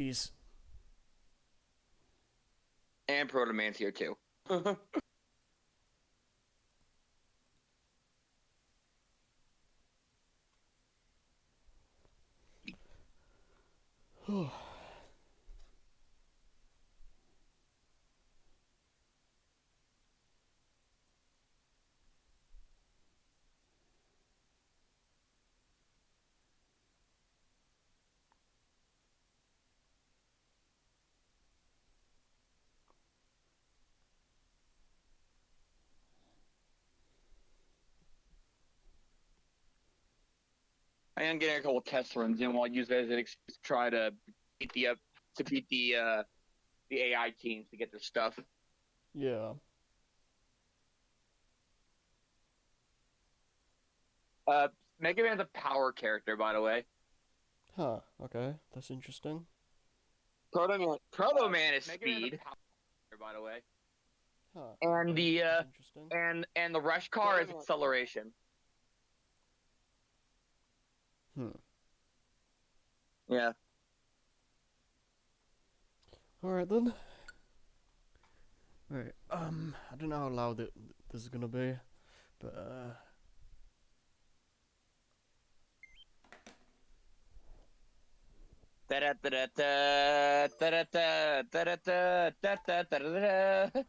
Jeez. And Protoman's here too. I am getting a couple test runs in. I'll use it as an excuse to try to beat the AI teams to get their stuff. Yeah. Uh, Mega Man's a power character, by the way. Huh. Okay. That's interesting. Proto Man is speed, by the way, Huh. and Okay. the That's interesting. rush car is acceleration. Hmm. Yeah. All right then. Right. I don't know how loud this is gonna be, but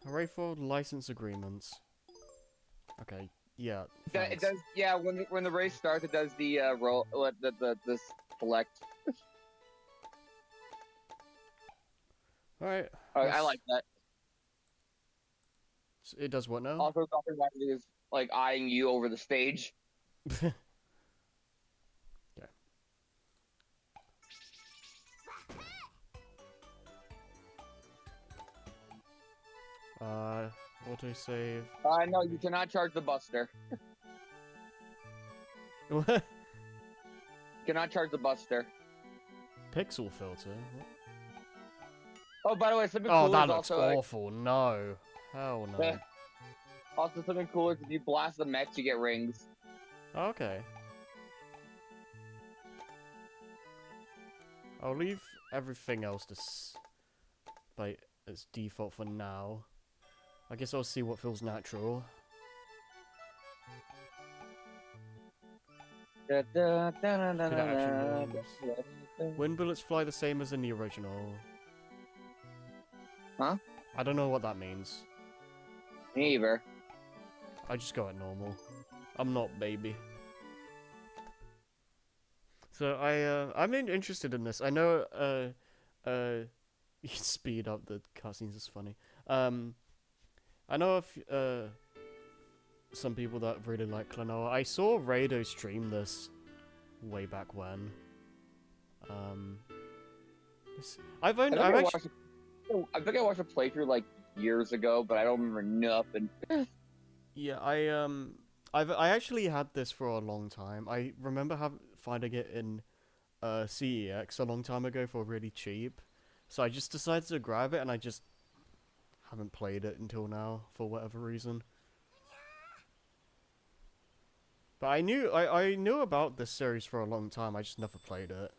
Rayford license agreements. Okay. Yeah. It Thanks. does, yeah. When the race starts, it does the roll, the select. All right. I Let's. like that. It does what now? Also, something that is like eyeing you over the stage. Okay. Auto save. No, you cannot charge the Buster. What? Cannot charge the Buster. Pixel filter. What? Oh, by the way, something Oh, cool that is looks also awful. No. Hell no. also something cool is if you blast the mechs, you get rings. Okay. I'll leave everything else like as default for now. I guess I'll see what feels natural. Good action moves. Wind bullets fly the same as in the original. Huh? I don't know what that means. Me either. I just go at normal. I'm not baby. So I'm interested in this. I know you can speed up the cutscenes is funny. I know if some people that really like Klonoa. I saw Rado stream this way back when. Um, I think I've I actually, watched. I think I watched a playthrough like years ago, but I don't remember nothing. yeah, I actually had this for a long time. I remember finding it in CEX a long time ago for really cheap. So I just decided to grab it, and I just haven't played it until now for whatever reason. But I knew about this series for a long time. I just never played it.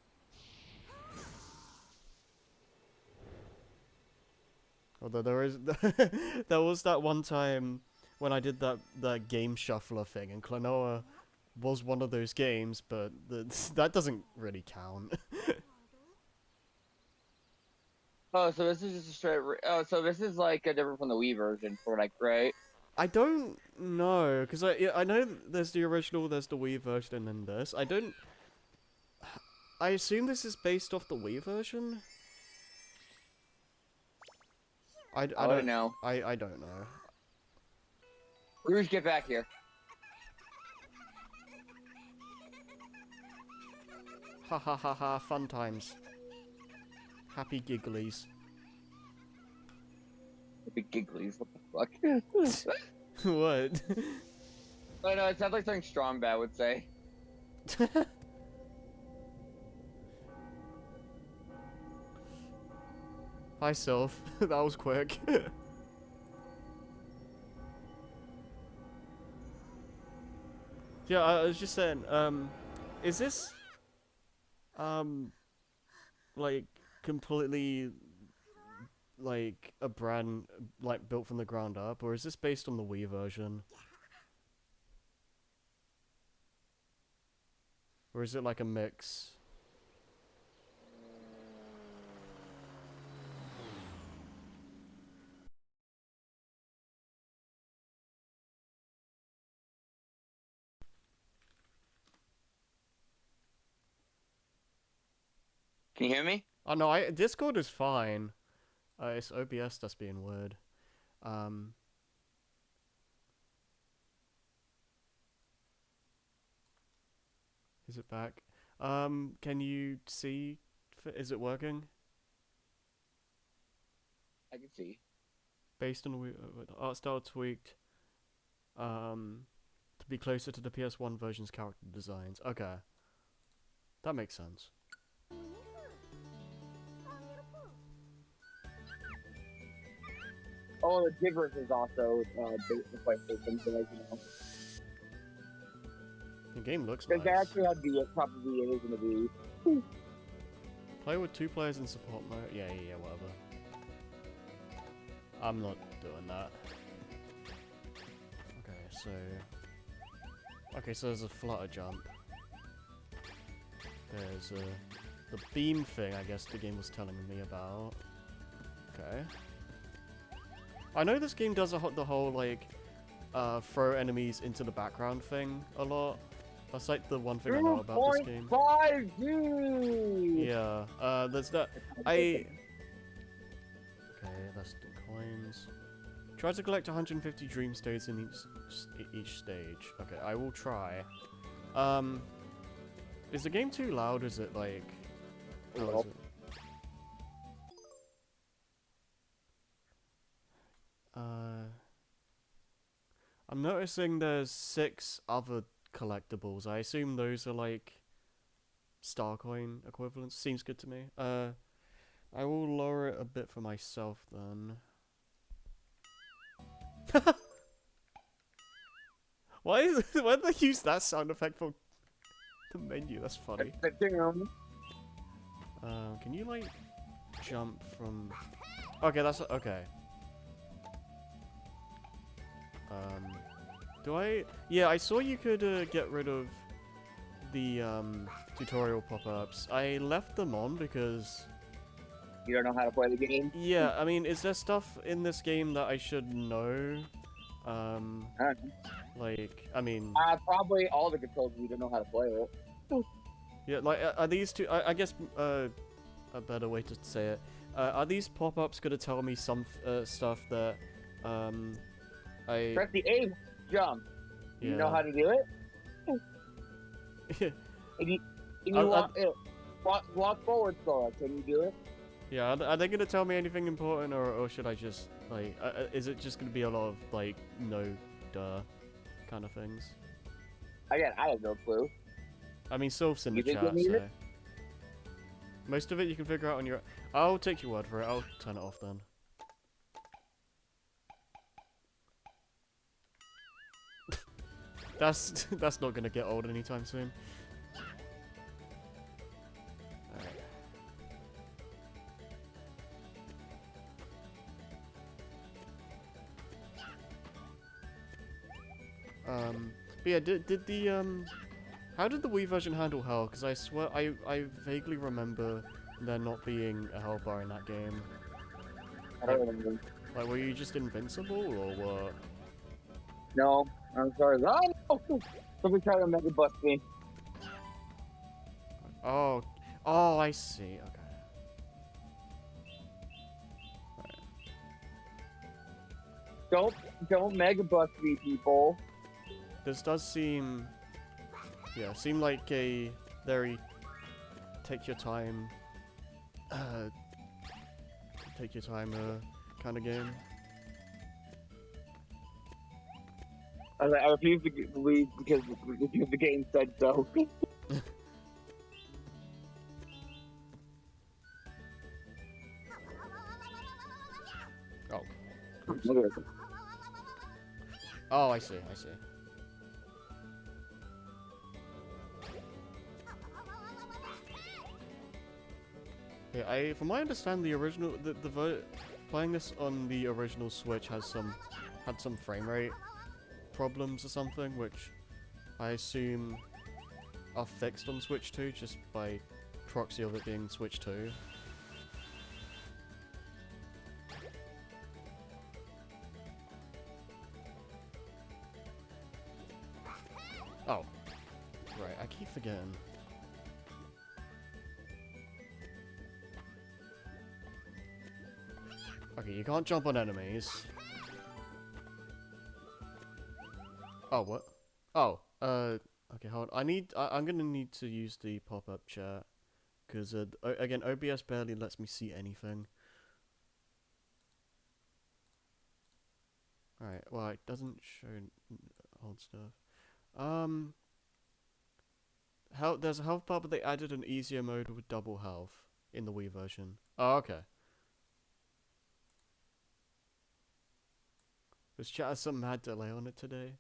Although there is, there was that one time when I did that game shuffler thing, and Klonoa was one of those games, but that doesn't really count. Oh, so this is just a straight. Oh, so this is like a different from the Wii version, for like, right? I don't know, because I know there's the original, there's the Wii version, and then this. I don't. I assume this is based off the Wii version. I wouldn't know. I don't know. Rouge, get back here. Ha ha ha ha! Fun times. Happy gigglies. Big gigglies. What the fuck? What? Oh no, it sounds like something Strong Bad would say. Hi, Sylph. That was quick. Yeah, I was just saying, is this, um, like, completely like a brand like built from the ground up, or is this based on the Wii version, or is it like a mix? Can you hear me? Oh no, I Discord is fine. It's OBS that's being weird. Um, is it back? Can you see? Is it working? I can see. Based on art style tweaked. To be closer to the PS1 version's character designs. Okay, that makes sense. Oh, the Diggers is also based on PlayStation, so you know. The game looks Because they nice. actually have the probably it is gonna be. Play with 2 players in support mode. Yeah, whatever. I'm not doing that. Okay, so there's a flutter jump. There's the beam thing, I guess the game was telling me about. Okay. I know this game does the whole, like, throw enemies into the background thing a lot. That's, like, the one thing I know about this game. 2.5G! Yeah, there's that. Okay, that's the coins. Try to collect 150 dream states in each stage. Okay, I will try. Is the game too loud? Is it like... How is it? I'm noticing there's 6 other collectibles. I assume those are like star coin equivalents. Seems good to me. I will lower it a bit for myself then. Why did they use that sound effect for the menu? That's funny. Can you like jump from? Okay, that's okay. Do I? Yeah, I saw you could get rid of the tutorial pop-ups. I left them on because. You don't know how to play the game? Yeah, I mean, is there stuff in this game that I should know? Like, I mean... Probably all the controls, you don't know how to play it. Yeah, like, are these two... I guess, a better way to say it. Are these pop-ups gonna tell me some stuff that, I... Press the A jump. Yeah. You know how to do it? if you want it, walk forward slower. Can you do it? Yeah, are they gonna tell me anything important, or should I just, like... is it just gonna be a lot of, like, no, duh kind of things? Again, I have no clue. I mean, Sylph's in the chat, so... Most of it you can figure out on your... I'll take your word for it. I'll turn it off then. That's not gonna get old anytime soon. But yeah, did the how did the Wii version handle hell? Because I swear I vaguely remember there not being a hell bar in that game. I don't remember. Like, were you just invincible or what? No, I'm sorry. Oh, no! Somebody try to mega bust me. Oh, I see. Okay. Right. Don't mega bust me, people. This does seem, yeah, seem like a very take your time kind of game. I refuse to believe because the game said so. Oh. Oops. Oh, I see. Yeah, Okay, from what I understand, the original, playing this on the original Switch had some frame rate problems or something, which I assume are fixed on Switch 2 just by proxy of it being Switch 2. Oh, right, I keep forgetting. Okay, you can't jump on enemies. Oh, what? Oh, okay, hold on. I'm gonna need to use the pop-up chat. Because, again, OBS barely lets me see anything. Alright, well, it doesn't show old stuff. There's a health bar, but they added an easier mode with double health in the Wii version. Oh, okay. This chat has some mad delay on it today.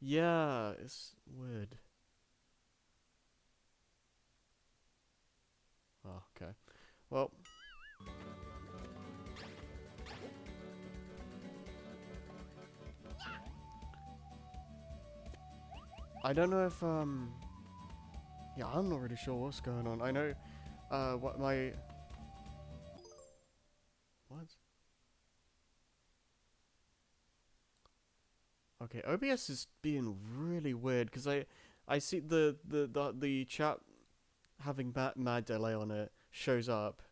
Yeah, it's weird. Oh, okay. Well. I don't know if, yeah, I'm not really sure what's going on. I know, what my... What? Okay, OBS is being really weird, because I see the chat having mad delay on it shows up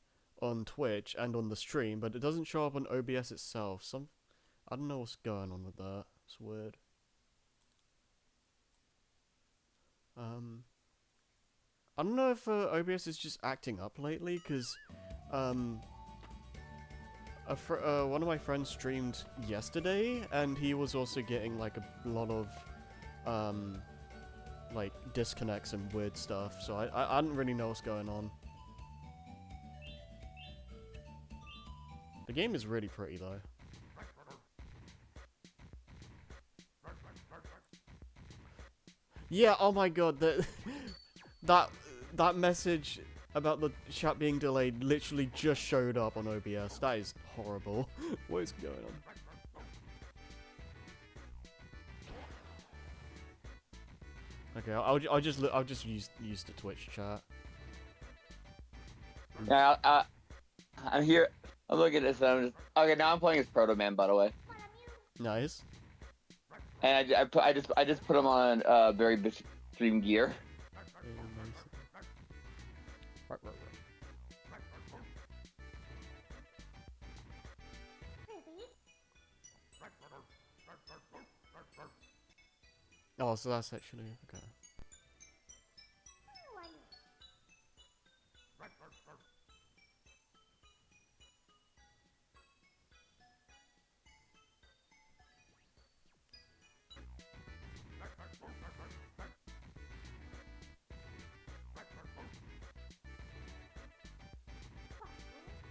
on Twitch and on the stream, but it doesn't show up on OBS itself. I don't know what's going on with that. It's weird. I don't know if OBS is just acting up lately, because one of my friends streamed yesterday, and he was also getting like a lot of like disconnects and weird stuff. So I don't really know what's going on. The game is really pretty though. Yeah, oh my god, that message about the chat being delayed literally just showed up on OBS. That is horrible. What is going on? Okay, I'll just use the Twitch chat. Yeah, I'm here. I'm looking at this. And I'm just okay. Now I'm playing as Proto Man, by the way. Nice. And I just put him on very extreme gear. Oh, so that's actually okay.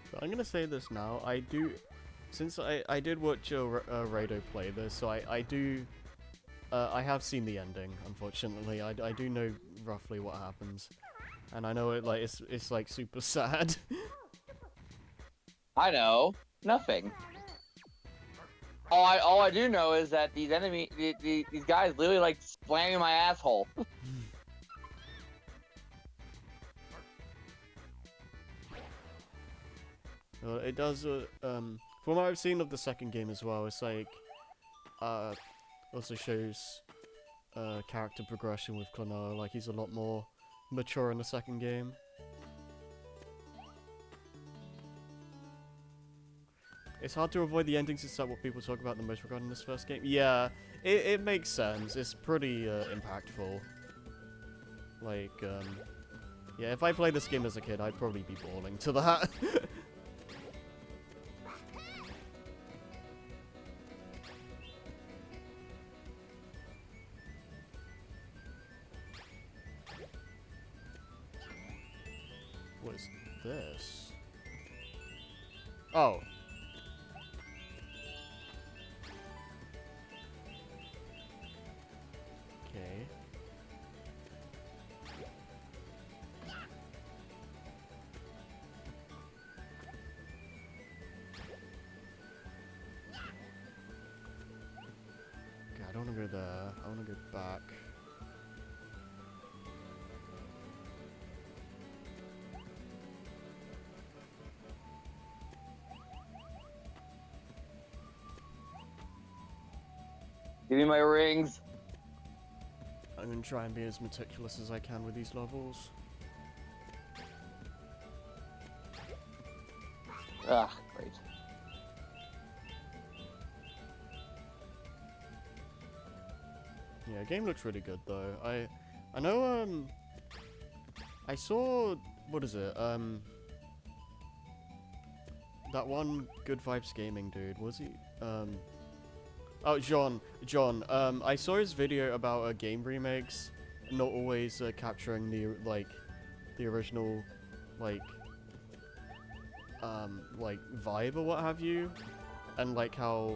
So I'm gonna say this now. Since I did watch Rado play this, so I do. I have seen the ending. Unfortunately, I do know roughly what happens, and I know it's like super sad. I know nothing. All I do know is that these guys literally like slamming my asshole. It does. From what I've seen of the second game as well, it's like also shows character progression with Klonoa. Like he's a lot more mature in the second game. It's hard to avoid the endings. Is that what people talk about the most regarding this first game? Yeah, it makes sense. It's pretty impactful. Like, yeah, if I played this game as a kid, I'd probably be bawling to that. What is this? Oh. Okay. go there. I wanna go back. Give me my rings. I'm gonna try and be as meticulous as I can with these levels. Ah, great. Yeah, game looks really good though. I know I saw, what is it? That one Good Vibes Gaming dude, was he? Oh, John, I saw his video about game remakes not always capturing the, the original, like vibe or what have you, and like how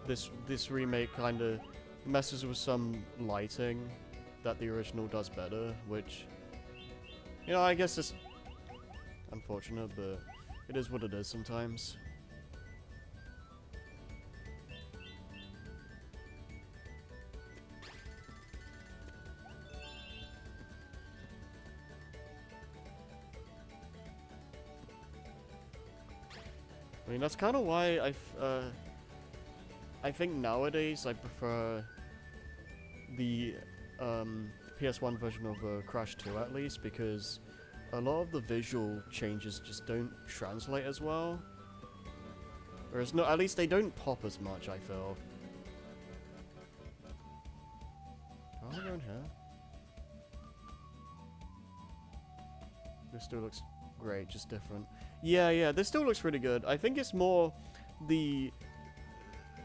this remake kind of messes with some lighting that the original does better, which, you know, I guess it's unfortunate, but it is what it is sometimes. I mean, that's kind of why I think nowadays I prefer the PS1 version of Crash 2 at least, because a lot of the visual changes just don't translate as well. Whereas, no, at least they don't pop as much, I feel. How am I going here? This still looks great, just different. Yeah, this still looks really good. I think it's more the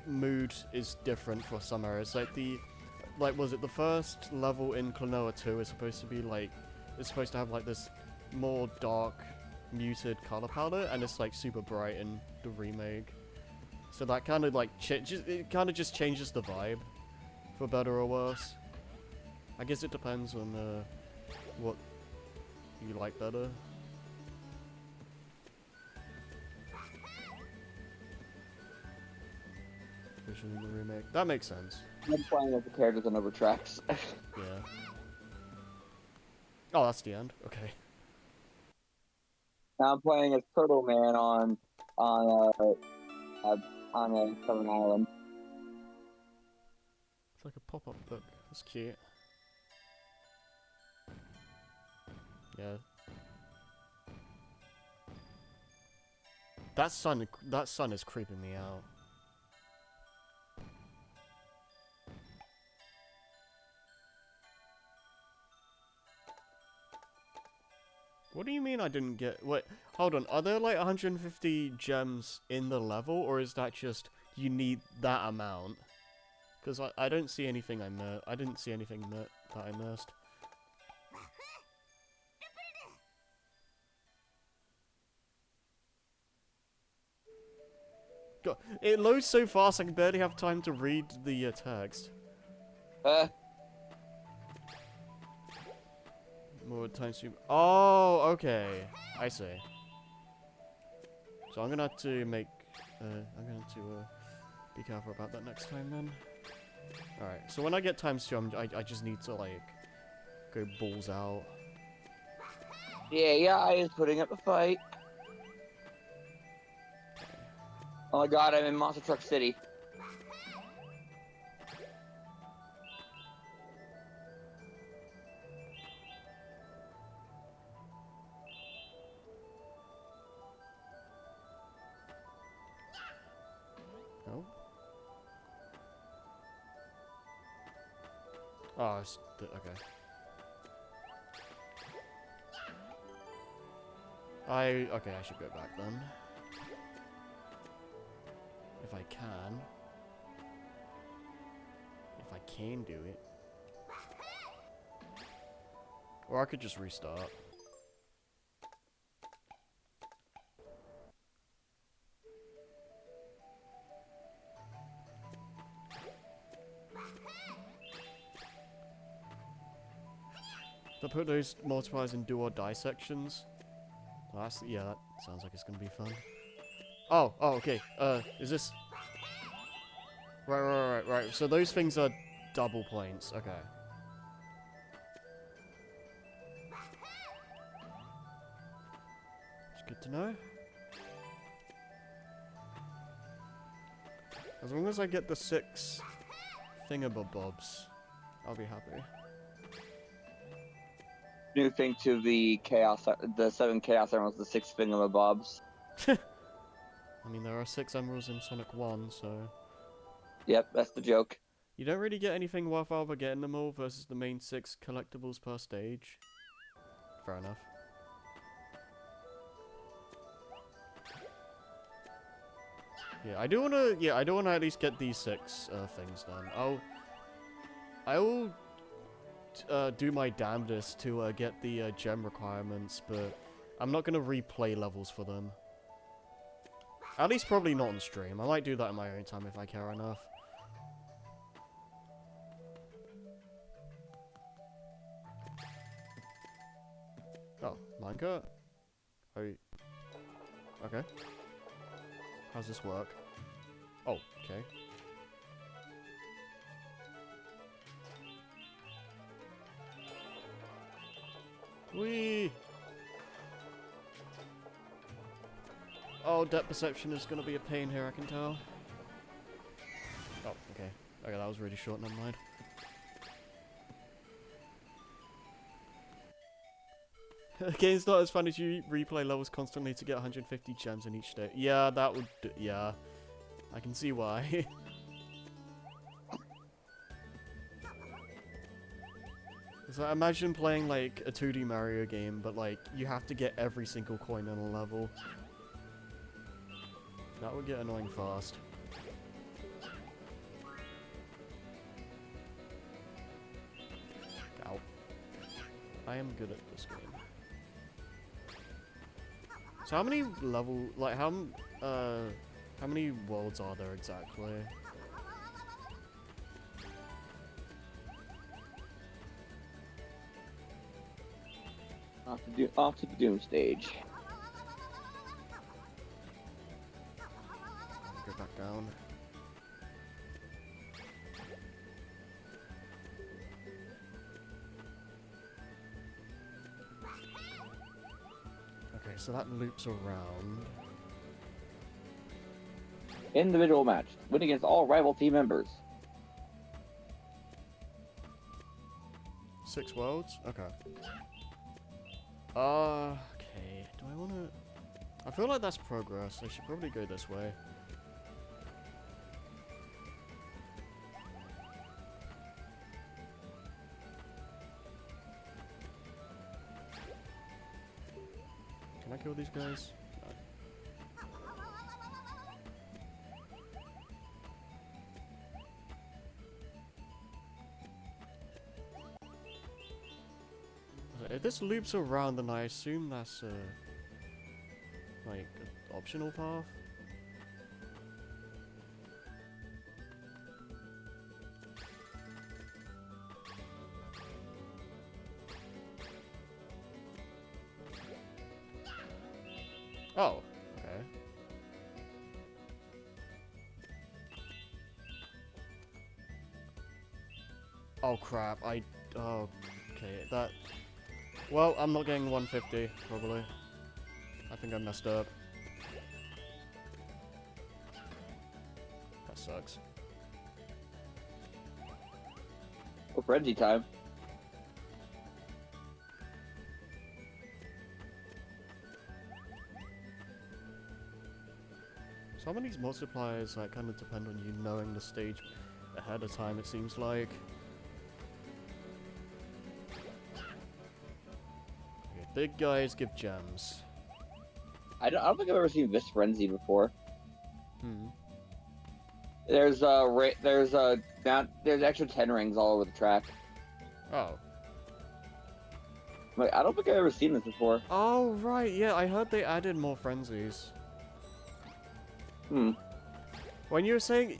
mood is different for some areas. Was it the first level in Klonoa 2 is supposed to be like, it's supposed to have like this more dark, muted color palette, and it's like super bright in the remake. So that kind of like, it kind of just changes the vibe, for better or worse. I guess it depends on what you like better. Especially in the remake. That makes sense. I'm playing with the characters on over tracks. Yeah. Oh, that's the end. Okay. Now I'm playing as Turtle Man on a Southern Island. It's like a pop-up book. That's cute. Yeah. That sun is creeping me out. What do you mean I didn't get... Wait, hold on. Are there like 150 gems in the level, or is that just you need that amount? Because I don't see anything I didn't see anything that I missed. God, it loads so fast I can barely have time to read the text. More time to... Oh, okay. I see. So I'm gonna have to make... I'm gonna have to be careful about that next time then. Alright, so when I get times 2, I just need to, like, go balls out. Yeah, I is putting up a fight. Oh my god, I'm in Monster Truck City. Oh. Oh, okay. Okay, I should go back then. If I can. If I can do it. Or I could just restart. They put those multipliers in do or die sections. Oh, yeah, that sounds like it's gonna be fun. Oh, okay. Is this... Right. So those things are double points. Okay. It's good to know. As long as I get the 6 thingamabobs, I'll be happy. New thing to the the 7 chaos emeralds, the 6 thingamabobs. I mean, there are 6 emeralds in Sonic 1, so... Yep, that's the joke. You don't really get anything worthwhile by getting them all versus the main 6 collectibles per stage. Fair enough. Yeah, I do wanna. Yeah, I do wanna at least get these 6 things done. I will do my damnedest to get the gem requirements, but I'm not gonna replay levels for them. At least probably not on stream. I might do that in my own time if I care enough. Oh, minecart? Oh, okay. How's this work? Oh, okay. Whee! Oh, depth perception is gonna be a pain here, I can tell. Oh, okay. Okay, that was really short, never mind. Game's not as fun as you replay levels constantly to get 150 gems in each state. Yeah, that would... yeah. I can see why. So imagine playing, like, a 2D Mario game, but, like, you have to get every single coin on a level. That would get annoying fast. Ow. I am good at this game. So how many how many worlds are there exactly? Off to the Doom stage. Go back down. Okay, so that loops around. Individual match. Win against all rival team members. 6 worlds? Okay. Okay. Do I want to... I feel like that's progress. I should probably go this way. Can I kill these guys? No. If this loops around, then I assume that's like an optional path. Oh, okay. Oh crap, oh, okay, that... Well, I'm not getting 150, probably. I think I messed up. That sucks. Oh, frenzy time. Some of these multipliers like kind of depend on you knowing the stage ahead of time, it seems like. Okay, big guys give gems. I don't think I've ever seen this frenzy before. Hmm. There's extra 10 rings all over the track. Oh. Like, I don't think I've ever seen this before. Oh, right, yeah, I heard they added more frenzies. Hmm. When you were saying...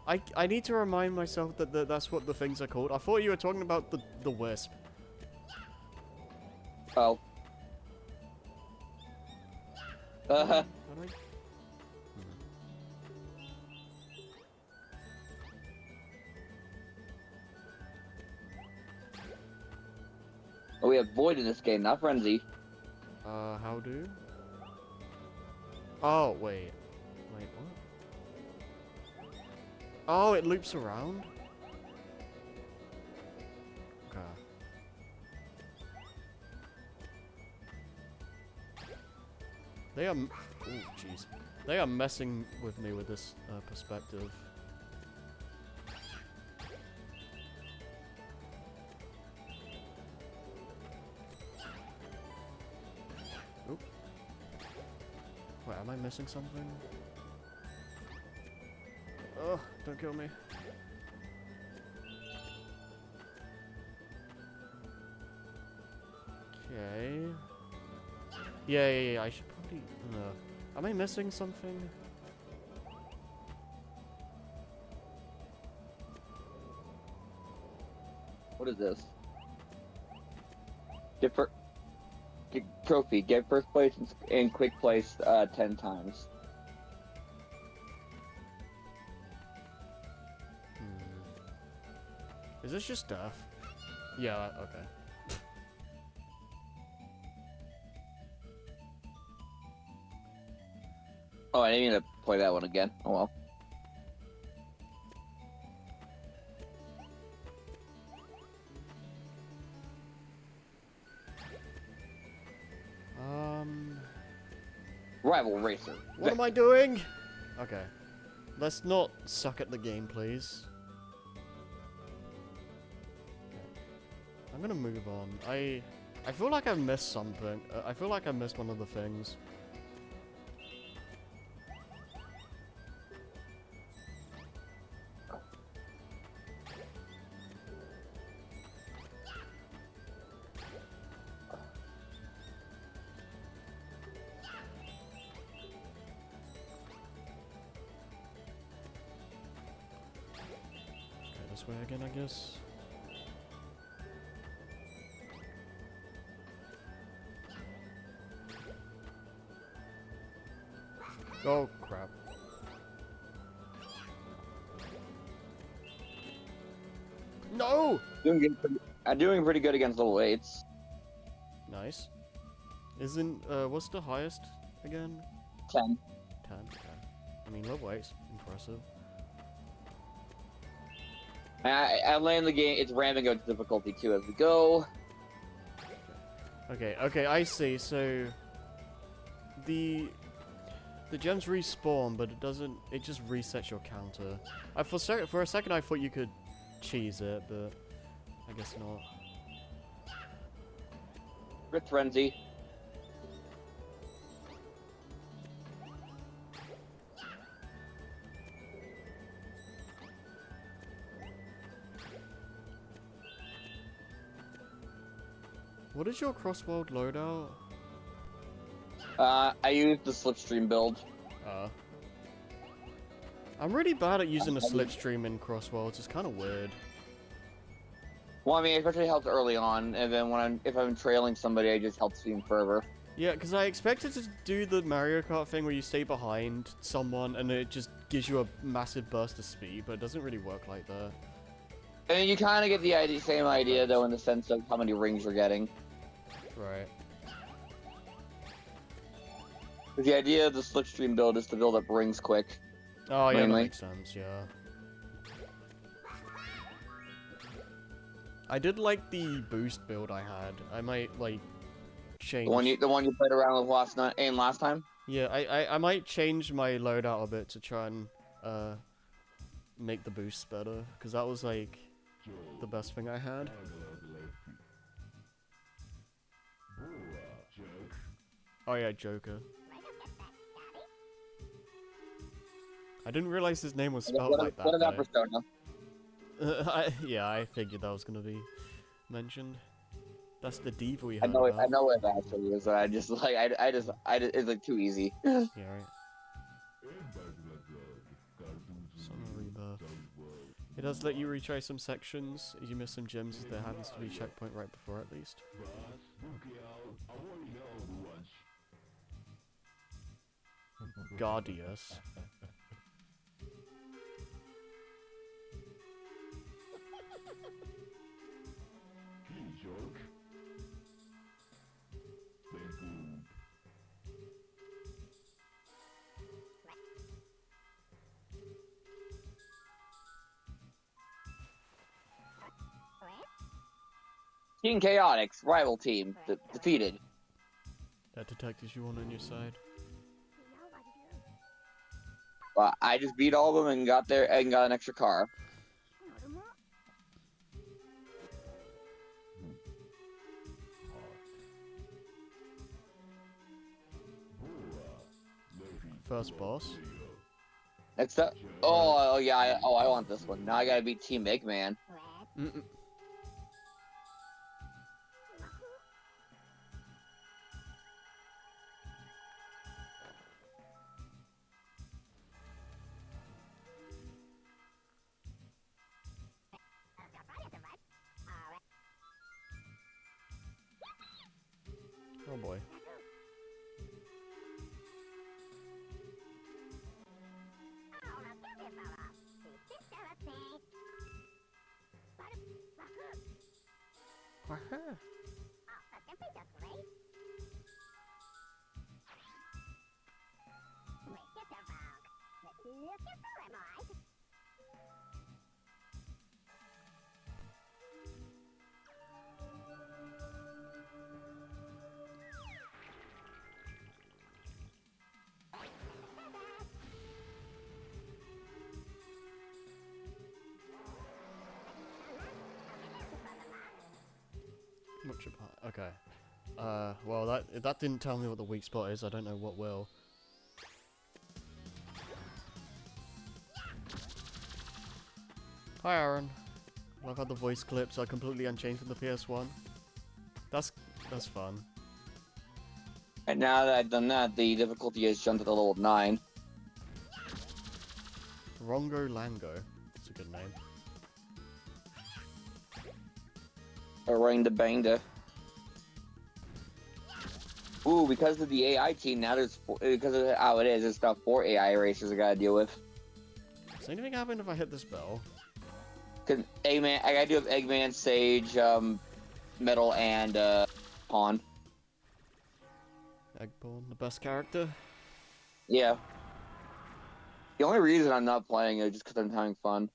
I need to remind myself that that's what the things are called. I thought you were talking about the wisp. Oh. How do I... we have Void in this game, not Frenzy. How do? Oh, wait. Wait, what? Oh, it loops around? Okay. They are... Oh, jeez. They are messing with me with this perspective. Oop. Wait, am I missing something? Oh, don't kill me. Okay. Yeah, I should probably... am I missing something? What is this? Get trophy. Get first place in quick place 10 times. Is this just death? Yeah, okay. Oh, I didn't mean to play that one again. Oh well. Rival Racer. What am I doing? Okay. Let's not suck at the game, please. Okay. I'm gonna move on. I feel like I've missed something. I feel like I missed one of the things. This way again, I guess. Oh, crap. No! I'm doing pretty good against level 8s. Nice. Isn't, what's the highest again? 10. 10, okay. I mean, level 8's impressive. I land the game, it's ramping up difficulty too as we go. Okay, I see. So the gems respawn, but it doesn't. It just resets your counter. For a second, I thought you could cheese it, but I guess not. Rip Frenzy. What is your crossworld loadout? I used the Slipstream build. I'm really bad at using a slipstream in crossworlds. It's kind of weird. Well, I mean, especially helps early on, and then if I'm trailing somebody, I just help stream further. Yeah, because I expected to do the Mario Kart thing where you stay behind someone and it just gives you a massive burst of speed, but it doesn't really work like that. And you kind of get the same idea, though, in the sense of how many rings you're getting. Right. The idea of the Slipstream build is to build up rings quick. Oh, yeah, mainly. that makes sense, yeah. I did like the boost build I had. I might, like, change... The one you played around with last time? Yeah, I might change my loadout a bit to try and, make the boosts better. Because that was, like, the best thing I had. Oh yeah, Joker. I didn't realize his name was spelled like that. What about Persona? Yeah, I figured that was gonna be mentioned. That's the diva we I heard know about. I know what it actually is. I just like it's like too easy. Yeah, right. Summer Rebirth. It does let you retry some sections. If you miss some gems, there happens to be a checkpoint right before at least. Guardius. Team Chaotix, rival team, defeated. That detectives you want on your side. But I just beat all of them and got there and got an extra car. First boss. Next up, oh yeah, I want this one. Now I gotta beat Team Eggman. Mm-mm. Oh boy. Wahoo. Much apart. Okay. Well, that didn't tell me what the weak spot is. I don't know what will. Hi, Aaron. I've had the voice clips are completely unchanged from the PS1. That's fun. And now that I've done that, the difficulty has jumped to the level 9. Rongo Lango. That's a good name. Ring the banger. Ooh, because of the AI team, now because of how it is, there's now 4 AI racers I gotta deal with. Does anything happen if I hit this bell? Cause Eggman, I gotta deal with Eggman, Sage, Metal, and Pawn. Eggborn, the best character? Yeah. The only reason I'm not playing it is just because I'm having fun.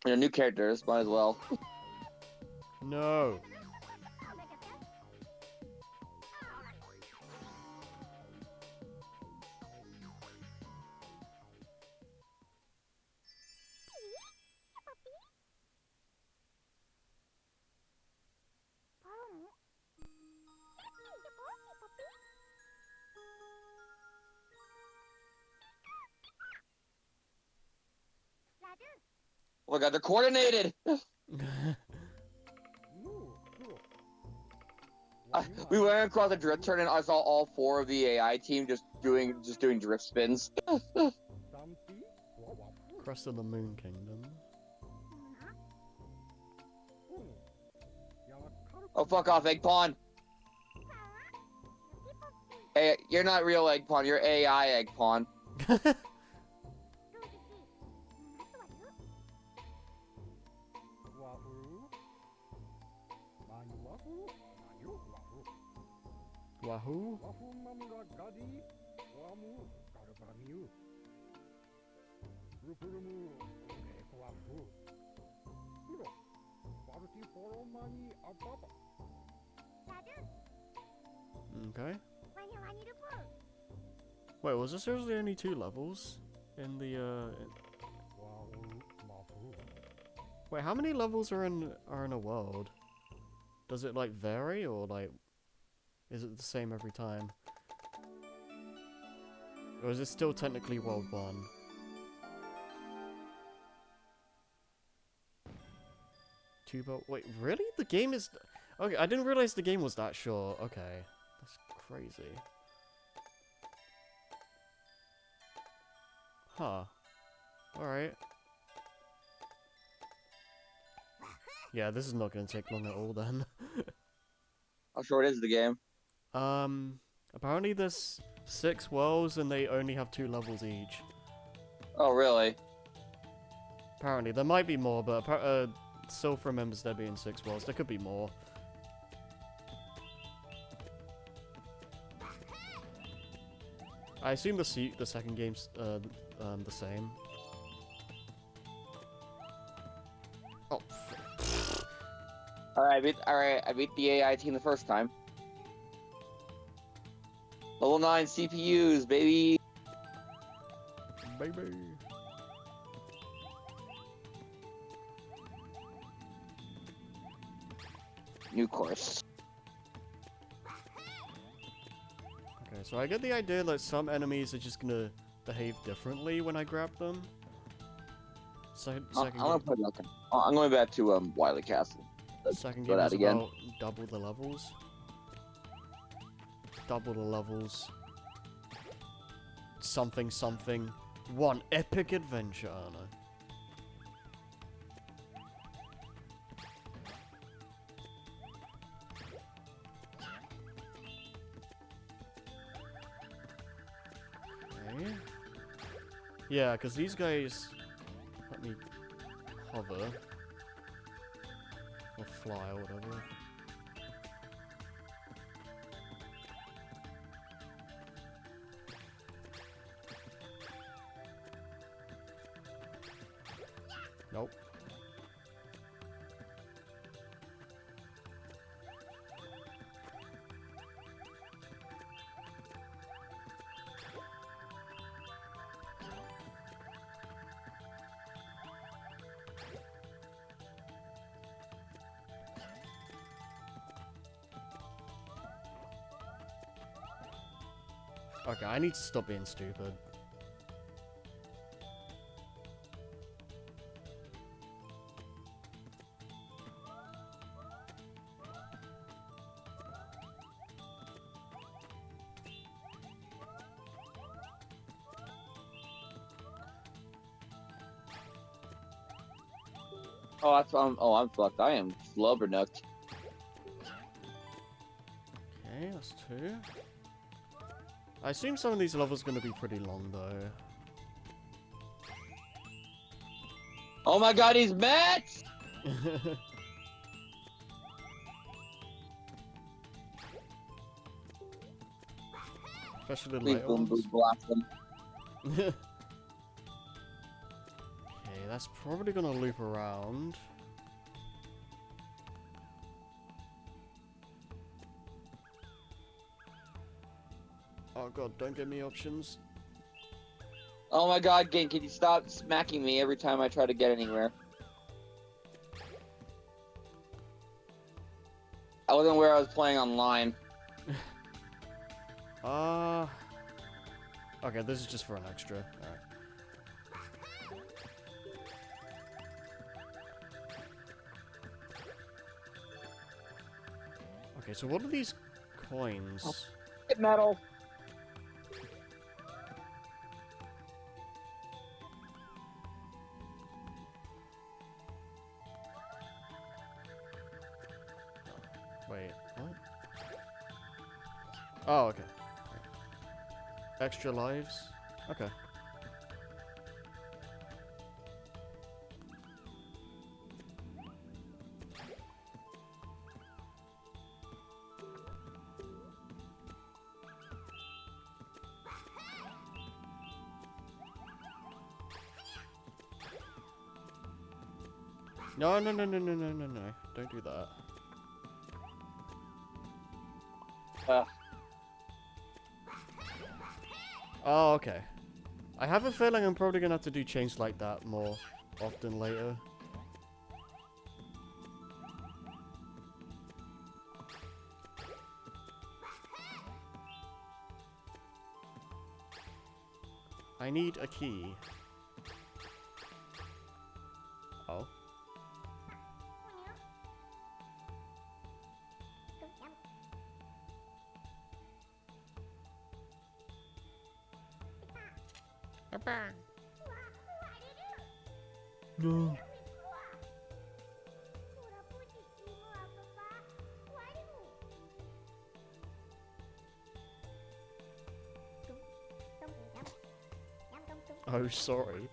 New characters, might as well. No. Oh my god, they're coordinated! We went across a drift turn and I saw all 4 of the AI team just doing drift spins. Crest of the Moon Kingdom. Oh, fuck off, Egg Pawn! Hey, you're not real Egg Pawn, you're AI Egg Pawn. WAHOO? Okay. Wait, was there seriously only 2 levels? In the, Wait, how many levels are in a world? Does it, like, vary, or, like... Is it the same every time? Or is it still technically World 1? Wait, really? The game is... Okay, I didn't realize the game was that short. Okay. That's crazy. Huh. Alright. Yeah, this is not gonna take long at all then. How short is the game? Apparently there's 6 worlds and they only have 2 levels each. Oh, really? Apparently. There might be more, but Sylph remembers there being 6 worlds. There could be more. I assume the second game's the same. Oh, Alright, I beat the AI team the first time. Level 9 CPUs, baby. Baby. New course. Okay, so I get the idea that some enemies are just gonna behave differently when I grab them. I'm gonna play back. I'm going back to Wiley Castle. Let's Second go game that is again. about double the levels. Double the levels. Something something. One epic adventure, Anna. Okay. Yeah, because these guys... Let me hover. Or fly or whatever. Nope. Okay, I need to stop being stupid. Oh, I'm fucked. I am flubbernucked. Okay, that's two. I assume some of these levels are going to be pretty long, though. Oh my god, he's mad! Especially the Please later boom boom ones. blast him. Okay, that's probably going to loop around. Oh god, don't give me options. Oh my god, game, can you stop smacking me every time I try to get anywhere? I wasn't aware I was playing online. Okay, this is just for an extra. Alright. Okay, so what are these coins? Hit metal. Wait, what? Oh, okay. Extra lives? Okay. No, no, no, no, no, no, no, no. Don't do that. Oh, okay. I have a feeling I'm probably gonna have to do chains like that more often later. I need a key. Oh. No. Oh, sorry.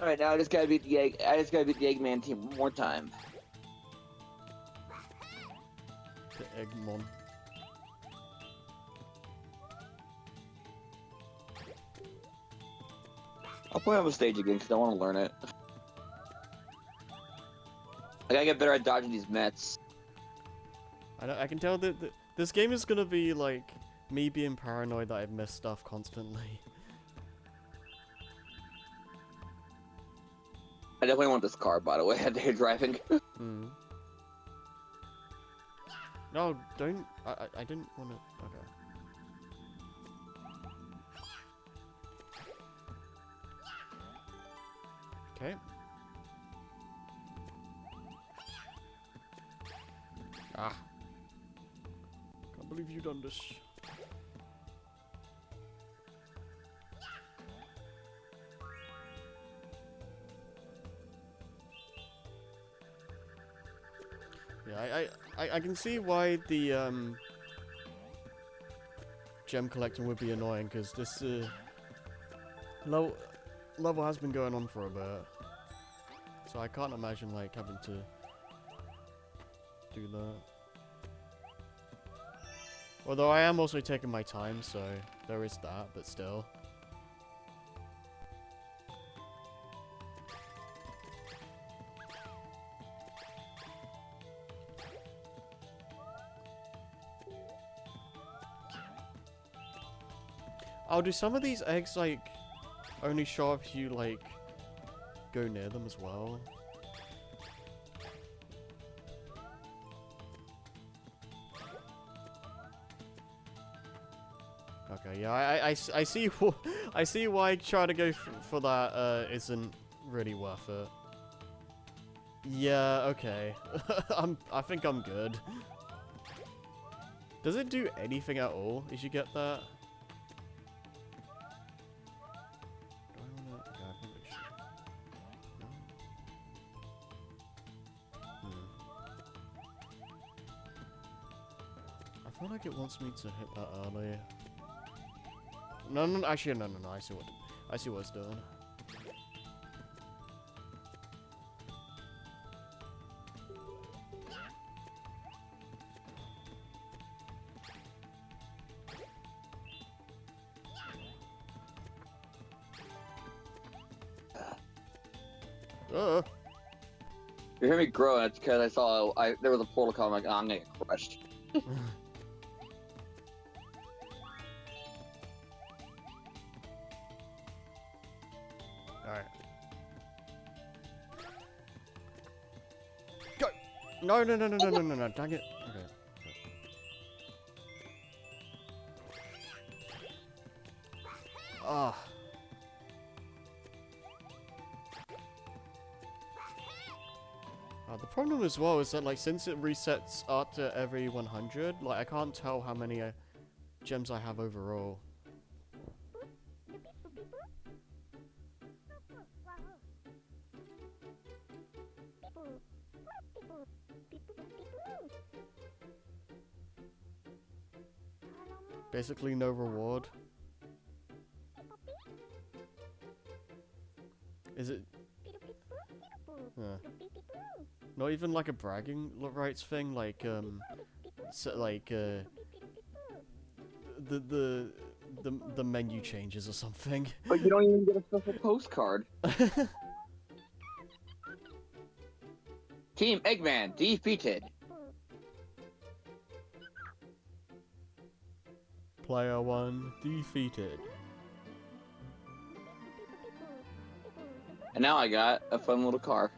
All right, now I just gotta beat the egg. I just gotta beat the Eggman team one more time. The Eggmon. I'll play on the stage again because I want to learn it. I gotta get better at dodging these Mets. I can tell that this game is gonna be like me being paranoid that I've missed stuff constantly. I definitely want this car, by the way, that they're driving. Hmm. No, don't. I didn't want to. Okay. Okay. Ah. Can't believe you done this. Yeah, I can see why the gem collecting would be annoying, because this level has been going on for a bit, so I can't imagine like having to do that. Although I am also taking my time, so there is that, but still. Oh, do some of these eggs, like, only show up if you, like, go near them as well? Okay, yeah, I see I see why trying to go for that isn't really worth it. Yeah, okay. I think I'm good. Does it do anything at all? Did you get that? Okay, I think it should. No? I feel like it wants me to hit that early. No, actually, no. I see what it's doing. You hear me grow, and it's because I saw there was a portal coming. I'm like, oh, I'm gonna get crushed. Alright. Go! No, dang it. Okay. Ah. The problem as well is that, like, since it resets after every 100, like, I can't tell how many gems I have overall. Basically no reward. Is it? Yeah. Not even like a bragging rights thing, like so, like the menu changes or something. But you don't even get a special postcard. Team Eggman defeated. Player 1 defeated. And now I got a fun little car.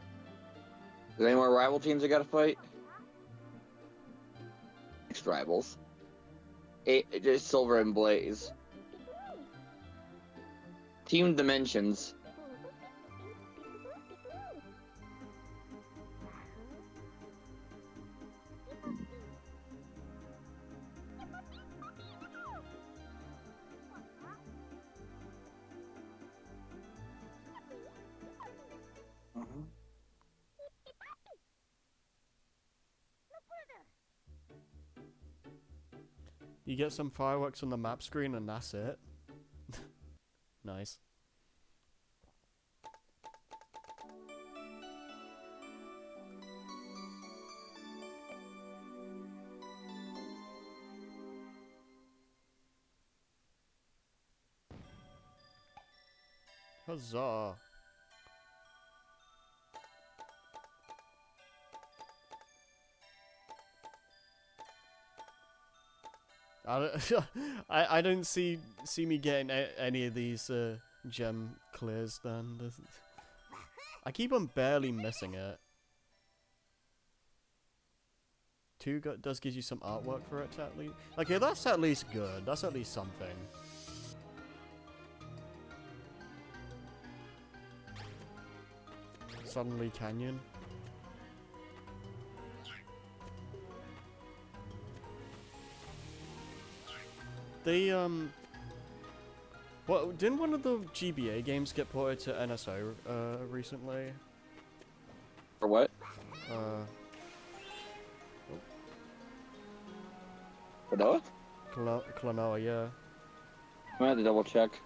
Is there any more rival teams I gotta fight? 6 rivals. 8, just Silver and Blaze. Team Dimensions. You get some fireworks on the map screen and that's it. Nice. Huzzah. I don't, I don't see me getting any of these gem clears then. I keep on barely missing it. 2 does give you some artwork for it at least. Okay, that's at least good. That's at least something. Suddenly Canyon. They what, didn't one of the GBA games get ported to NSO recently? For what? Klonoa? Klonoa, yeah. I'm gonna have to double check.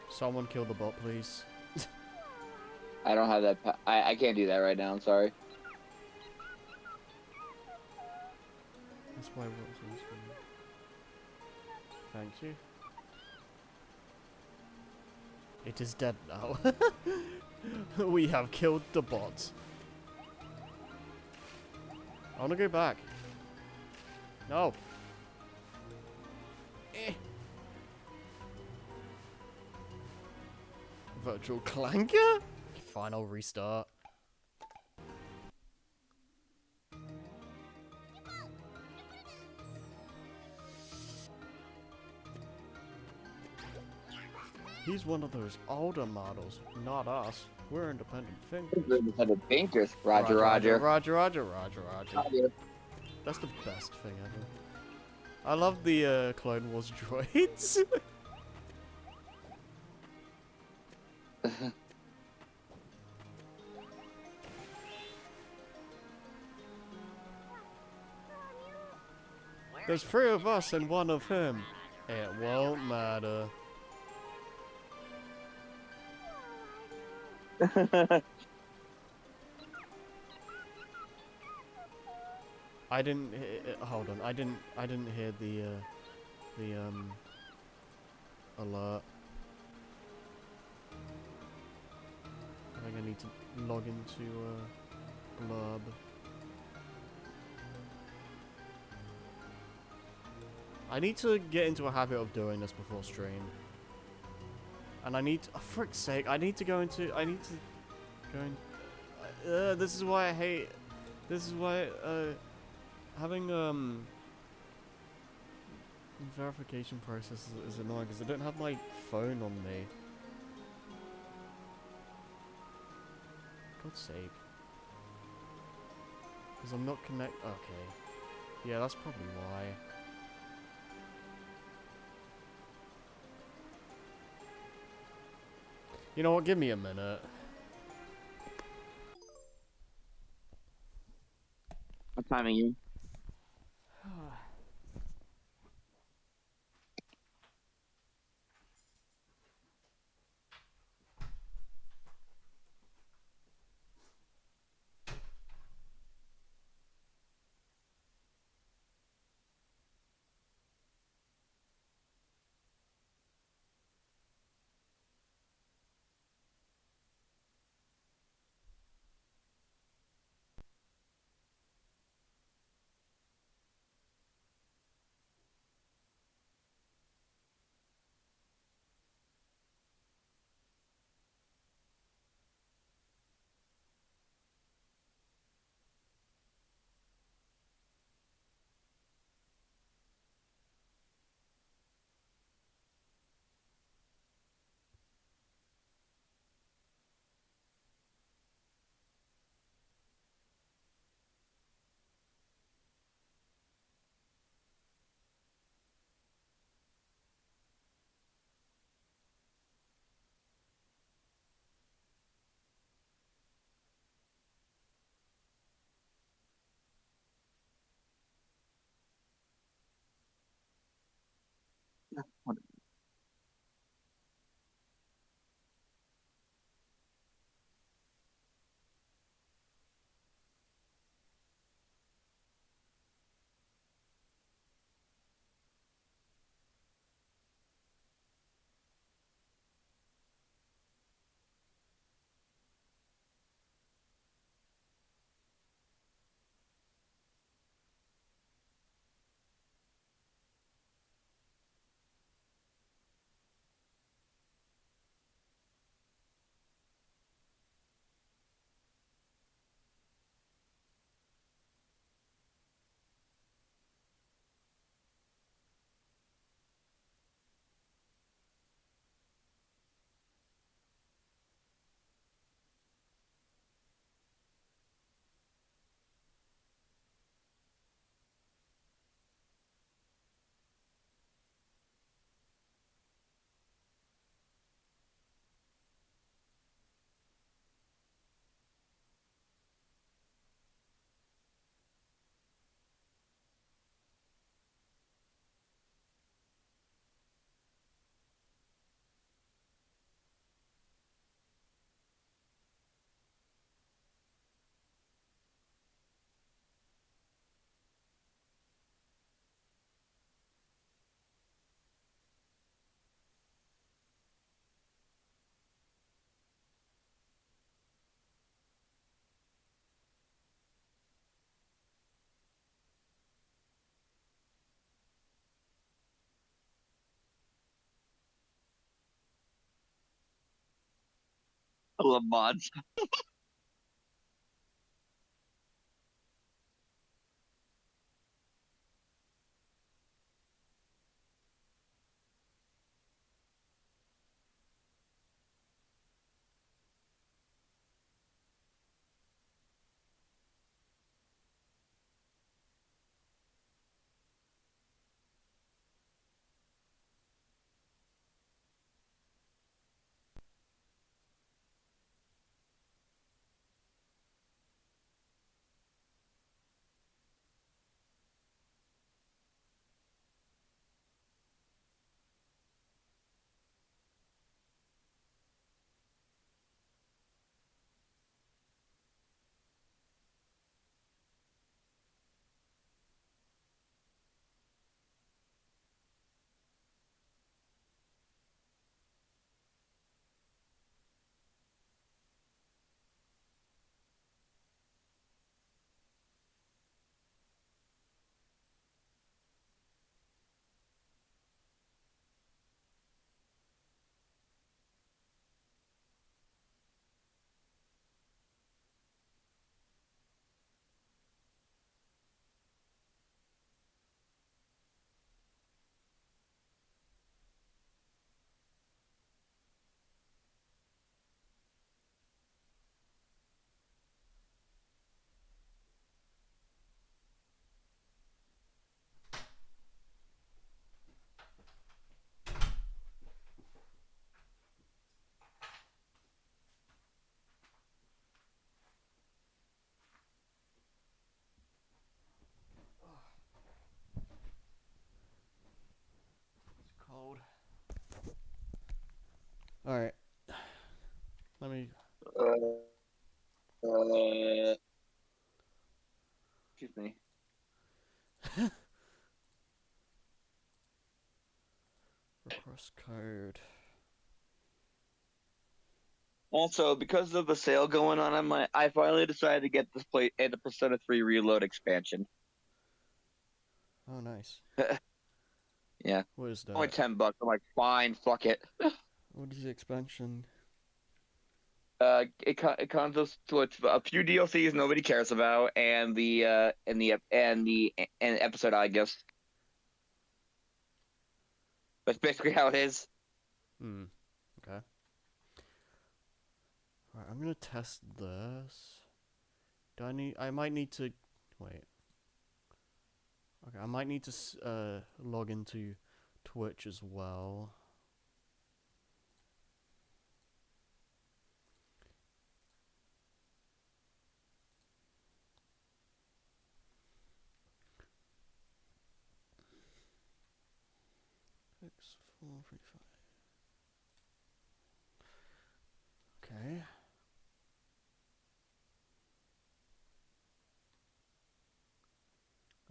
Someone kill the bot, please. I don't have that. I can't do that right now. I'm sorry. That's why. Thank you. It is dead now. We have killed the bot. I wanna go back. No. Eh. Virtual clanker? Final restart. He's one of those older models, not us. We're independent thinkers. Independent thinkers. Roger, Roger. Roger. That's the best thing ever. I love the Clone Wars droids. There's 3 of us and 1 of him. It won't matter. I didn't. Hold on. I didn't hear the alert. I think I need to log into Blurb. I need to get into a habit of doing this before stream. And I need to, oh, frick's sake, I need to go into, this is why I hate, this is why, having, verification process is annoying, because I don't have my phone on me. God's sake. Because I'm not okay. Yeah, that's probably why. You know what, give me a minute. What timing you? I love mods. It's cold. All right. Let me Uh, excuse me. request code. Also, because of the sale going on my, I finally decided to get this play and the Persona 3 Reload expansion. Oh, nice. Yeah, What is only that? $10. I'm like, fine, fuck it. What is the expansion? It comes with a few DLCs nobody cares about, and the episode, I guess. That's basically how it is. Hmm. Okay. Alright, I'm gonna test this. Do I need? I might need to. Wait. Okay, I might need to log into Twitch as well. Six, 4, 3, 5. Okay.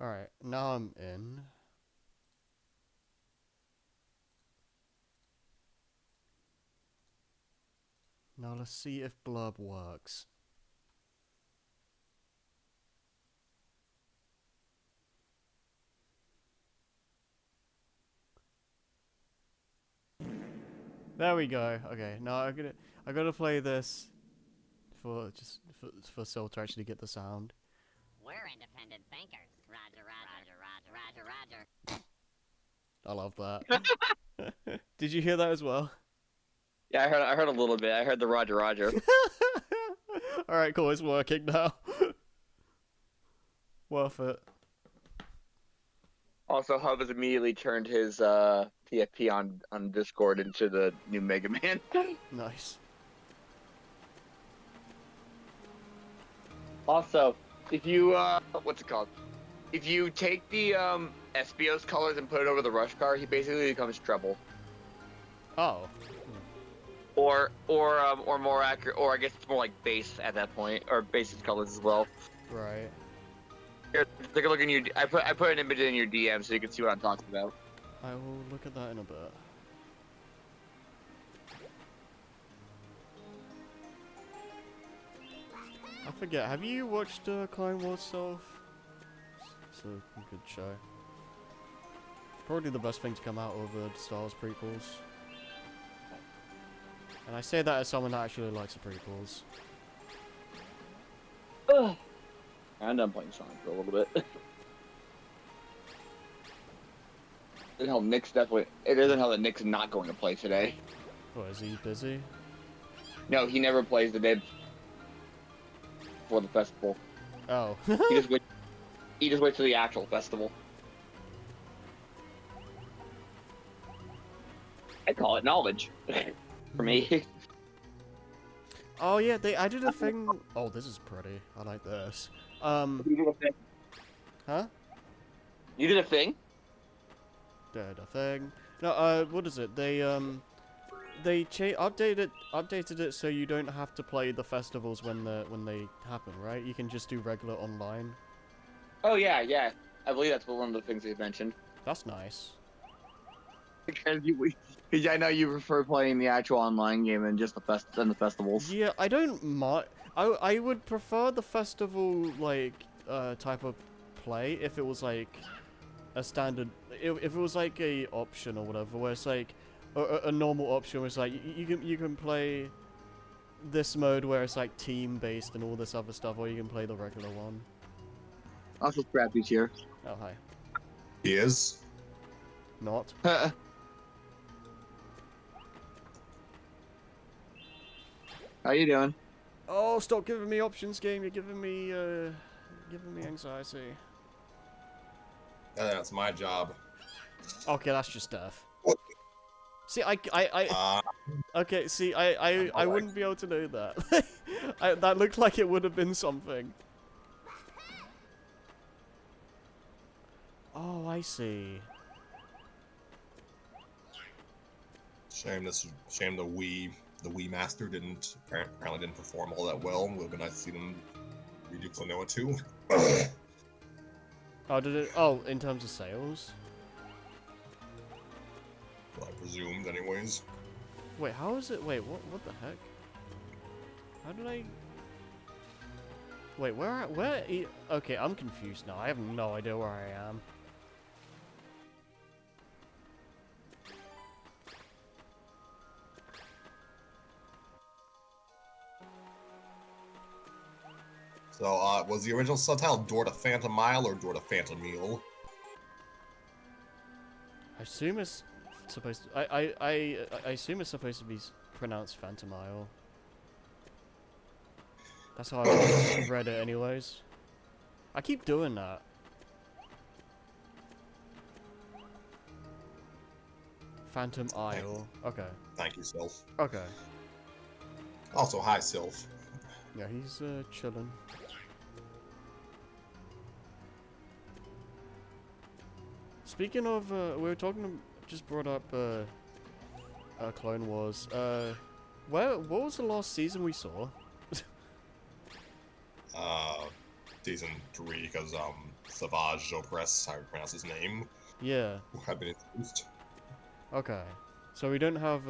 Alright, now I'm in. Now let's see if Blurb works. There we go. Okay, now I gotta play this for Soul to actually get the sound. We're independent thinkers. Roger, roger, roger, roger, roger, roger. I love that. Did you hear that as well? Yeah, I heard a little bit. I heard the Roger Roger. Alright, cool, it's working now. Worth it. Also, Hub has immediately turned his PFP on Discord into the new Mega Man. Nice. Also, if you what's it called? If you take the Espio's colors and put it over the Rush car, he basically becomes treble. Oh. Or more accurate, or I guess it's more like base at that point, or base's colors as well. Right. Here, take a look in your. I put an image in your DM so you can see what I'm talking about. I will look at that in a bit. I forget, have you watched Clone Wars Self? It's a good show. Probably the best thing to come out of the Star Wars prequels. And I say that as someone that actually likes the prequels. Ugh. I'm done playing Sonic for a little bit. It isn't how that Nick's not going to play today. What, is he busy? No, he never plays the day before the festival. Oh. He just waits. He just waits for the actual festival. I call it knowledge. For me. Oh yeah, they added a thing. Oh, this is pretty. I like this. You did a thing. Huh? You did a thing? Did a thing. No, what is it? They updated it so you don't have to play the festivals when they happen, right? You can just do regular online. Oh yeah, yeah. I believe that's one of the things they mentioned. That's nice. Because I know you prefer playing the actual online game and just the festivals. Yeah, I don't mind. I would prefer the festival like type of play if it was like a standard. If it was like a option or whatever, where it's like a normal option where it's like you can play this mode where it's like team based and all this other stuff, or you can play the regular one. Also, Scrappy's here. Oh hi. He is. Not. How you doing? Oh, stop giving me options, game. You're giving me anxiety. That's my job. Okay, that's just death. What? See, Uh, okay, see, I wouldn't be able to know that. That looked like it would have been something. Oh, I see. shame the Wii Master apparently didn't perform all that well. It would have been nice to see them redo Klonoa 2. Oh, did it? Oh, in terms of sales? Well, I presumed, anyways. Wait, how is it? Wait, what the heck? How did I... Wait, okay, I'm confused now. I have no idea where I am. So, was the original subtitle Door to Phantomile or Door to Phantomile? I assume it's supposed to... I assume it's supposed to be pronounced Phantomile. That's how I always read it anyways. I keep doing that. Phantom Isle. Okay. Thank you, Sylph. Okay. Also, hi, Sylph. Yeah, he's chilling. Speaking of, we were talking, just brought up Clone Wars. What was the last season we saw? Season 3, because, Savage Opress, how you pronounce his name, Yeah. had been introduced. Okay. So we don't have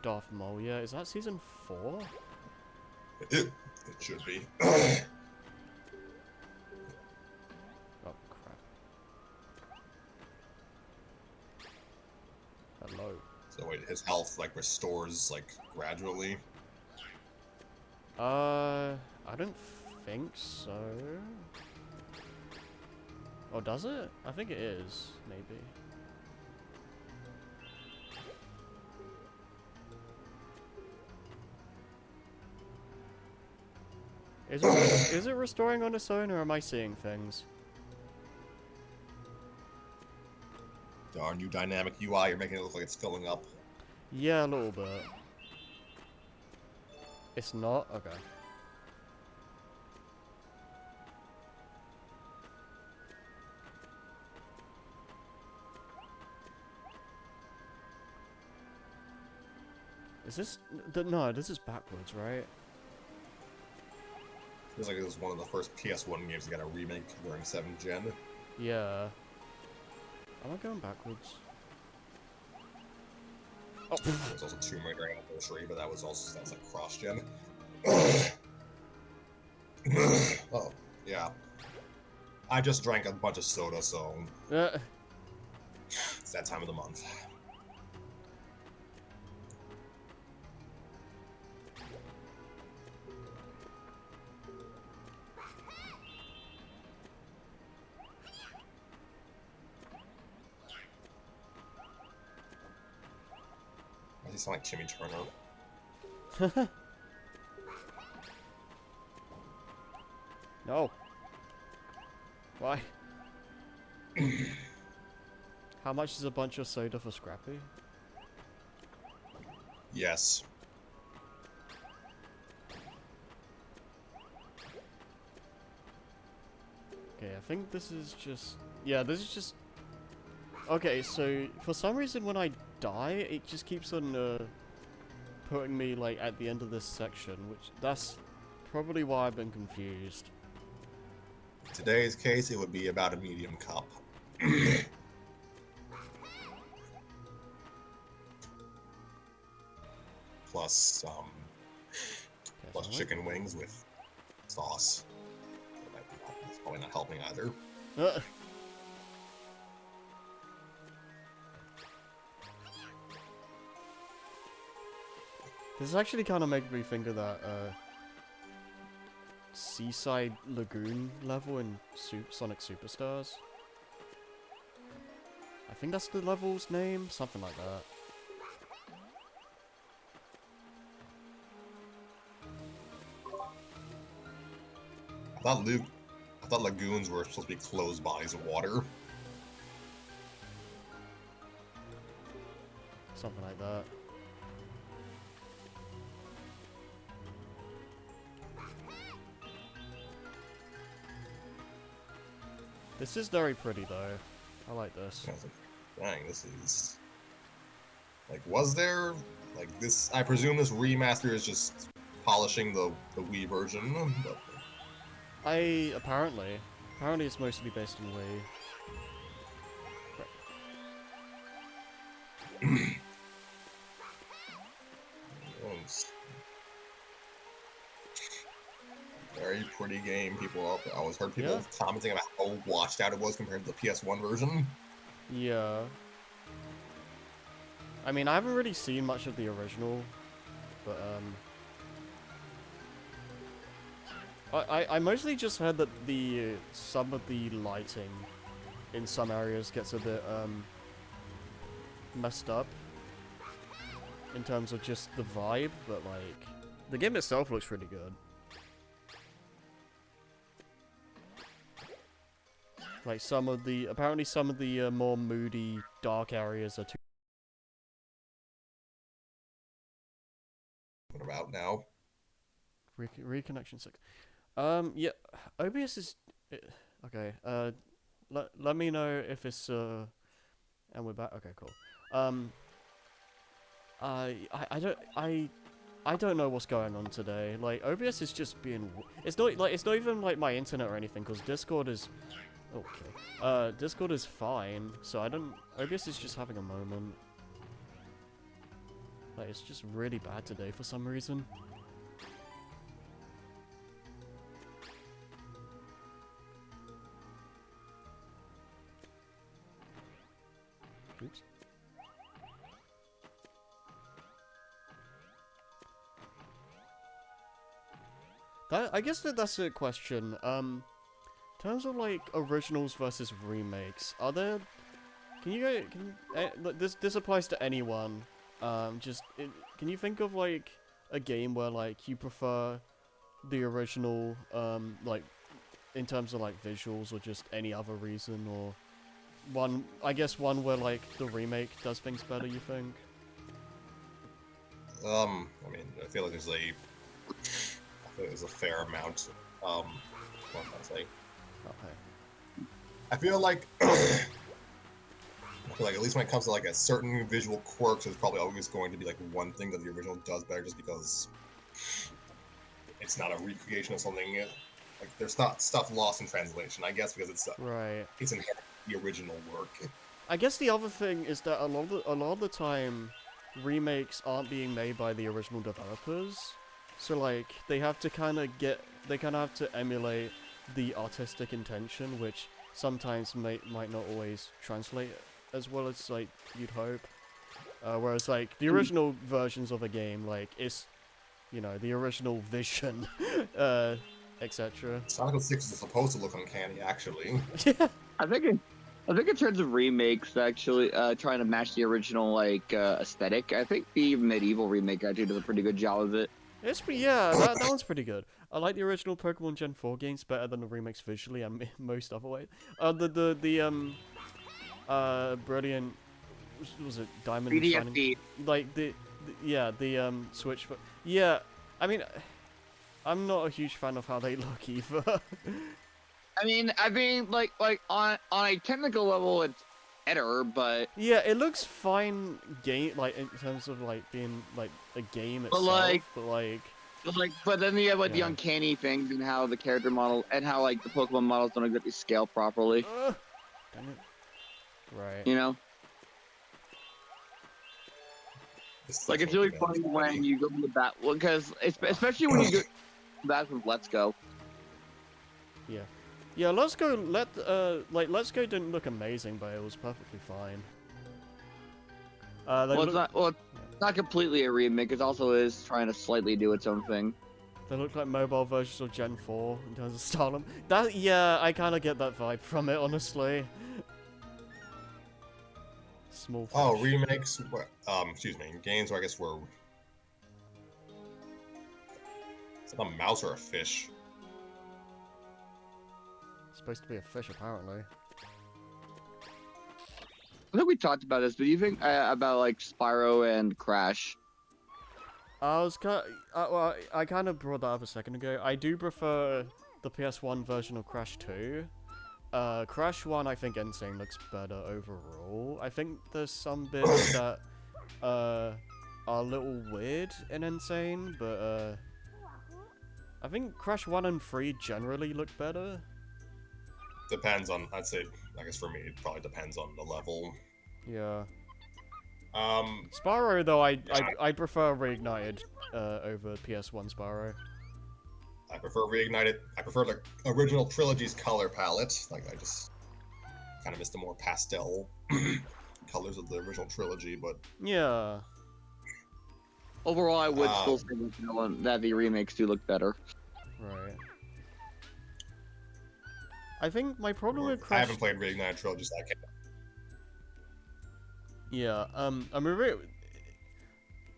Darth Maul yet. Is that season 4? It should be. Oh crap. Hello. So wait, his health, like, restores, like, gradually? I don't think so. Oh, does it? I think it is, maybe. Is it restoring on its own, or am I seeing things? Darn, you dynamic UI, you're making it look like it's filling up. Yeah, a little bit. It's not? Okay. Is this... No, this is backwards, right? Feels like it was one of the first PS1 games that got a remake during 7th gen. Yeah. Am I going backwards? Oh. There was also Tomb Raider Anniversary, but that was like cross-gen. Oh, yeah. I just drank a bunch of soda, so it's that time of the month. You sound like Timmy Turner. No. Why? How much is a bunch of soda for Scrappy? Yes. Okay, I think this is just... Yeah, this is just... Okay, so for some reason when I die, it just keeps on putting me like at the end of this section, which that's probably why I've been confused. In today's case, it would be about a medium cup. Plus, Okay, plus so chicken wings with sauce. That's probably not helping either. This is actually kind of making me think of that Seaside Lagoon level in Sonic Superstars. I think that's the level's name, something like that. I thought lagoons were supposed to be closed bodies of water. Something like that. This is very pretty though. I like this. I was like, dang, this is... Like, was there... Like, this... I presume this remaster is just polishing the Wii version, but... Apparently it's mostly based on Wii. Very pretty game. People I always heard people Yeah. commenting about how washed out it was compared to the PS1 version. Yeah. I mean, I haven't really seen much of the original, but I mostly just heard that the some of the lighting in some areas gets a bit messed up in terms of just the vibe, but like the game itself looks really good. Like apparently some of the more moody, dark areas are too. What about now? Reconnection 6. Yeah, OBS is okay. Let me know if it's and we're back. Okay, cool. I don't know what's going on today. Like OBS is just being. It's not even like my internet or anything, because Discord is. Okay. Discord is fine, so I don't. OBS is just having a moment. Like it's just really bad today for some reason. Oops. I guess that's a question. In terms of like originals versus remakes, are there? This applies to anyone. Can you think of like a game where like you prefer the original, like in terms of like visuals or just any other reason, or one? I guess one where like the remake does things better. You think? I mean, I feel like there's a fair amount. What can I say? Okay. I feel like at least when it comes to like a certain visual quirks, there's probably always going to be like one thing that the original does better, just because it's not a recreation of something. Like there's not stuff lost in translation, I guess, because it's Right. it's inherent in the original work. I guess the other thing is that a lot of the time, remakes aren't being made by the original developers, so like they have to kind of have to emulate the artistic intention, which sometimes might not always translate as well as like you'd hope. Whereas like the original versions of a game, like it's, you know, the original vision, etc. Sonic 06 is supposed to look uncanny, actually. Yeah. I think I think in terms of remakes, actually, trying to match the original aesthetic, I think the medieval remake actually does a pretty good job of it. It's yeah, that one's pretty good. I like the original Pokemon Gen 4 games better than the remakes visually and most other ways. Brilliant, was it Diamond and Shining? 3DFD. Like the Switch. Yeah, I mean, I'm not a huge fan of how they look either. Like on a technical level, it's better, but Yeah, it looks fine like in terms of like being like a game But, itself, like- but like but then you have like the Yeah. uncanny things and how the character model and how like the Pokemon models don't exactly scale properly. dang it. Right. You know, This like it's section really will be funny managed when by- you go to the bat because especially when you go back with Let's Go. Yeah, Let's Go Let's Go didn't look amazing, but it was perfectly fine. They It's not completely a remake. It also is trying to slightly do its own thing. they look like mobile versions of Gen 4 in terms of style. Yeah, I kind of get that vibe from it, honestly. Small fish. Oh, remakes. Excuse me. Games where I guess were. Is it a mouse or a fish? It's supposed to be a fish, apparently. I think we talked about this, but do you think about like Spyro and Crash? I kind of brought that up a second ago. I do prefer the PS1 version of Crash 2. Crash 1, I think Insane looks better overall. I think there's some bits that are a little weird in Insane, but I think Crash 1 and 3 generally look better. Depends on. I'd say. I guess for me, it probably depends on the level. Yeah. Um. Spyro, though, I prefer Reignited over PS1 Spyro. I prefer Reignited. I prefer the original trilogy's color palette. Like, I just kind of miss the more pastel colors of the original trilogy, but Yeah. Overall, I would still say that the remakes do look better. Right. I think my problem with I Crash... haven't played Reignited trilogy, so I can't. Yeah, I mean,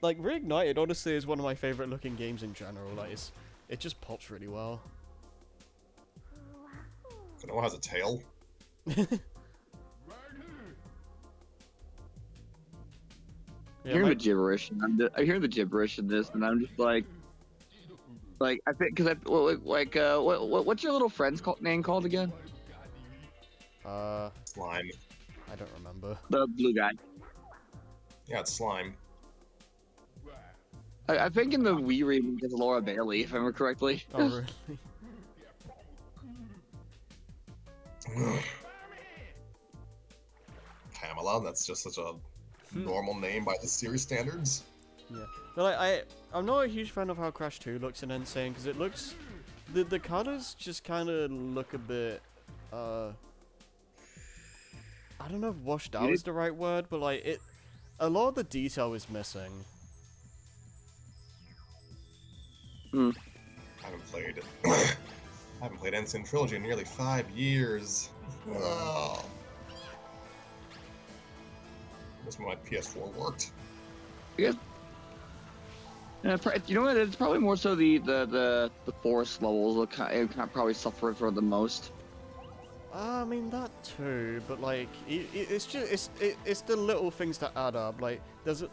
like, Reignited, honestly, is one of my favorite looking games in general. Like, it just pops really well. Klonoa has a tail. Yeah, Hearing the gibberish, and I'm hearing the gibberish in this, and I'm just like I think because what's your little friend's name called again? Slime. I don't remember. The blue guy. Yeah, it's slime. I think in the Wii remake it's Laura Bailey, if I remember correctly. Oh, really? Pamela, that's just such a normal name by the series standards. Yeah. But I'm not a huge fan of how Crash 2 looks in Insane, because it looks... The colors just kind of look a bit... I don't know if washed out is the right word, but like, a lot of the detail is missing. I haven't played Insane Trilogy in nearly 5 years. Oh. That's when my PS4 worked. Yeah. You know what? It's probably more so the forest levels will kind of probably suffer for the most. I mean that too, but like it's just it's the little things that add up. Like there's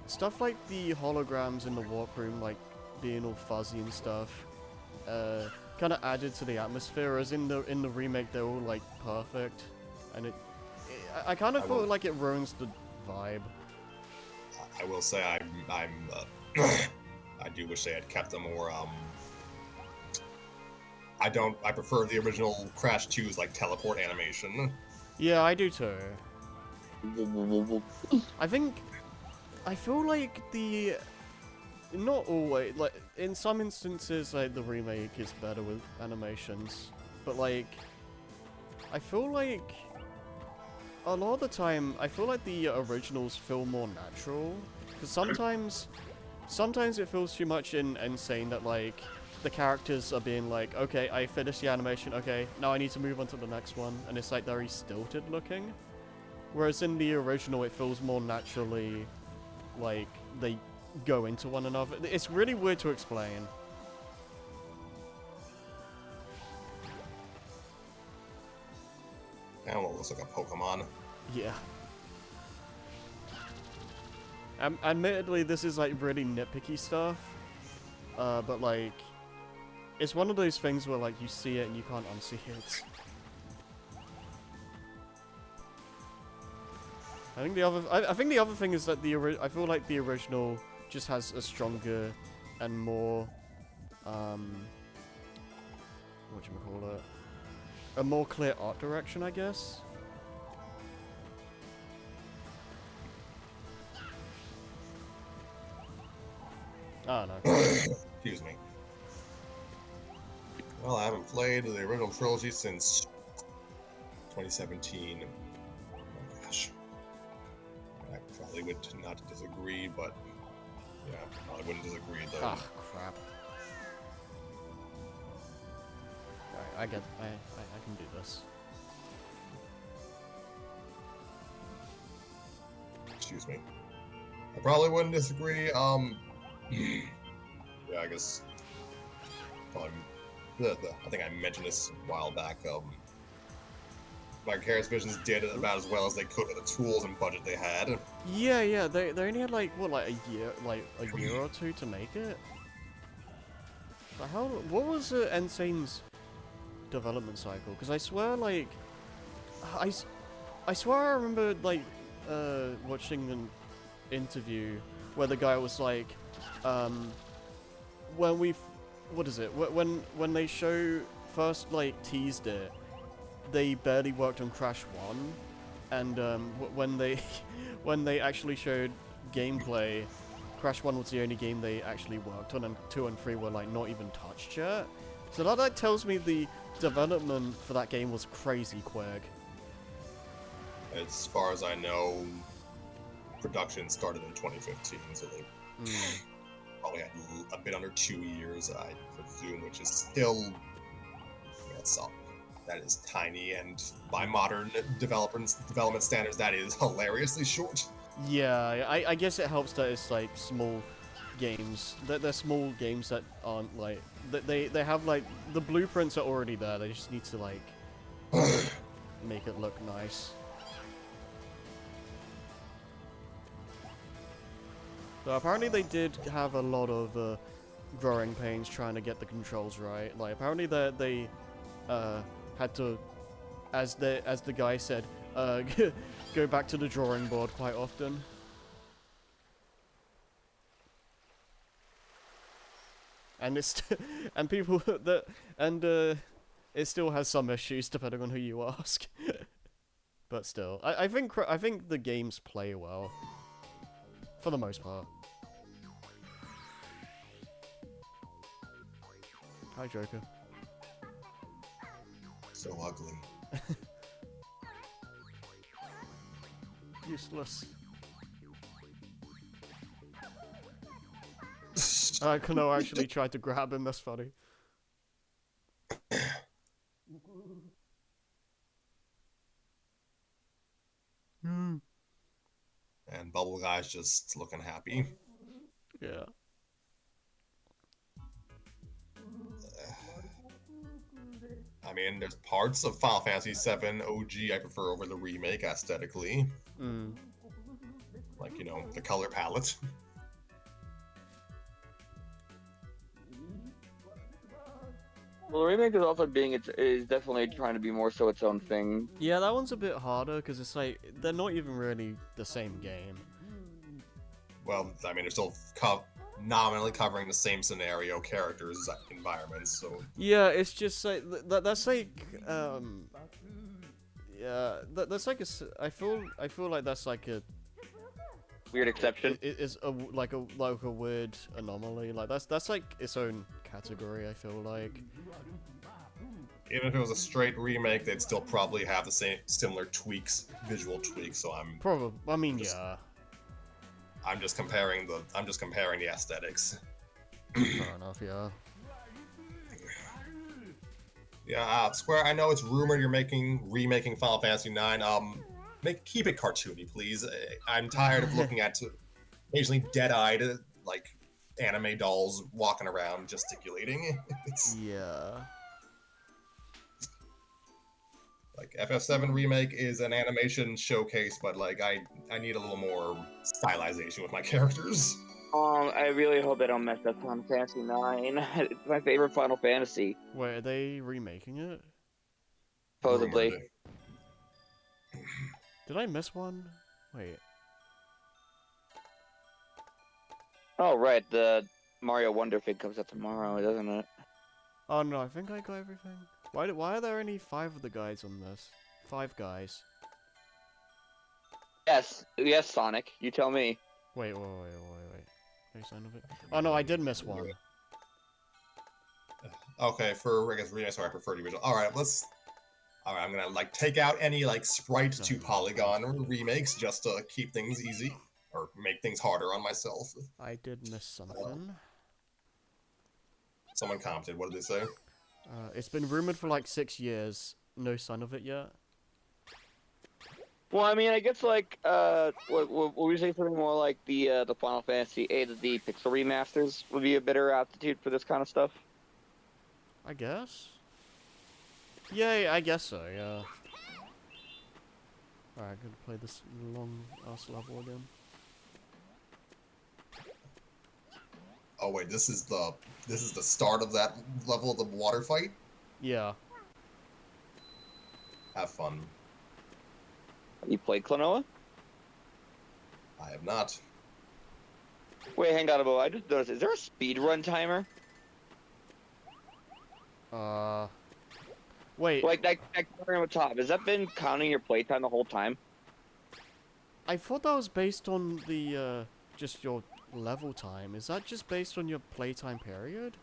stuff like the holograms in the warp room, like being all fuzzy and stuff, kind of added to the atmosphere. As in the remake, they're all like perfect, and I kind of feel like it ruins the vibe. I will say I'm I do wish they had kept them more I prefer the original Crash 2's like teleport animation. Yeah, I do too. I feel like not always, like in some instances like the remake is better with animations, but like I feel like a lot of the time I feel like the originals feel more natural, because sometimes it feels too much insane that like the characters are being like, okay, I finished the animation, okay, now I need to move on to the next one, and it's like very stilted looking. Whereas in the original, it feels more naturally like they go into one another. It's really weird to explain. I don't know, it looks like a Pokemon. Yeah. Admittedly, this is like really nitpicky stuff, but like, it's one of those things where like you see it and you can't unsee it. I think the other thing is that I feel like the original just has a stronger and more whatchamacallit, a more clear art direction, I guess. I don't know. Excuse me. Well, I haven't played the original trilogy since 2017. Oh my gosh. I probably would not disagree, but yeah, probably wouldn't disagree though. Ah, crap. Alright, I can do this. Excuse me. I probably wouldn't disagree. Yeah, I guess. Probably, I think I mentioned this a while back. Vicarious Visions did about as well as they could with the tools and budget they had. Yeah, they only had like what, a year or two to make it. But what was Ensane's development cycle? Because I swear, like, I swear I remember like watching an interview where the guy was like, when they first like teased it, they barely worked on Crash 1, and when they actually showed gameplay, Crash 1 was the only game they actually worked on, and 2 and 3 were like not even touched yet. So that tells me the development for that game was crazy quick. As far as I know, production started in 2015, so they probably had a bit under 2 years, I presume, which is still, that is tiny, and by modern development standards, that is hilariously short. Yeah, I guess it helps that it's like small games. They're small games that aren't like they have like the blueprints are already there. They just need to like make it look nice. So apparently they did have a lot of growing pains trying to get the controls right. Like apparently they had to, as the guy said, go back to the drawing board quite often. And it's and people that it still has some issues depending on who you ask. But still, I think the games play well for the most part. Hi, Joker. So ugly. Useless. Klonoa actually tried to grab him, that's funny. And Bubble Guy's just looking happy. Yeah. I mean, there's parts of Final Fantasy VII OG I prefer over the remake aesthetically. Like, the color palette. Well, the remake is also is definitely trying to be more so its own thing. Yeah, that one's a bit harder because it's like they're not even really the same game. Well, I mean, they're still nominally covering the same scenario, characters, environments. So yeah, it's just like that's like yeah, that's like I feel like that's like a Weird exception. It is like a weird anomaly. Like that's like its own category. I feel like. even if it was a straight remake, they'd still probably have the same similar tweaks, visual tweaks. So I mean, yeah. I'm just comparing the aesthetics. Fair enough. Yeah. Yeah, Square. I know it's rumored you're remaking Final Fantasy IX. Keep it cartoony, please. I'm tired of looking at occasionally dead-eyed like anime dolls walking around gesticulating. It's Yeah. like FF7 remake is an animation showcase, but like I need a little more stylization with my characters. I really hope they don't mess up Final Fantasy 9. It's my favorite Final Fantasy, Wait, are they remaking it? supposedly. Rumored. Did I miss one? Wait. Oh, right, the Mario Wonder thing comes out tomorrow, doesn't it? Oh no, I think I got everything. Why are there only 5 of the guys on this? 5 guys. Yes, Sonic. You tell me. Wait. No sign of it. Oh no, I did miss one. Okay, for I guess remake, so I prefer the original. All right, I'm gonna like take out any like sprite to polygon remakes just to keep things easy or make things harder on myself. I did miss something. Someone commented. What did they say? It's been rumored for like 6 years. No sign of it yet. Well, I mean, I guess like what we say something more like the Final Fantasy the pixel remasters would be a better aptitude for this kind of stuff. I guess. Yeah, I guess so. Yeah. Alright, gonna play this long ass level again. Oh wait, this is the start of that level of the water fight. Yeah. Have fun. You played Klonoa? I have not. Wait, hang on a moment. I just noticed. Is there a speed run timer? Wait. Like that counter on the top. Has that been counting your playtime the whole time? I thought that was based on the just your level time. Is that just based on your playtime period?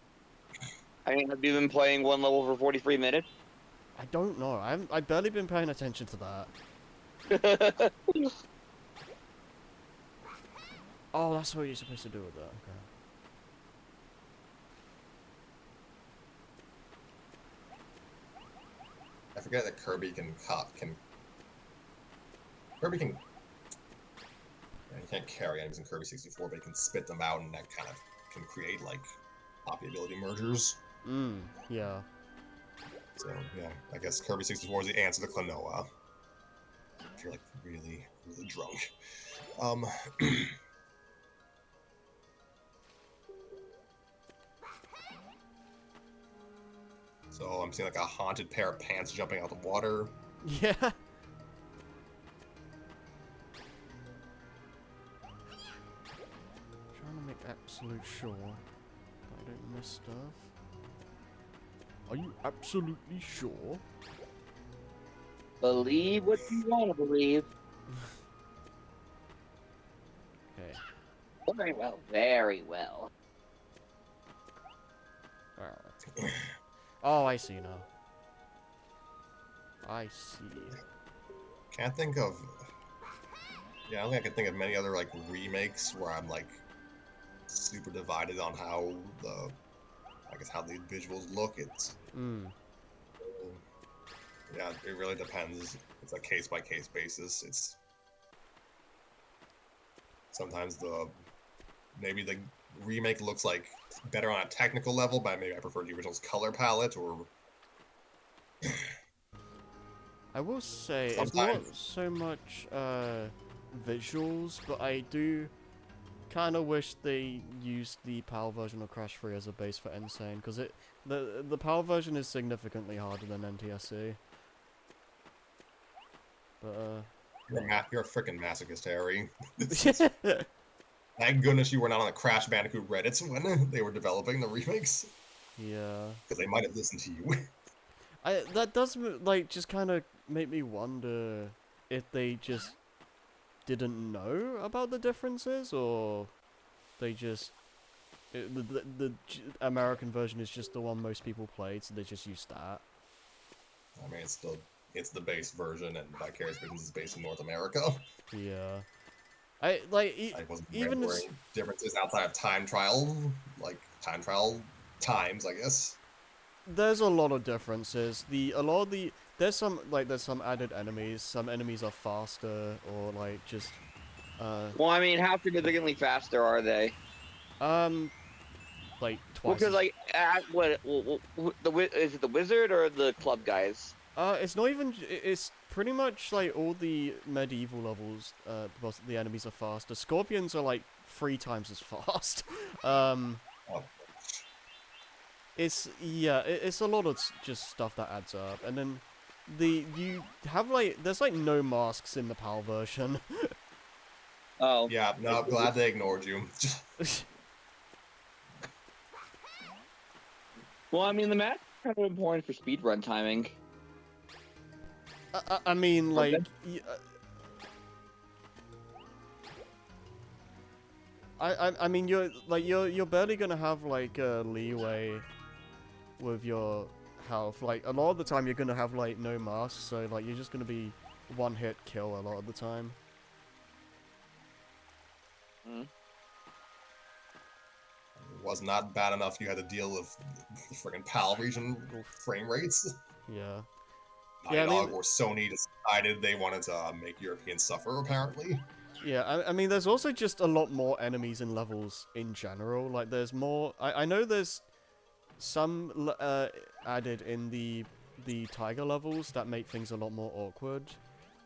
I mean, have you been playing one level for 43 minutes? I don't know. I've barely been paying attention to that. Oh, that's what you're supposed to do with that. Okay. I forget that Kirby can Kirby can. He can't carry items in Kirby 64, but he can spit them out, and that kind of can create like poppy ability mergers. Yeah. So yeah, I guess Kirby 64 is the answer to Klonoa. If you're like really, really drunk. So I'm seeing like a haunted pair of pants jumping out the water. Yeah. Trying to make absolute sure that I don't miss stuff. Are you absolutely sure? Believe what you want to believe. Okay. Very well. Very well. Alright. Oh, I see now. I see. Can't think of. Yeah, I don't think I can think of many other like remakes where I'm like super divided on how how the visuals look. It's yeah, it really depends. It's a case by case basis. It's sometimes maybe the remake looks like better on a technical level, but maybe I prefer the original's color palette or. I will say, it's Sometimes. not so much visuals, but I do kind of wish they used the PAL version of Crash 3 as a base for Insane, because the PAL version is significantly harder than NTSC. But You're a freaking masochist, Harry. Thank goodness you were not on the Crash Bandicoot Reddits when they were developing the remakes. yeah. Because they might have listened to you. That does like just kind of make me wonder if they just didn't know about the differences, or they just the American version is just the one most people played, so they just used that. I mean, it's the base version, and Vicarious Visions is based in North America. Yeah, I like I wasn't even aware as, any differences outside of time trial times, I guess. there's a lot of differences. There's some added enemies. Some enemies are faster or like just Well, I mean, how significantly faster are they? um like Well, twice because as like, is it the wizard or the club guys? it's not even it's pretty much like all the medieval levels the enemies are faster. Scorpions are like 3 times as fast. um Oh, It's yeah, it's a lot of just stuff that adds up, and then you have like there's like no masks in the PAL version. Oh, yeah, no, glad they ignored you. well, I mean, the map is kind of important for speedrun timing. I mean like I mean you're barely gonna have like leeway with your health. Like a lot of the time you're gonna have like no masks, so like you're just gonna be one hit kill a lot of the time. Mm. Was not bad enough. You had to deal with the friggin' PAL region Oof. frame rates. Yeah. Naughty Yeah, I Dog mean, or Sony decided they wanted to make Europeans suffer, apparently. yeah, I mean, there's also just a lot more enemies and levels in general. Like, there's more. I know there's some added in the tiger levels that make things a lot more awkward,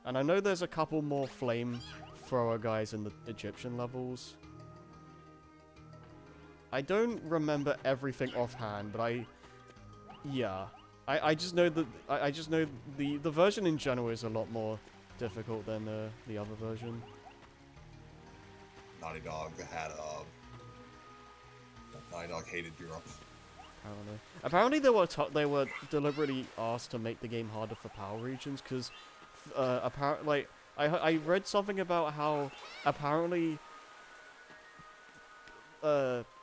and I know there's a couple more flame thrower guys in the Egyptian levels. I don't remember everything offhand, but yeah, I just know that I just know the version in general is a lot more difficult than the other version. Naughty Dog had Naughty Dog hated Europe. Apparently they were deliberately asked to make the game harder for power regions because apparently like I read something about how apparently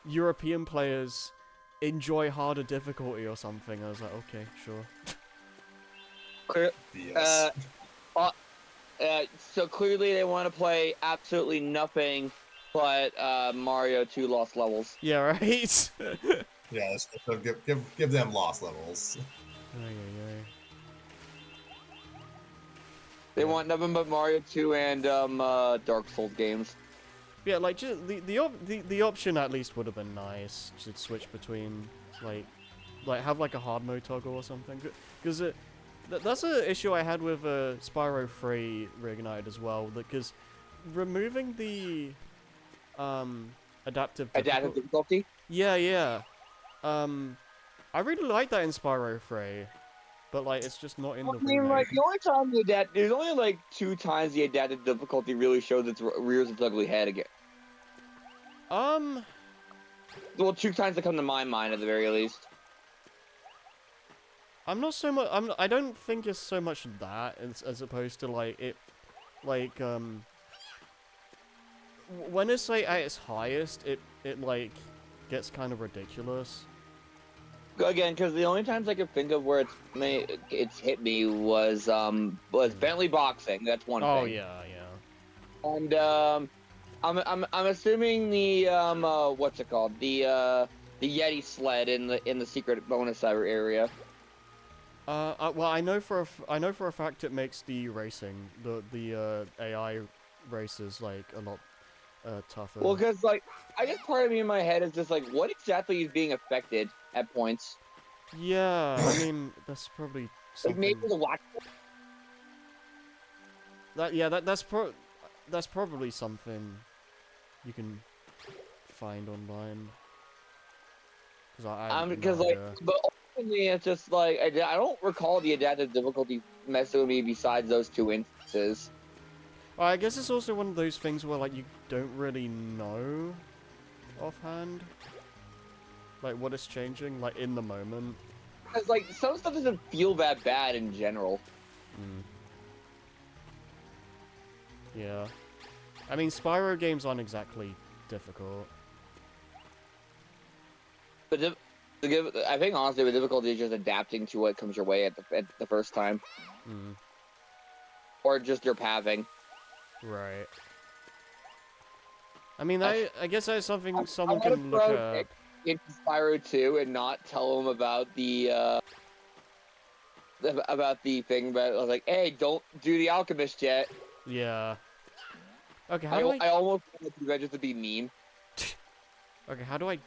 European players enjoy harder difficulty or something. I was like, okay, sure. BS. So clearly they want to play absolutely nothing but Mario 2 Lost Levels. Yeah, right. Yeah, so give them lost levels. They want nothing but Mario 2 and Dark Souls games. Yeah, like just the option at least would have been nice to switch between like have like a hard mode toggle or something because that's an issue I had with Spyro 3 Reignited as well, because removing the adaptive difficulty. Yeah. I really like that in Spyro 3, but like it's just not in the I mean, remake. like the only time there's only like 2 times the adaptive difficulty really shows rears its ugly head again. Well, 2 times that come to my mind at the very least. I'm not so much. I don't think it's so much that as opposed to like it, like when it's like at its highest, it like gets kind of ridiculous. Again, because the only times I could think of where it's hit me was Bentley boxing. That's one Oh thing. yeah. And I'm assuming the what's it called, the Yeti sled in the secret bonus area. Well, I know for a fact it makes the racing, the AI races like a lot tougher. Well, because like I guess part of me in my head is just like, what exactly is being affected at points? Yeah, I mean that's probably something. Like maybe the watch. That's probably something you can find online. Because like, but ultimately it's just like I don't recall the adaptive difficulty messing with me besides those 2 instances. Well, I guess it's also one of those things where like you don't really know offhand, like what is changing, like in the moment. Because like some stuff doesn't feel that bad in general. Yeah, I mean Spyro games aren't exactly difficult. But I think honestly the difficulty is just adapting to what comes your way at the first time. Or just your pathing. Right. I mean, I guess that's something someone I'm can look up. into Spyro 2 and not tell him about the thing, but I was like, hey, don't do the alchemist yet. Yeah. Okay, how do I? I almost wanted the adventures to be mean. Okay, how do I?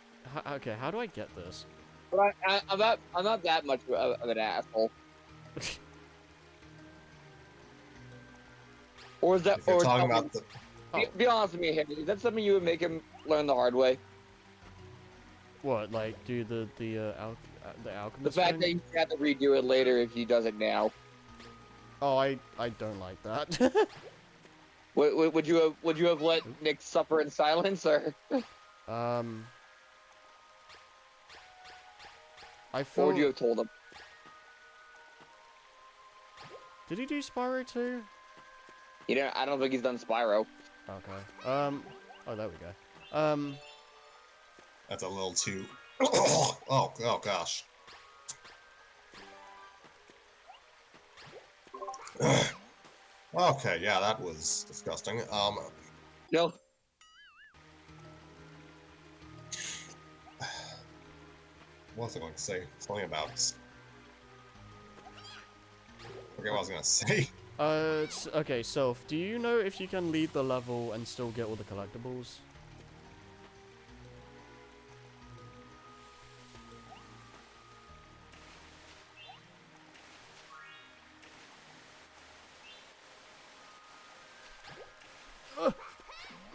Okay, how do I get this? But I'm not that much of an asshole. Or is that If you're or talking tell me, about the be honest with me, Henry, is that something you would make him learn the hard way? What, like do the The alchemist fact thing? that you have to redo it later if he does it now. Oh, I don't like that. Would you have let Nick suffer in silence, or um, I or would you feel. have told him? Did he do Spyro 2? You know, I don't think he's done Spyro. Okay. Oh, there we go. that's a little too. Oh gosh. Okay, yeah, that was disgusting. No, What was I going to say? Something about. Forget what I was going to say. Okay, Soph, do you know if you can leave the level and still get all the collectibles?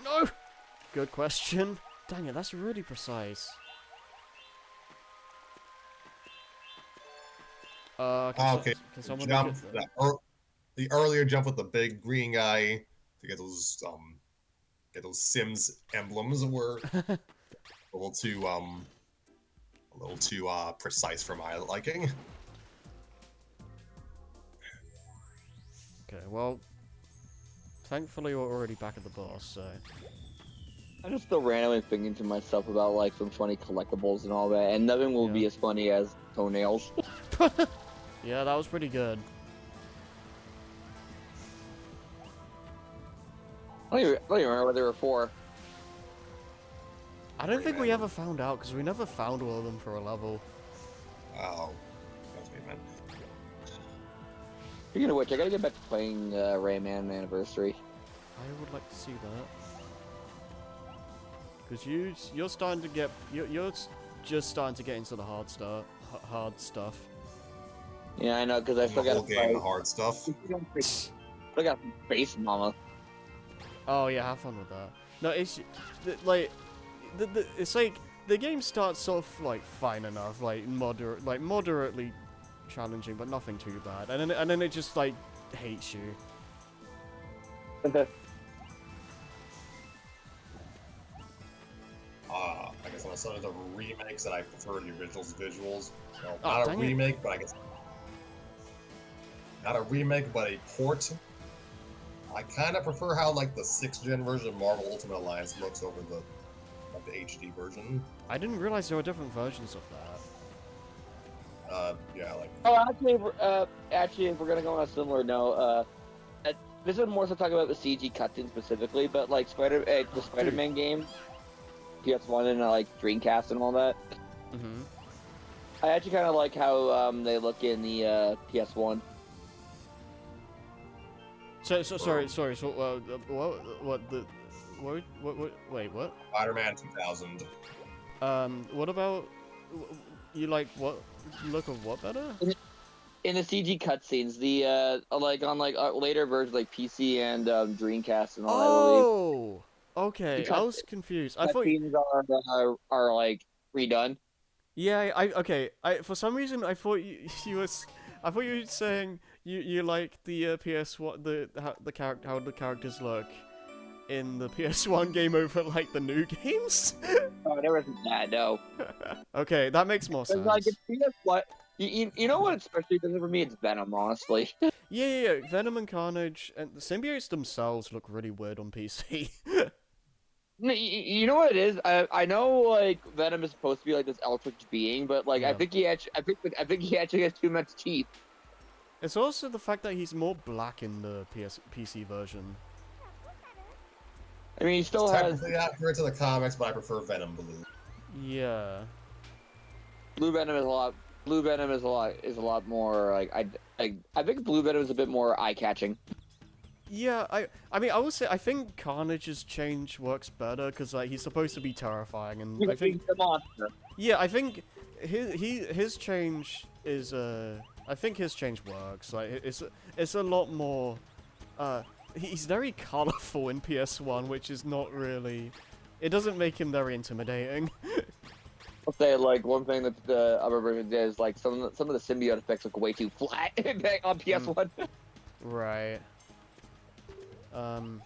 No! Good question. Dang it, that's really precise. Okay, Can someone look jump at the... that the earlier jump with the big green guy to get those Sims emblems were little too a little too precise for my liking. Okay, well, thankfully we're already back at the boss, so... I'm just still randomly thinking to myself about like some funny collectibles and all that, and nothing will Yeah. be as funny as toenails. Yeah, that was pretty good. I don't even remember what they were for. I don't think we ever found out, because we never found all of them for a level. Oh, that's me, man. Speaking of which, I gotta get back to playing Rayman Anniversary. I would like to see that. Because you're starting to get... just starting to get into the hard stuff. Yeah, I know, because I The still whole got game, the hard stuff. still got Space Mama. Oh yeah, have fun with that. No, it's like it's like the game starts off like fine enough, like moderately challenging, but nothing too bad, and then it just like hates you. I guess on some of the remakes that I prefer the original's visuals. Well, Oh, not a dang it. remake, but I guess not a remake, but a port. I kind of prefer how like the 6th gen version of Marvel Ultimate Alliance looks over the like the HD version. I didn't realize there were different versions of that. Yeah, like Oh, actually, if we're gonna go on a similar note, this is more so talking about the CG cutscene specifically, but like the Spider-Man game, PS1 and like Dreamcast and all that. Mhm. I actually kind of like how they look in the PS1. So sorry. So wait, what? Spider-Man 2000. What about you like what look of what better? In the CG cutscenes, the like on like later versions like PC and Dreamcast and all that, I believe. Oh, okay. I was confused. I thought. Cutscenes are like redone. Yeah, okay. For some reason I thought I thought you were saying you like the PS1 how the characters look in the PS1 game over like the new games. Oh, there wasn't that, no. Okay, that makes more It's like sense. it's what you know what especially does it for me? It's Venom, honestly. Yeah. Venom and Carnage and the symbiotes themselves look really weird on PC. You know what it is? I know like Venom is supposed to be like this eldritch being, but like Yeah. I think he actually has too much teeth. It's also the fact that he's more black in the PC version. I mean, he still It's has. technically accurate to the comics, but I prefer Venom Blue. Yeah. Blue Venom is a lot. Blue Venom is a lot more like I think Blue Venom is a bit more eye catching. Yeah, I mean, I would say I think Carnage's change works better because like he's supposed to be terrifying, and I think He's a monster. yeah, I think his change is I think his change works. Like it's a lot more he's very colorful in PS1, which is not really it doesn't make him very intimidating. I'll say like one thing that the other version did is like some of the symbiote effects look way too flat on PS1. Right. Um,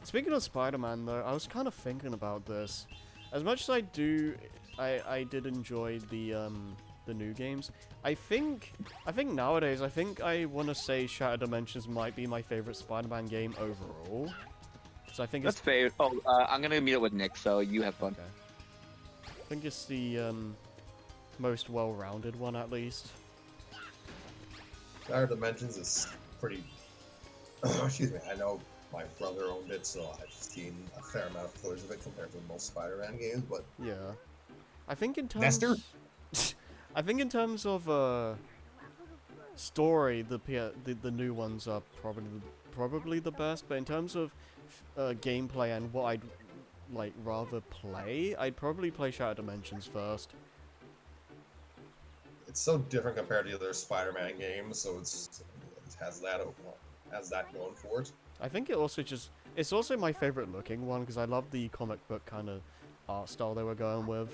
Speaking of Spider-Man, though, I was kind of thinking about this. As much as I did enjoy the new games. I think nowadays, I want to say Shattered Dimensions might be my favorite Spider-Man game overall. So I think That's it's fair. Oh, I'm gonna meet up with Nick, so you have fun. okay. I think it's the most well-rounded one at least. Shattered Dimensions is pretty. Excuse me. I know my brother owned it, so I've seen a fair amount of footage of it compared to most Spider-Man games. But Yeah. I think in Nestor? terms I think in terms of story, the new ones are probably the best, but in terms of gameplay and what I'd like rather play, I'd probably play Shattered Dimensions first. it's so different compared to the other Spider-Man games, so it has that going for it. I think it's also my favorite looking one because I love the comic book kind of art style they were going with.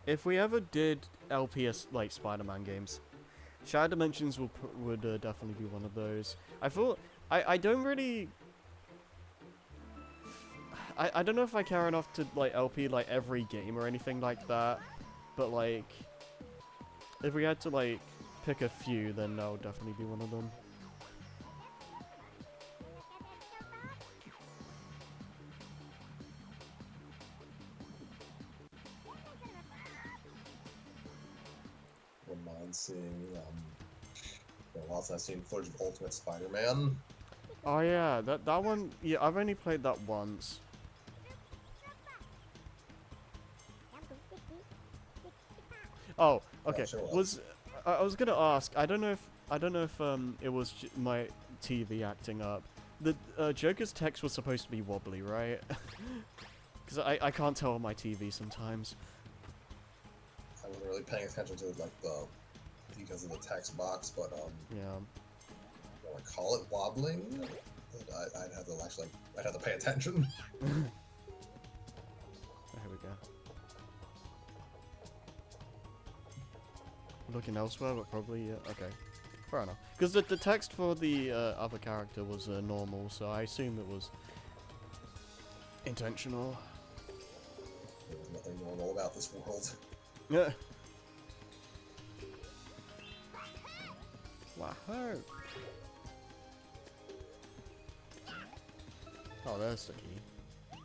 If we ever did LPS like Spider-Man games, Shattered Dimensions would definitely be one of those. I thought I don't really I don't know if I care enough to like LP like every game or anything like that, but like if we had to like pick a few, then that would definitely be one of them. Wouldn't mind seeing. Also, I've seen footage of Ultimate Spider-Man. Oh yeah, that one. Yeah, I've only played that once. Oh, okay. Sure Was I was gonna ask? I don't know if it was my TV acting up. The Joker's text was supposed to be wobbly, right? Because I can't tell on my TV sometimes. I wasn't really paying attention to like the details of the text box, but Yeah. I want to call it wobbling. I'd have to actually, I'd have to pay attention. There we go. Looking elsewhere, but probably okay. Fair enough. Because the text for the other character was normal, so I assume it was intentional. There's nothing normal about this world. Yeah. WAHOO. Oh, there's the key.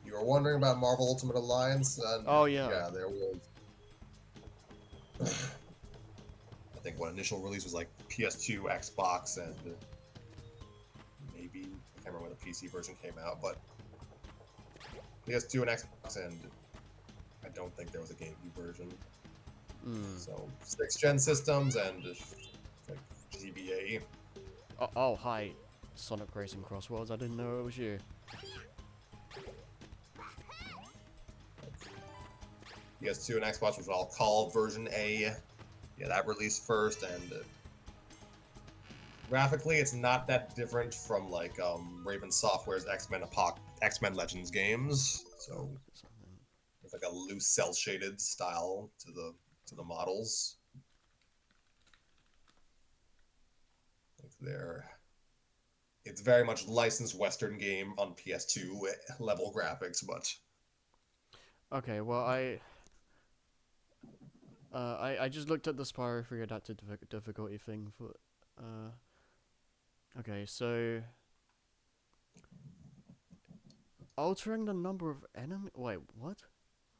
You were wondering about Marvel Ultimate Alliance, and Oh yeah. yeah, there was. I think what initial release was like PS2, Xbox, and maybe I can't remember when the PC version came out, but PS2 and Xbox, and I don't think there was a GameCube version. So 6th gen systems and like GBA. Oh, hi, Sonic Racing Crossworlds. I didn't know it was you. PS2 and Xbox was all called version A. Yeah, that released first, and graphically, it's not that different from like Raven Software's X-Men Legends games. So it's like a loose cell shaded style to the models. Like it's very much licensed Western game on PS2 level graphics, but Okay, well I just looked at the Spyro 3 adapted difficulty thing for okay, so altering the number of enemy. Wait, what?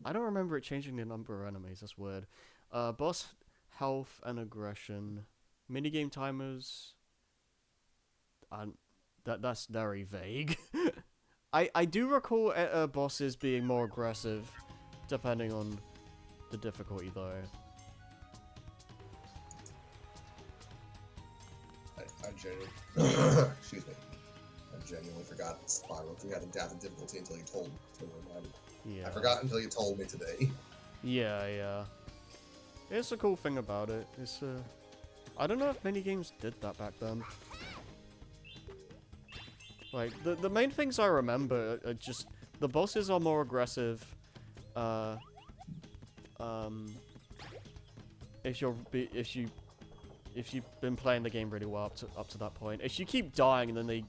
I don't remember it changing the number of enemies. That's weird. Boss health and aggression, minigame timers. that's very vague. I do recall bosses being more aggressive, depending on the difficulty, though. I genuinely, excuse me. I genuinely forgot Spiral 3 had a death difficulty until you told me. Yeah. I forgot until you told me today. Yeah. It's a cool thing about it. It's I don't know if many games did that back then. Like the main things I remember are just the bosses are more aggressive. If you've been playing the game really well up to that point, if you keep dying, then they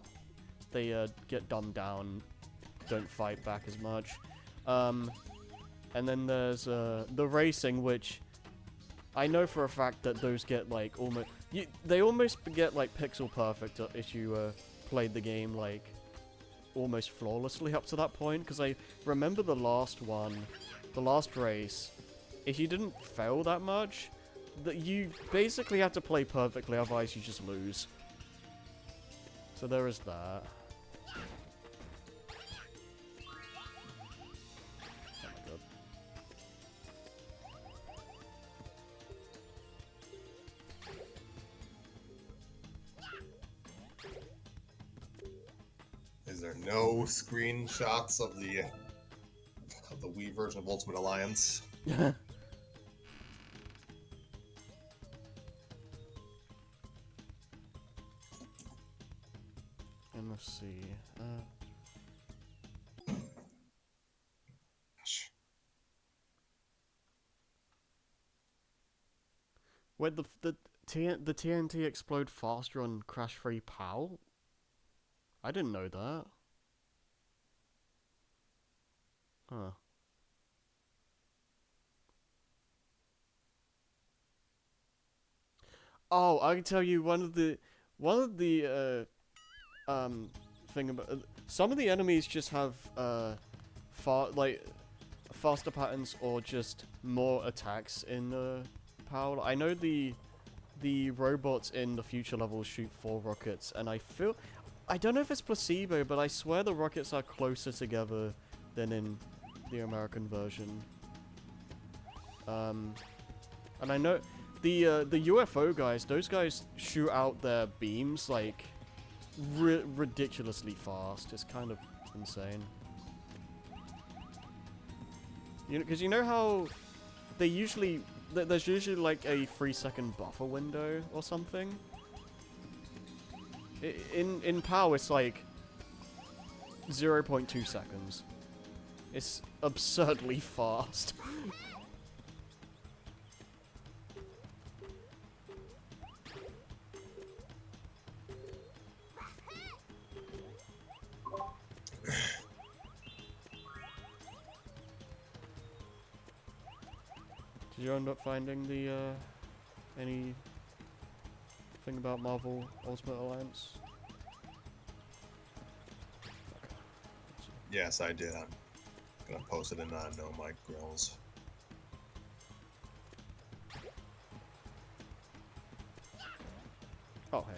get dumbed down, don't fight back as much. And then there's the racing, which I know for a fact that those get like they almost get like pixel perfect if you played the game like almost flawlessly up to that point. Because I remember the last race, if you didn't fail that much, that you basically had to play perfectly, otherwise you just lose. So there is that. Is there no screenshots of the Wii version of Ultimate Alliance? And let's see. Wait, the TNT explode faster on Crash 3 PAL? I didn't know that. Huh. Oh, I can tell you one of the thing about some of the enemies just have faster patterns or just more attacks in PAL. I know the robots in the future levels shoot 4 rockets, and I don't know if it's placebo, but I swear the rockets are closer together than in the American version. And I know the UFO guys, those guys shoot out their beams like ridiculously fast. It's kind of insane. You know, because you know how there's usually like a 3-second buffer window or something. In PAL, it's like 0.2 seconds. It's absurdly fast. Did you end up finding the any thing about Marvel Ultimate Alliance? Yes, I did. I'm gonna post it in No Mic Grills. Oh, hey.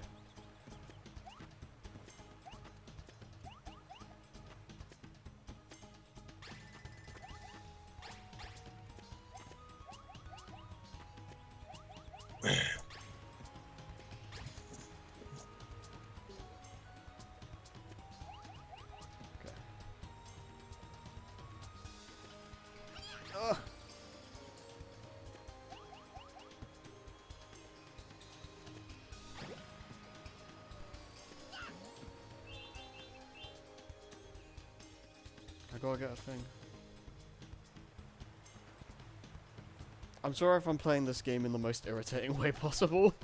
I gotta get a thing. I'm sorry if I'm playing this game in the most irritating way possible.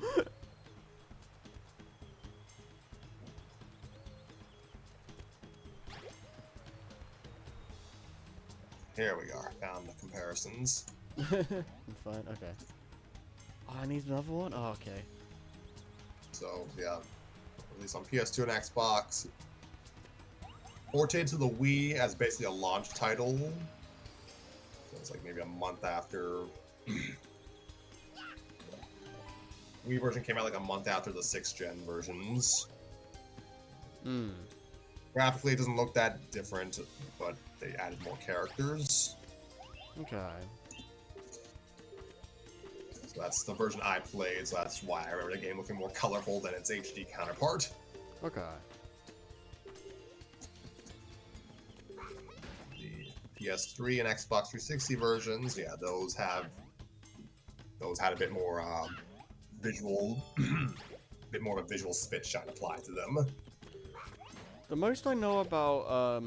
Here we are. Found the comparisons. I'm fine, okay. Oh, I need another one? Oh, okay. So, yeah. Released on PS2 and Xbox. Ported to the Wii as basically a launch title. So it's like maybe a month after. Wii version came out like a month after the 6th gen versions. Hmm. Graphically, it doesn't look that different, but they added more characters. Okay. So that's the version I played, so that's why I remember the game looking more colorful than its HD counterpart. Okay. The PS3 and Xbox 360 versions, yeah, those had a bit more visual, bit more of a visual spit shine applied to them. The most I know about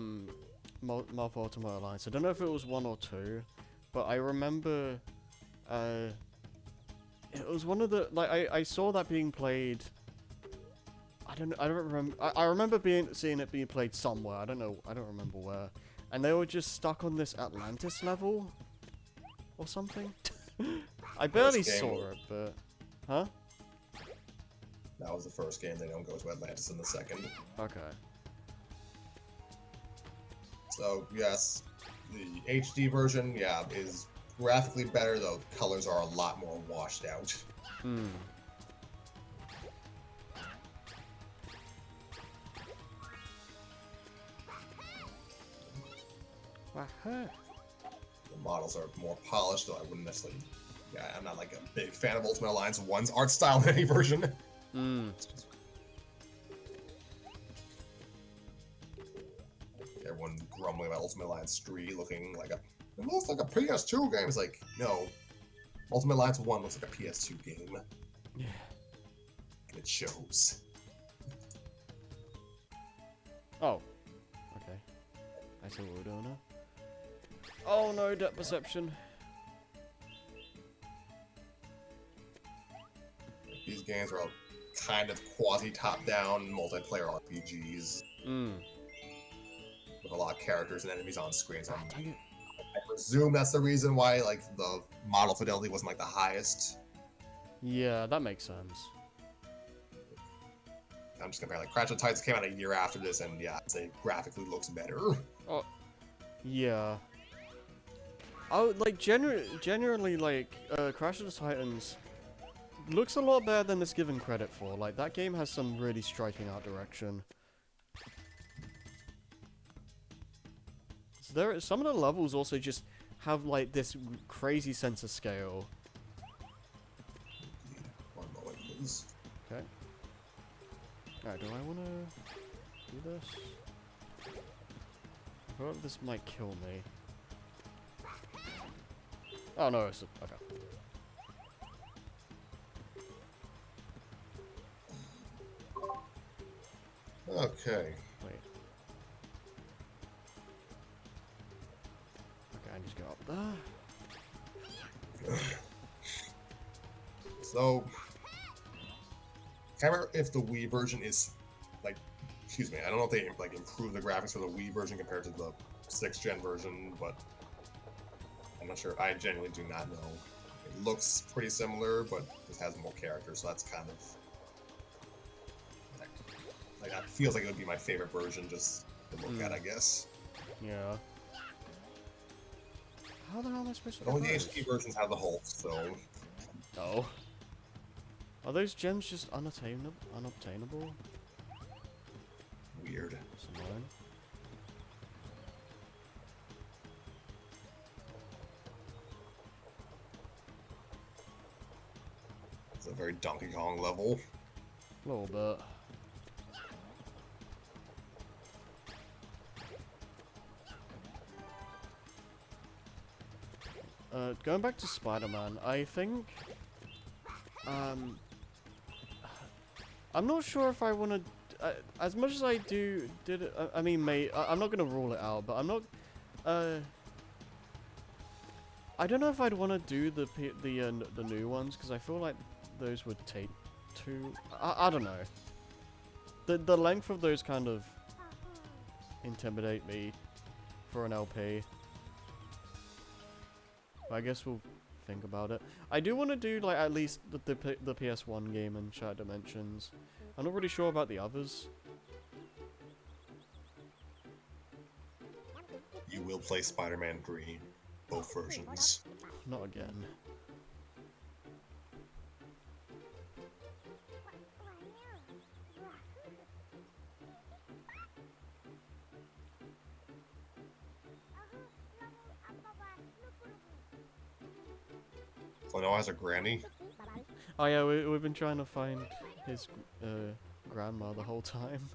Marvel Ultimate Alliance, I don't know if it was 1 or 2, but I remember it was one of the, like, I saw that being played. I don't remember. I remember seeing it being played somewhere. I don't remember where. And they were just stuck on this Atlantis level or something. I barely saw it, but huh? That was the first game. They don't go to Atlantis in the second. Okay. So yes, the HD version, yeah, is graphically better, though the colors are a lot more washed out. Hmm. WAHOO. The models are more polished, though I wouldn't necessarily. Yeah, I'm not like a big fan of Ultimate Alliance 1's art style in any version. Hmm. Everyone grumbling about Ultimate Alliance 3 looking like it looks like a PS2 game. It's like, no. Ultimate Alliance 1 looks like a PS2 game. Yeah. It shows. Oh. Okay. I see what we're doing now. Oh no, depth perception. These games are kind of quasi-top-down multiplayer RPGs Hmm. with a lot of characters and enemies on screen. So Dang it. I presume that's the reason why like the model fidelity wasn't like the highest. Yeah, that makes sense. I'm just comparing like Crash of Titans came out a year after this, and yeah, I'd say graphically looks better. Oh. Yeah. Oh, like generally, like Crash of the Titans looks a lot better than it's given credit for. Like that game has some really striking art direction. So some of the levels also just have like this crazy sense of scale. One moment, please. Okay. Alright, do I want to do this? I feel like this might kill me. Oh no, it's okay. Okay. Wait. Okay, I need to go up there. So, can't remember if the Wii version is like, excuse me, I don't know if they like improved the graphics for the Wii version compared to the 6th gen version, but I'm not sure. I genuinely do not know. It looks pretty similar, but it has more characters, so that's kind of like that feels like it would be my favorite version just to look at, I guess. Yeah. How the hell am I supposed to get Only the those? HD versions have the Hulk, so Oh. Are those gems just unobtainable? weird. That's annoying. It's a very Donkey Kong level. A little bit. Going back to Spider-Man, I think, I'm not sure if I want to, as much as I did it, I mean, I'm not gonna rule it out, but I'm not, I don't know if I'd want to do the new ones, because I feel like those would take too, I don't know. The length of those kind of intimidate me for an LP. I guess we'll think about it. I do want to do like at least the PS1 game and Shattered Dimensions. I'm not really sure about the others. You will play Spider-Man 3, both versions. Not again. Klonoa has a granny. Oh yeah, we've been trying to find his grandma the whole time.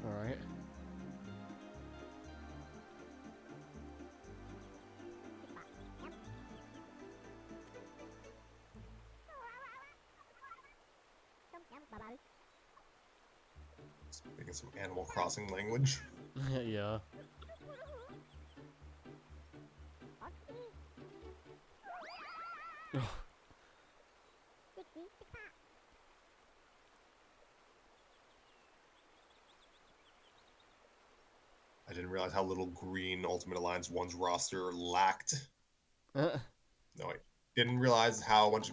Alright. Speaking some Animal Crossing language. Yeah. I didn't realize how little green Ultimate Alliance 1's roster lacked. No, I didn't realize how much.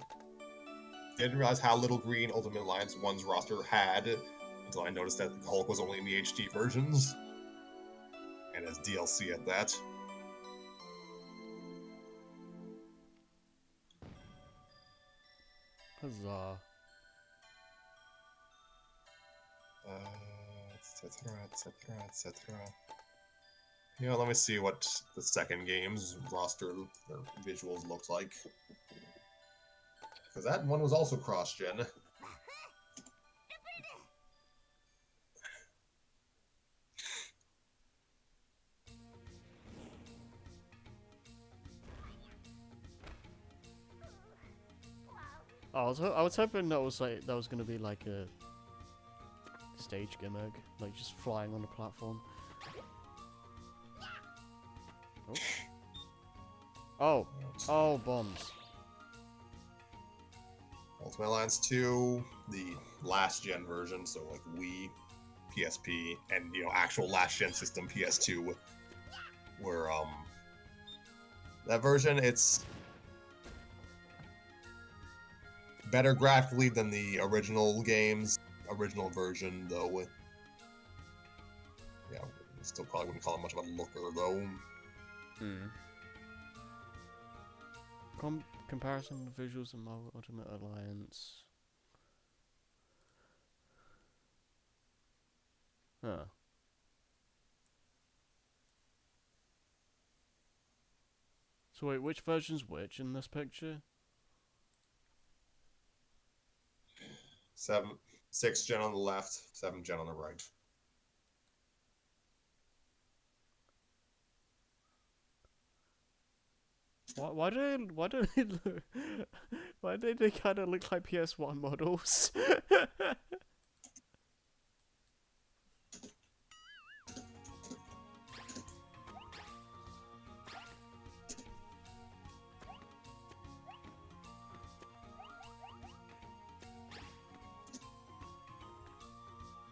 Didn't realize how little green Ultimate Alliance 1's roster had until I noticed that the Hulk was only in the HD versions. And as DLC at that. Huzzah. Etc. You know, let me see what the second game's roster or visuals looked like. Because that one was also cross-gen. Oh, I was hoping that was gonna be like a stage gimmick, like just flying on a platform. Oh. Oh, bombs. Ultimate Alliance 2, the last gen version, so like Wii, PSP, and actual last gen system PS2 were that version. It's better graphically than the original original version, though. Yeah, still probably wouldn't call it much of a looker, though. Comparison of visuals in Marvel Ultimate Alliance. Huh. So wait, which version's which in this picture? 6th gen on the left, 7th gen on the right. Why do they look, why do they kind of look like PS1 models?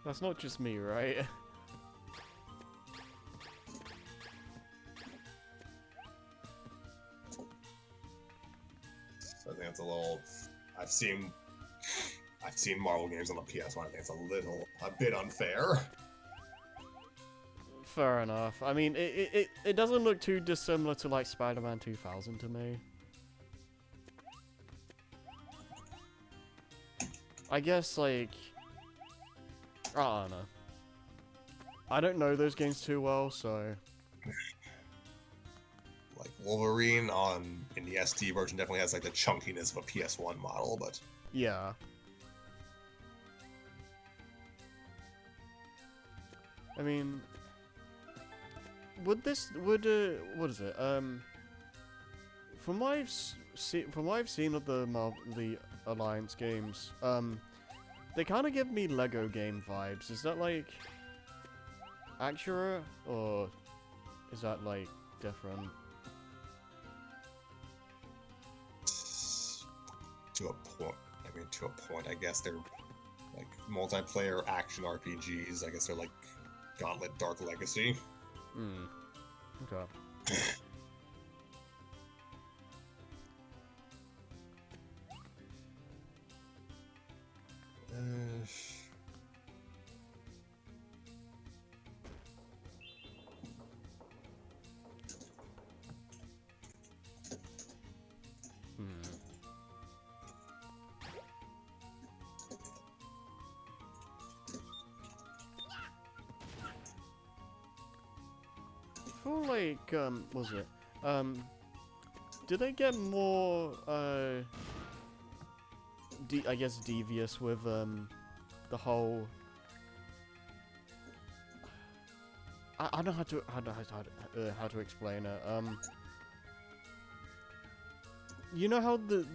That's not just me, right? So I think it's a little. I've seen Marvel games on the PS1. I think it's a bit unfair. Fair enough. I mean, it doesn't look too dissimilar to like Spider-Man 2000 to me. I guess like I don't know. I don't know those games too well, so. Like Wolverine in the ST version definitely has like the chunkiness of a PS1 model, but Yeah. I mean, what is it? From what I've seen of the Alliance games, they kind of give me Lego game vibes. Is that like accurate, or is that like different? to a point. I mean, to a point, I guess they're like multiplayer action RPGs. I guess they're like Gauntlet Dark Legacy. Hmm. Okay. Hmm. I feel like, what was it? Did they get more, I guess devious with, the whole... I don't know how to explain it. You know how the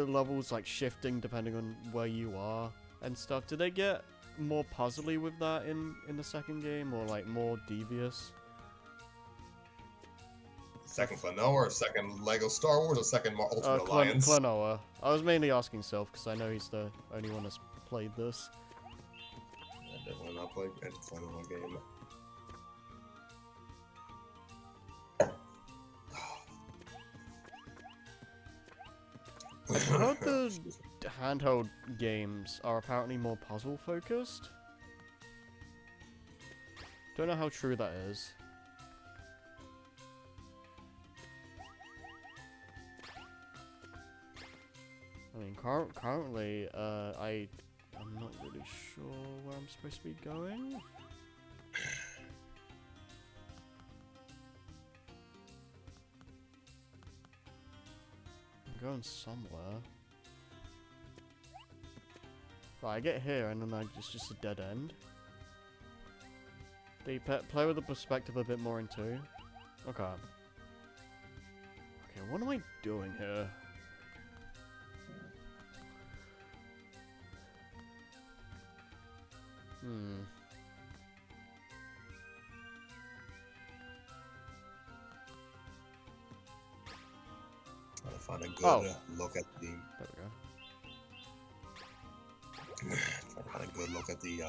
levels like shifting depending on where you are and stuff? Did they get more puzzly with that in the second game, or like more devious? Second Klonoa or second Lego Star Wars or second Ultimate Alliance? Klonoa. I was mainly asking Self because I know he's the only one that's played this. I definitely not played any Klonoa game. I've heard the handheld games are apparently more puzzle focused. Don't know how true that is. I mean, currently, I'm not really sure where I'm supposed to be going. I'm going somewhere. Right, I get here and then it's just a dead end. They play with the perspective a bit more in 2. Okay. Okay, what am I doing here? Hmm. Trying to find a good look at the. There we go. Trying to find a good look at the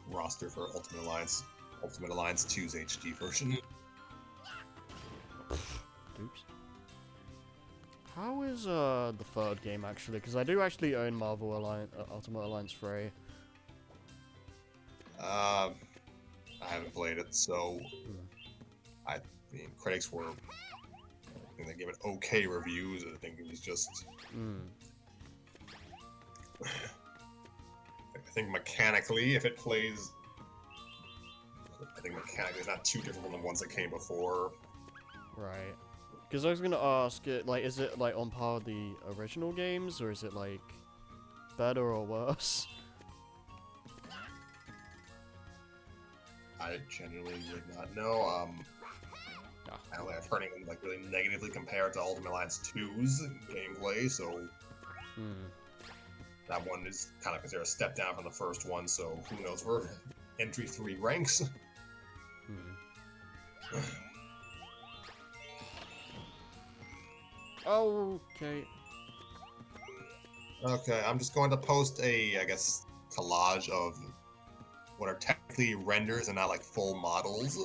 roster for Ultimate Alliance 2's HD version. Oops. How is the third game actually? Because I do actually own Marvel Alliance, Ultimate Alliance 3. I haven't played it, so I mean, critics were. I think they gave it okay reviews. I think it was just. I think mechanically, if it plays, I think mechanically it's not too different from the ones that came before. Right. Because I was gonna ask, like, is it like on par with the original games, or is it like better or worse? I genuinely would not know. I've heard anyone like really negatively compare it to Ultimate Alliance 2's gameplay, so that one is kind of considered a step down from the first one. So who knows where entry 3 ranks? Okay. Okay, I'm just going to post a, I guess, collage of what are technically renders and not like full models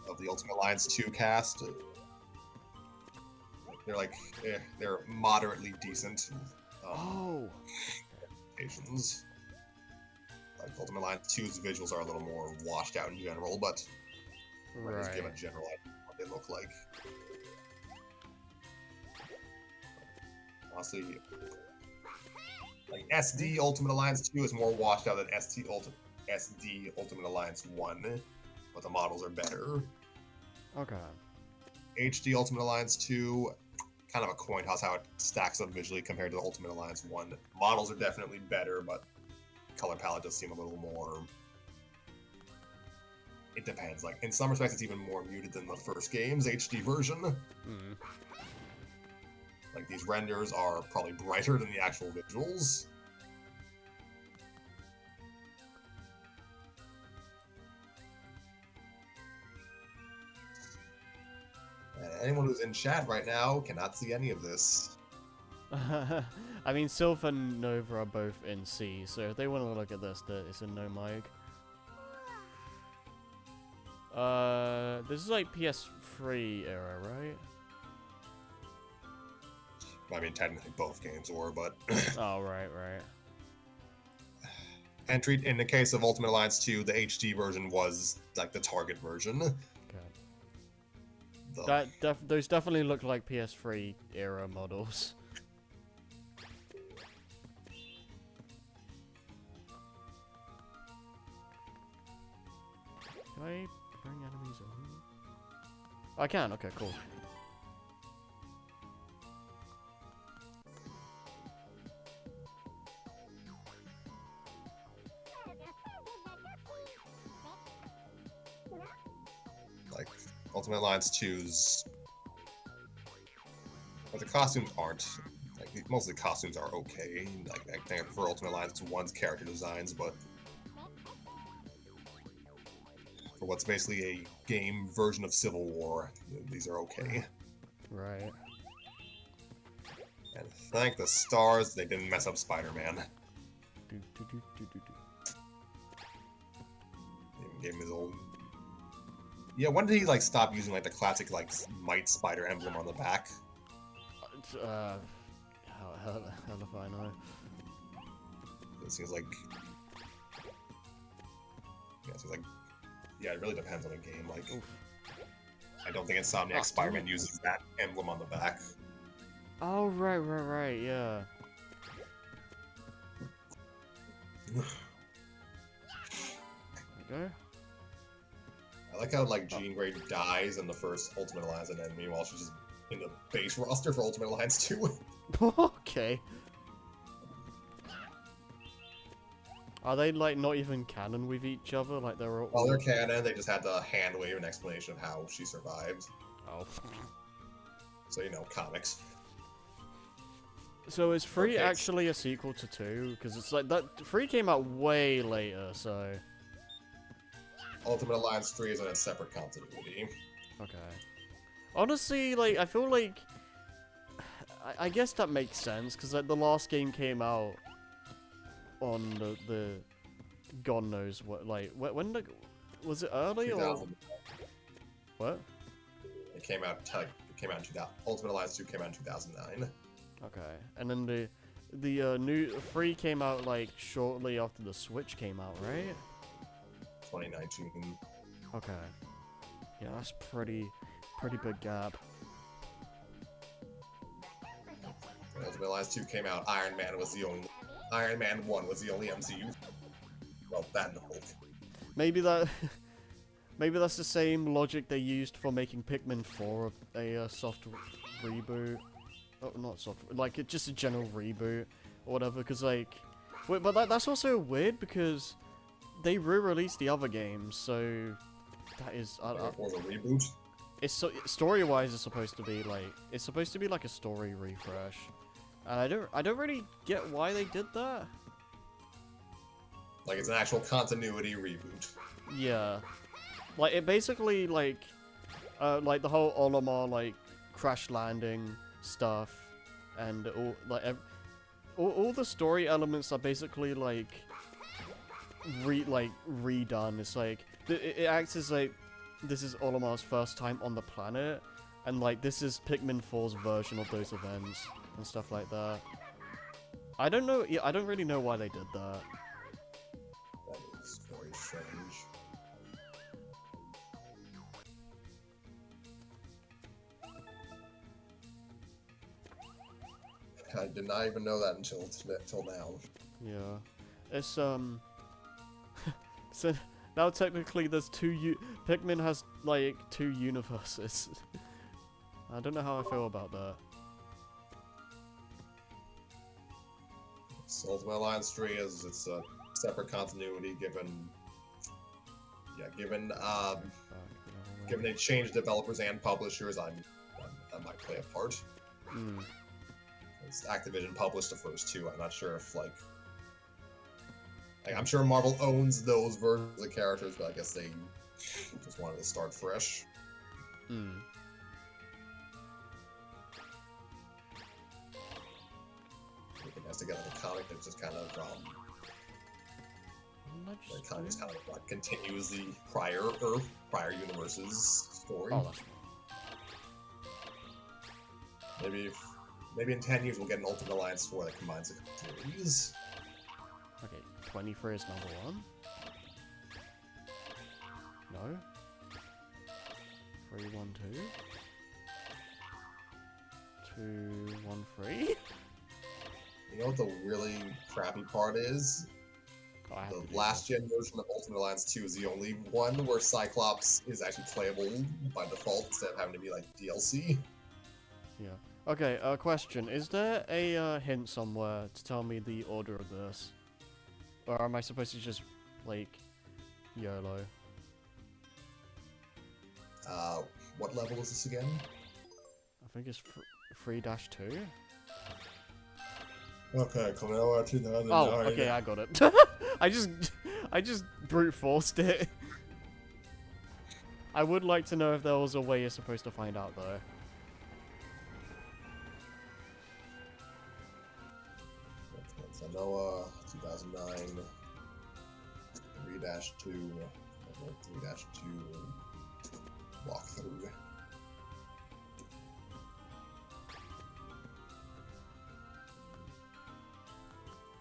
of the Ultimate Alliance 2 cast. They're like, they're moderately decent. Applications. Like Ultimate Alliance 2's visuals are a little more washed out in general, but just give a general idea of what they look like. Honestly, like SD Ultimate Alliance 2 is more washed out than SD Ultimate Alliance 1, but the models are better. Okay. HD Ultimate Alliance 2, kind of a coin toss how it stacks up visually compared to the Ultimate Alliance 1. Models are definitely better, but color palette does seem a little more... It depends. Like, in some respects, it's even more muted than the first game's HD version. Like, these renders are probably brighter than the actual visuals. Anyone who's in chat right now cannot see any of this. I mean, Sylph and Nova are both in C, so if they want to look at this, it's in no mic. This is like PS3 era, right? I mean, technically both games were, but Oh, right. entry in the case of Ultimate Alliance 2, the HD version was like the target version. Okay. The, Those definitely look like PS3 era models. Can I bring enemies over? I can. Okay, cool. like Ultimate Alliance 2's, but the costumes aren't. Like most of the costumes are okay. Like I think for Ultimate Alliance 1's character designs, but for what's basically a game version of Civil War, these are okay. Right. And thank the stars they didn't mess up Spider-Man. Do, do, do, do, do, do. They gave him his old. Yeah, when did he like stop using like the classic like Might Spider emblem on the back? Hell if I know. It seems like. Yeah, it seems like. Yeah, it really depends on the game. Like, Oof. I don't think Insomniac Spider-Man uses that emblem on the back. Oh, right, yeah. Okay. I like how like Jean Grey dies in the first Ultimate Alliance, and then meanwhile she's just in the base roster for Ultimate Alliance 2. Okay. Are they like not even canon with each other? Like they're all. Well, they're canon. They just had to hand wave an explanation of how she survived. Oh. So comics. So is 3 Okay. actually a sequel to 2? Because it's like that 3 came out way later, so. Ultimate Alliance 3 is in a separate continuity. Okay. Honestly, like I feel like. I guess that makes sense because like the last game came out on the God knows what, like when was it early or 2000. what? It came out in 2000. Ultimate Alliance 2 came out in 2009. Okay, and then the new 3 came out like shortly after the Switch came out, right? 2019. Okay, yeah, that's pretty big gap. When Ultimate Alliance 2 came out, Iron Man 1 was the only MCU. Well, that and the Hulk. Maybe that's the same logic they used for making Pikmin 4 a soft reboot. Oh, not soft, like just a general reboot or whatever. Because like, wait, but that's also weird because they re-released the other games, so that is It was a reboot. it's so story-wise it's supposed to be like a story refresh, and I don't really get why they did that. Like it's an actual continuity reboot. Yeah, like it basically like the whole Olimar like crash landing stuff and all like all the story elements are basically like redone. It's like it acts as like this is Olimar's first time on the planet, and like this is Pikmin 4's version of those events and stuff like that. I don't know. Yeah, I don't really know why they did that. That is very strange. I did not even know that until now. Yeah, it's so now technically there's Pikmin has like 2 universes. I don't know how I feel about that. So Ultimate Alliance 3 it's a separate continuity given they changed developers and publishers. That might play a part. Mm. Activision published the first 2. I'm not sure if like I'm sure Marvel owns those versions of characters, but I guess they just wanted to start fresh. Mm. Putting that together the comic that's just kind of It kind of just kind of like continues the prior Earth, prior universe's story. Oh, that's Maybe in 10 years we'll get an Ultimate Alliance 4 that combines the series. okay. 23 is number 1. No. 3, 1, 2. 2, 1, 3. You know what the really crappy part is? Oh, I have to The do last this. gen version of Ultimate Alliance 2 is the only one where Cyclops is actually playable by default instead of having to be like DLC. Yeah. Okay, question. Is there a hint somewhere to tell me the order of this? Or am I supposed to just, like, YOLO? What level is this again? I think it's 3-2? Okay, Klonoa 2009. Oh, okay, I got it. I just brute forced it. I would like to know if there was a way you're supposed to find out, though. Klonoa 2009. 3-2. 3-2 walkthrough.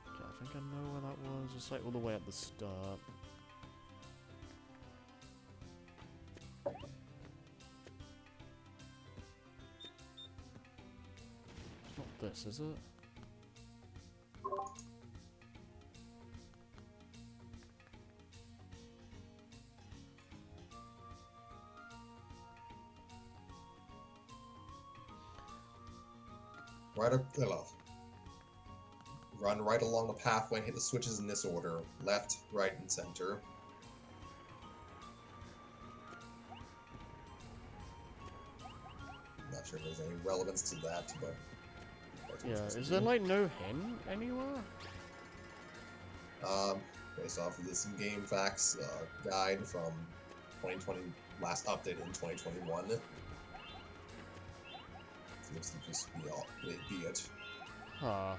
Okay, I think I know where that was. Just like all the way at the start. It's not this, is it? Right up the left. Run right along the pathway and hit the switches in this order. Left, right, and center. Not sure if there's any relevance to that, but... Yeah, is there like no hint anywhere? Based off of this game facts guide from 2020, last update in 2021. Seems to just be it. Huh.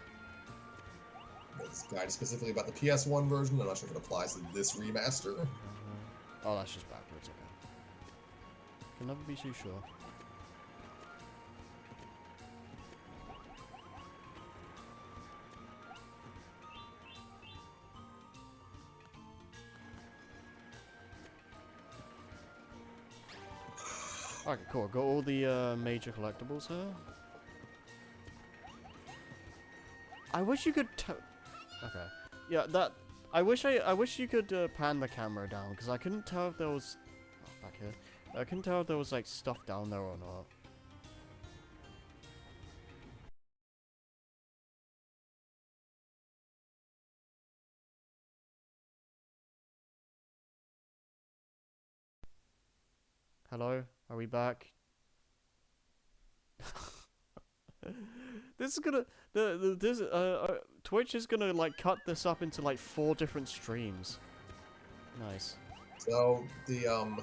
This guide is specifically about the PS1 version. I'm not sure if it applies to this remaster. Oh, that's just backwards, okay. Can never be too sure. Okay, cool. Got all the major collectibles here. I wish you could. Okay. Yeah, that. I wish you could pan the camera down because I couldn't tell if there was. Oh, back here. I couldn't tell if there was like stuff down there or not. Hello, are we back? This is gonna Twitch is gonna like cut this up into like 4 different streams. Nice. So the what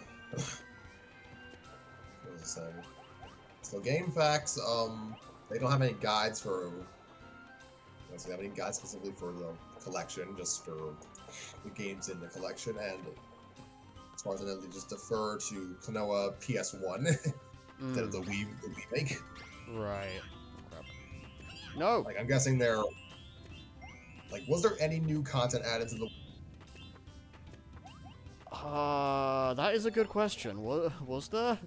was I saying? So game facts, they don't have any guides for. They have any guides specifically for the collection, just for the games in the collection, and as far as I know, they just defer to Klonoa PS1 instead of the Wii remake. Right. Crap. No. Like I'm guessing they're like, was there any new content added to the? That is a good question. Was there?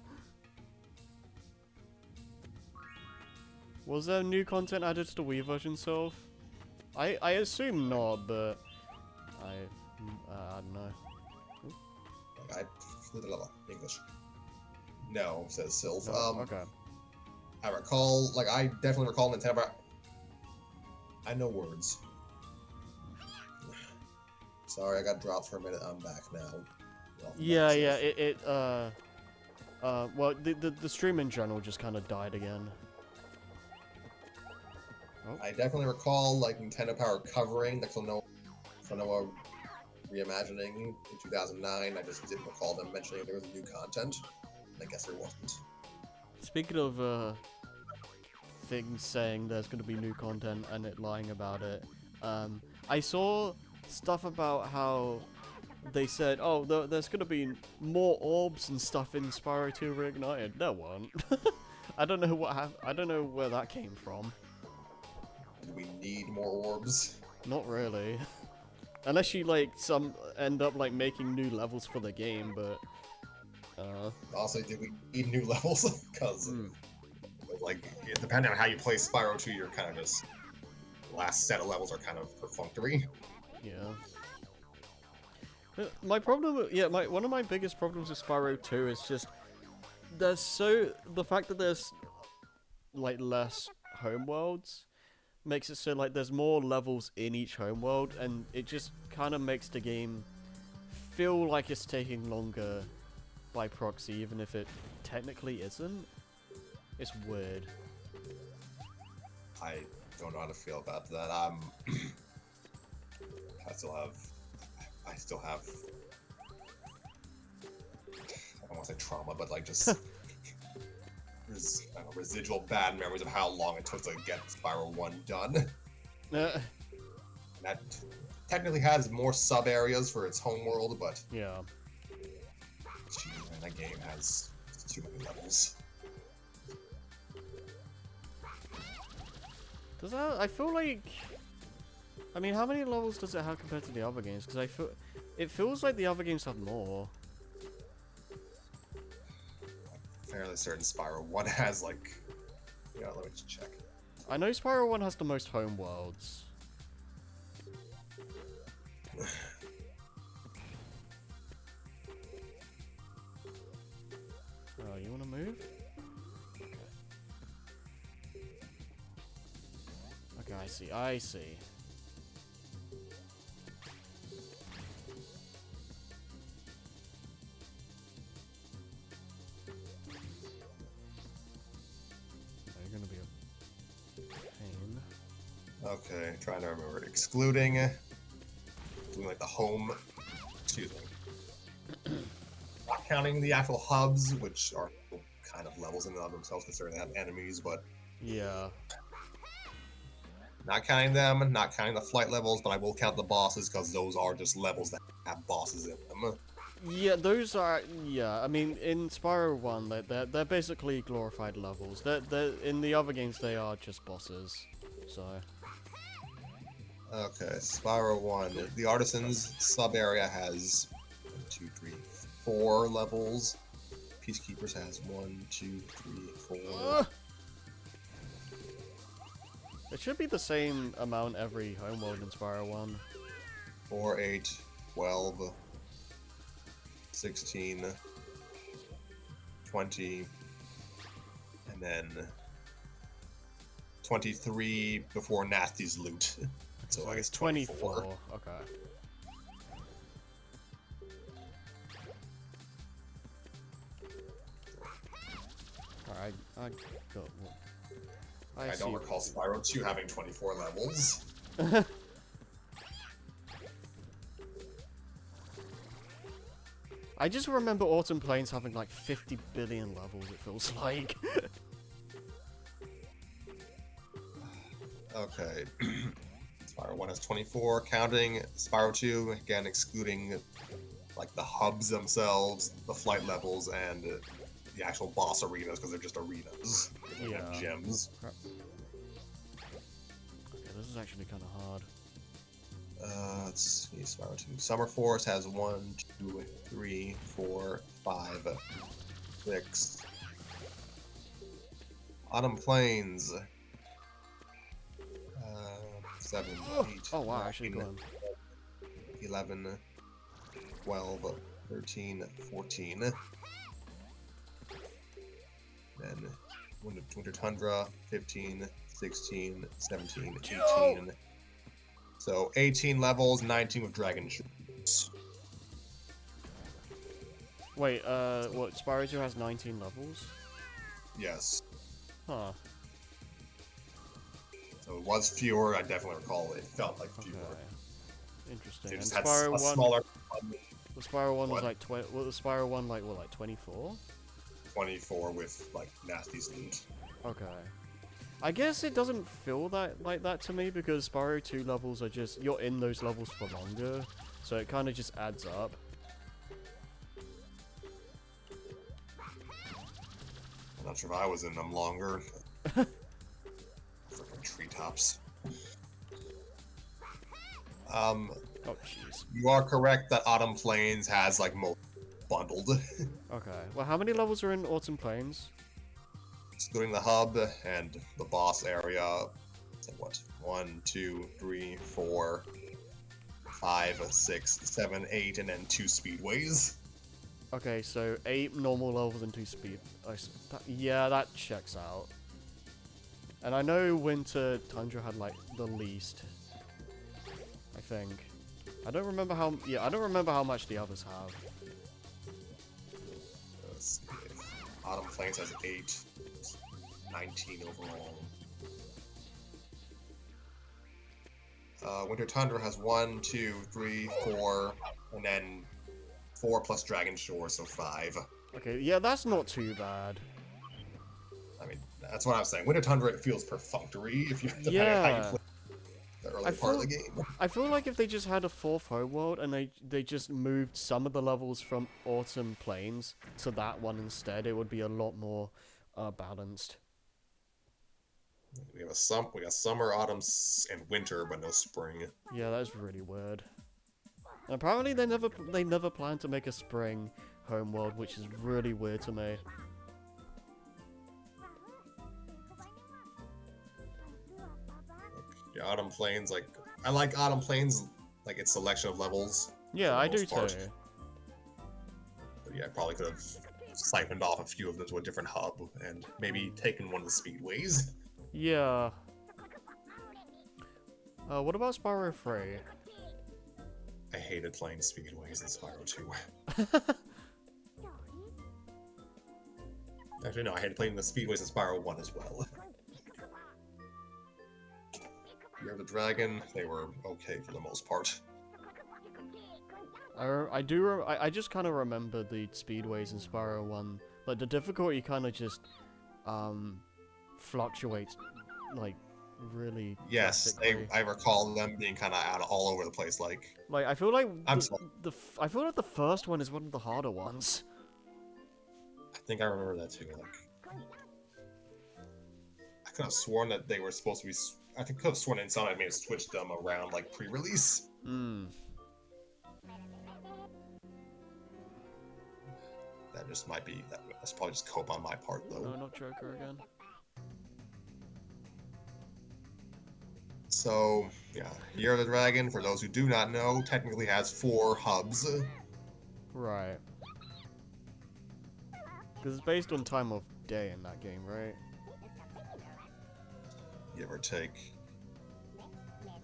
Was there new content added to the Wii version itself? I assume not, but I don't know. Like English. No, says Sylph. No, okay. I recall, like I definitely recall Nintendo. I know words. Sorry, I got dropped for a minute. I'm back now. Yeah, yeah. Well, the stream in general just kind of died again. Oh. I definitely recall like Nintendo Power covering the Klonoa reimagining in 2009. I just didn't recall them mentioning there was new content. I guess there wasn't. Speaking of things saying there's going to be new content and it lying about it, I saw stuff about how they said, oh, there's gonna be more orbs and stuff in Spyro 2 Reignited. There weren't. I don't know I don't know where that came from. Do we need more orbs? Not really. Unless you like end up like making new levels for the game, but Also, do we need new levels? Because like depending on how you play Spyro 2, you're kind of just last set of levels are kind of perfunctory. yeah. My problem, one of my biggest problems with Spyro 2 is just the fact that there's like less homeworlds makes it so like there's more levels in each homeworld, and it just kind of makes the game feel like it's taking longer by proxy, even if it technically isn't. It's weird. I don't know how to feel about that. I still have. I don't want to say trauma, but like just residual bad memories of how long it took to get Spyro 1 done. That technically has more sub areas for its homeworld, but Yeah. geez, man, that game has too many levels. Does that? I feel like. I mean, how many levels does it have compared to the other games? Because it feels like the other games have more. Fairly certain Spyro 1 has like. Yeah, let me just check. I know Spyro 1 has the most homeworlds. Oh, you wanna move? Okay, I see. You're gonna be a pain. Okay, trying to remember. Excluding doing like the home. Excuse me. Not counting the actual hubs, which are kind of levels in and of themselves, considering they have enemies, but Yeah. not counting them, not counting the flight levels, but I will count the bosses because those are just levels that have bosses in them. Yeah, those are. Yeah, I mean, in Spyro 1, they're basically glorified levels. In the other games, they are just bosses. So. Okay, Spyro 1. The Artisans sub area has 1, 2, 3, 4 levels. Peacekeepers has 1, 2, 3, 4. It should be the same amount every homeworld in Spyro 1. 4, 8, 12, 16, 20, and then 23 before Nasty's loot. So I guess 24. Okay. Alright, I got one. I don't recall Spyro 2 having 24 levels. I just remember Autumn Plains having like 50 billion levels, it feels like. Okay. Spyro 1 has 24, counting Spyro 2, again excluding like the hubs themselves, the flight levels, and the actual boss arenas, because they're just arenas. They don't have gems. Crap. Okay, this is actually kind of hard. Let's see, Spyro 2. Summer Force has 1, 2, 3, 4, 5, 6. Autumn Plains. 7, 8, Oh wow, 9, actually going. 11, 12, 13, 14. Then Winter Tundra, 15, 16, 17, 18. So 18 levels, 19 with Dragon Shoots. Wait, what? Spyro 2 has 19 levels? Yes. Huh. So it was fewer, I definitely recall it felt like fewer. Okay. Interesting. It And just had Spyro a 1, smaller... the Spyro 1 was What? like the Spyro 1 like what, like 24? 24 with like Nasty's loot. Okay. I guess it doesn't feel that like that to me because Spyro 2 levels are just you're in those levels for longer, so it kind of just adds up. I'm not sure if I was in them longer. Freaking treetops. Oh jeez. You are correct that Autumn Plains has like most bundled, Okay. Well, how many levels are in Autumn Plains? excluding the hub and the boss area. What? 1, 2, 3, 4, 5, 6, 7, 8, and then 2 speedways. Okay, so 8 normal levels and 2 speed. Yeah, that checks out. And I know Winter Tundra had like the least. I think. I don't remember how. Yeah, I don't remember how much the others have. Let's see. Autumn Plains has 8, 19 overall. Winter Tundra has 1, 2, 3, 4, and then 4 plus Dragon Shore, so 5. Okay, yeah, that's not too bad. I mean, that's what I'm saying. Winter Tundra, it feels perfunctory if you depending on how you Yeah. play the early part of the game. I feel like if they just had a fourth homeworld and they just moved some of the levels from Autumn Plains to that one instead, it would be a lot more balanced. We got summer, autumn, and winter, but no spring. Yeah, that's really weird. And apparently they never plan to make a spring homeworld, which is really weird to me. Yeah, Autumn Plains, like I like Autumn Plains, like its selection of levels. Yeah, I do too. But yeah, I probably could have siphoned off a few of them to a different hub and maybe taken one of the speedways. Yeah. What about Spyro 3? I hated playing speedways in Spyro 2. Actually, no, I hated playing the speedways in Spyro 1 as well. Year of the Dragon, they were okay for the most part. I just kind of remember the speedways in Spyro 1. Like, the difficulty kind of just, fluctuates, like, really Yes, drastically. I recall them being kind of out all over the place, like... Like, I feel like I'm sorry. I feel like the first one is one of the harder ones. I think I remember that too, like... I could have sworn that they were supposed to be... I think I could have sworn Inside I may have switched them around, like, pre-release. Hmm. That just might be... That's probably just cope on my part, though. No, not Joker again. So, yeah, Year of the Dragon, for those who do not know, technically has 4 hubs. Right. Because it's based on time of day in that game, right? Give or take.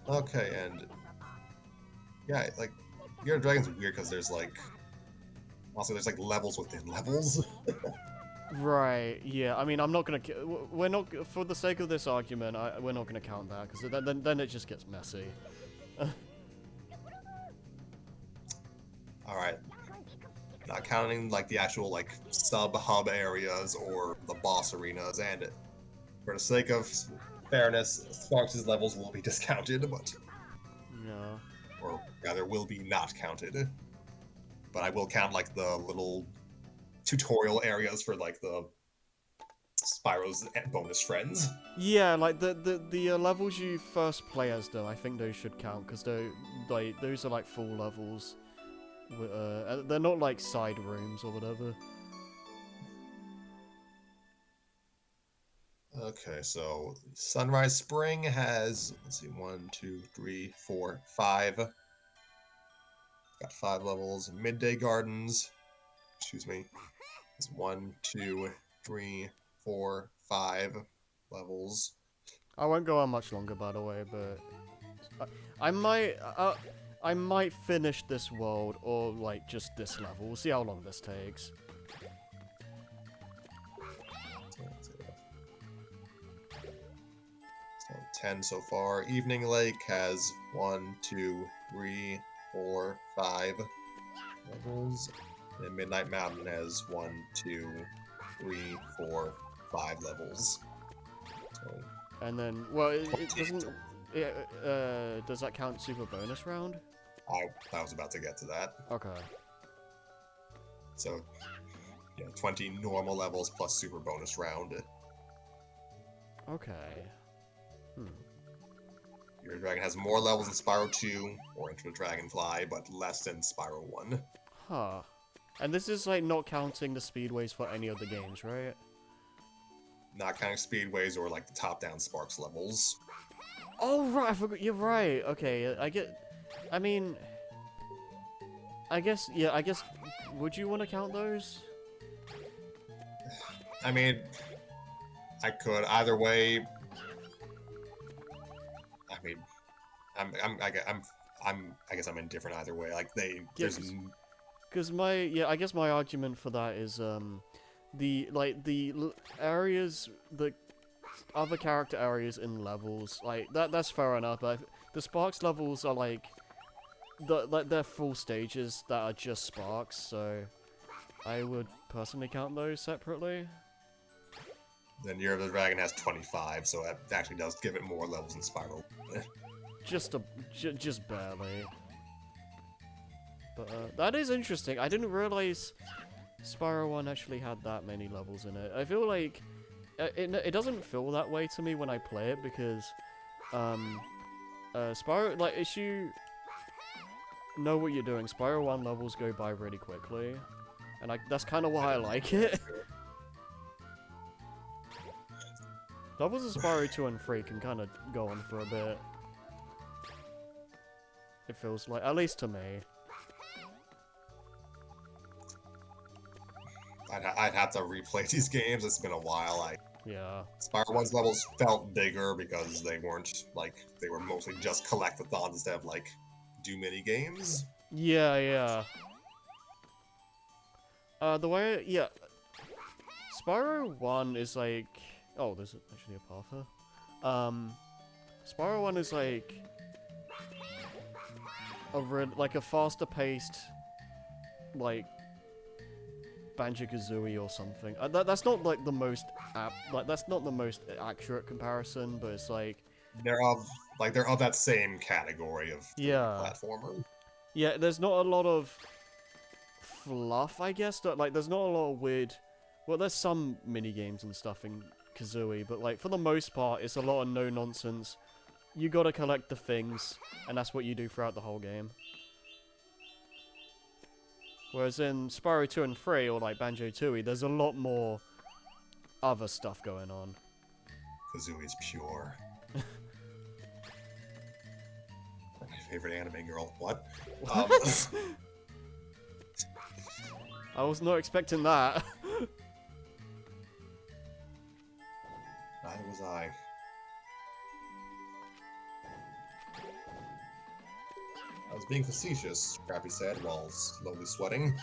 Okay, and... Yeah, like, Year of the Dragon's weird because there's, like... Also, there's, like, levels within levels. Right, yeah, I mean, I'm not gonna... We're not... For the sake of this argument, we're not gonna count that, because then it just gets messy. Alright. Not counting, like, the actual, like, sub-hub areas or the boss arenas, and for the sake of fairness, Sparks' levels will be discounted, but... No. Or, rather, will be not counted. But I will count, like, the little tutorial areas for, like, the Spyro's bonus friends. Yeah, like, the levels you first play as, though, I think those should count, because those are, like, full levels. They're not, like, side rooms or whatever. Okay, so Sunrise Spring has, let's see, 1, 2, 3, 4, 5. Got 5 levels. Midday Gardens, excuse me, is 1, 2, 3, 4, 5 levels. I won't go on much longer, by the way, but I might finish this world or like just this level. We'll see how long this takes. So 10 so far. Evening Lake has 1, 2, 3, 4, 5 levels. And Midnight Mountain has 1, 2, 3, 4, 5 levels. So And then, well, it doesn't. Does that count super bonus round? I was about to get to that. Okay. So, yeah, 20 normal levels plus super bonus round. Okay. Your dragon has more levels in Spyro 2 or Enter the Dragonfly, but less than Spyro 1. Huh. And this is like not counting the speedways for any of the games, right? Not counting speedways or like the top-down Sparks levels. Oh right, I forgot. You're right. Okay, I mean, I guess. Yeah, I guess. Would you want to count those? I mean, I could either way. I mean, I guess I'm indifferent either way. Like there's Because I guess my argument for that is areas, the other character areas in levels, like that's fair enough. But the Sparks levels are like they're full stages that are just Sparks, so I would personally count those separately. Then Year of the Dragon has 25, so that actually does give it more levels than Spyro. Just barely. But that is interesting. I didn't realize Spyro 1 actually had that many levels in it. I feel like it doesn't feel that way to me when I play it because Spyro, like, if you know what you're doing, Spyro 1 levels go by really quickly, and that's kind of why I like it. Levels of Spyro 2 and 3 can kind of go on for a bit. It feels like, at least to me. I'd have to replay these games. It's been a while. Yeah. Spyro 1's levels felt bigger because they weren't, like, they were mostly just collectathons instead of, like, do mini games. Yeah. Spyro 1 is like... Oh, there's actually a path here. Spyro 1 is like... a faster paced... like... Banjo-Kazooie or something. That's not like the most that's not the most accurate comparison, but it's like... They're of that same category of platformer. Yeah, there's not a lot of fluff, I guess. Like, there's not a lot of weird... Well, there's some mini-games and stuff in Kazooie, but, like, for the most part, it's a lot of no-nonsense. You gotta collect the things, and that's what you do throughout the whole game. Whereas in Spyro 2 and 3, or, like, Banjo-Tooie, there's a lot more other stuff going on. Kazooie is pure. My favorite anime girl. What? I was not expecting that. Neither was I. I was being facetious, Scrappy said, while slowly sweating.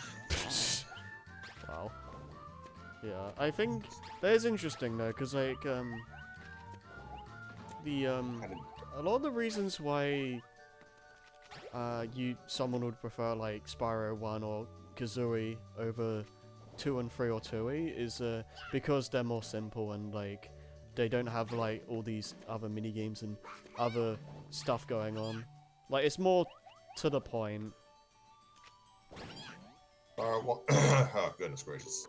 Wow. Yeah, I think that is interesting though, because like a lot of the reasons why someone would prefer like Spyro 1 or Kazooie over 2 and 3 or Tooie is because they're more simple and like they don't have like all these other mini games and other stuff going on. Like, it's more to the point. Spyro 1... oh, goodness gracious.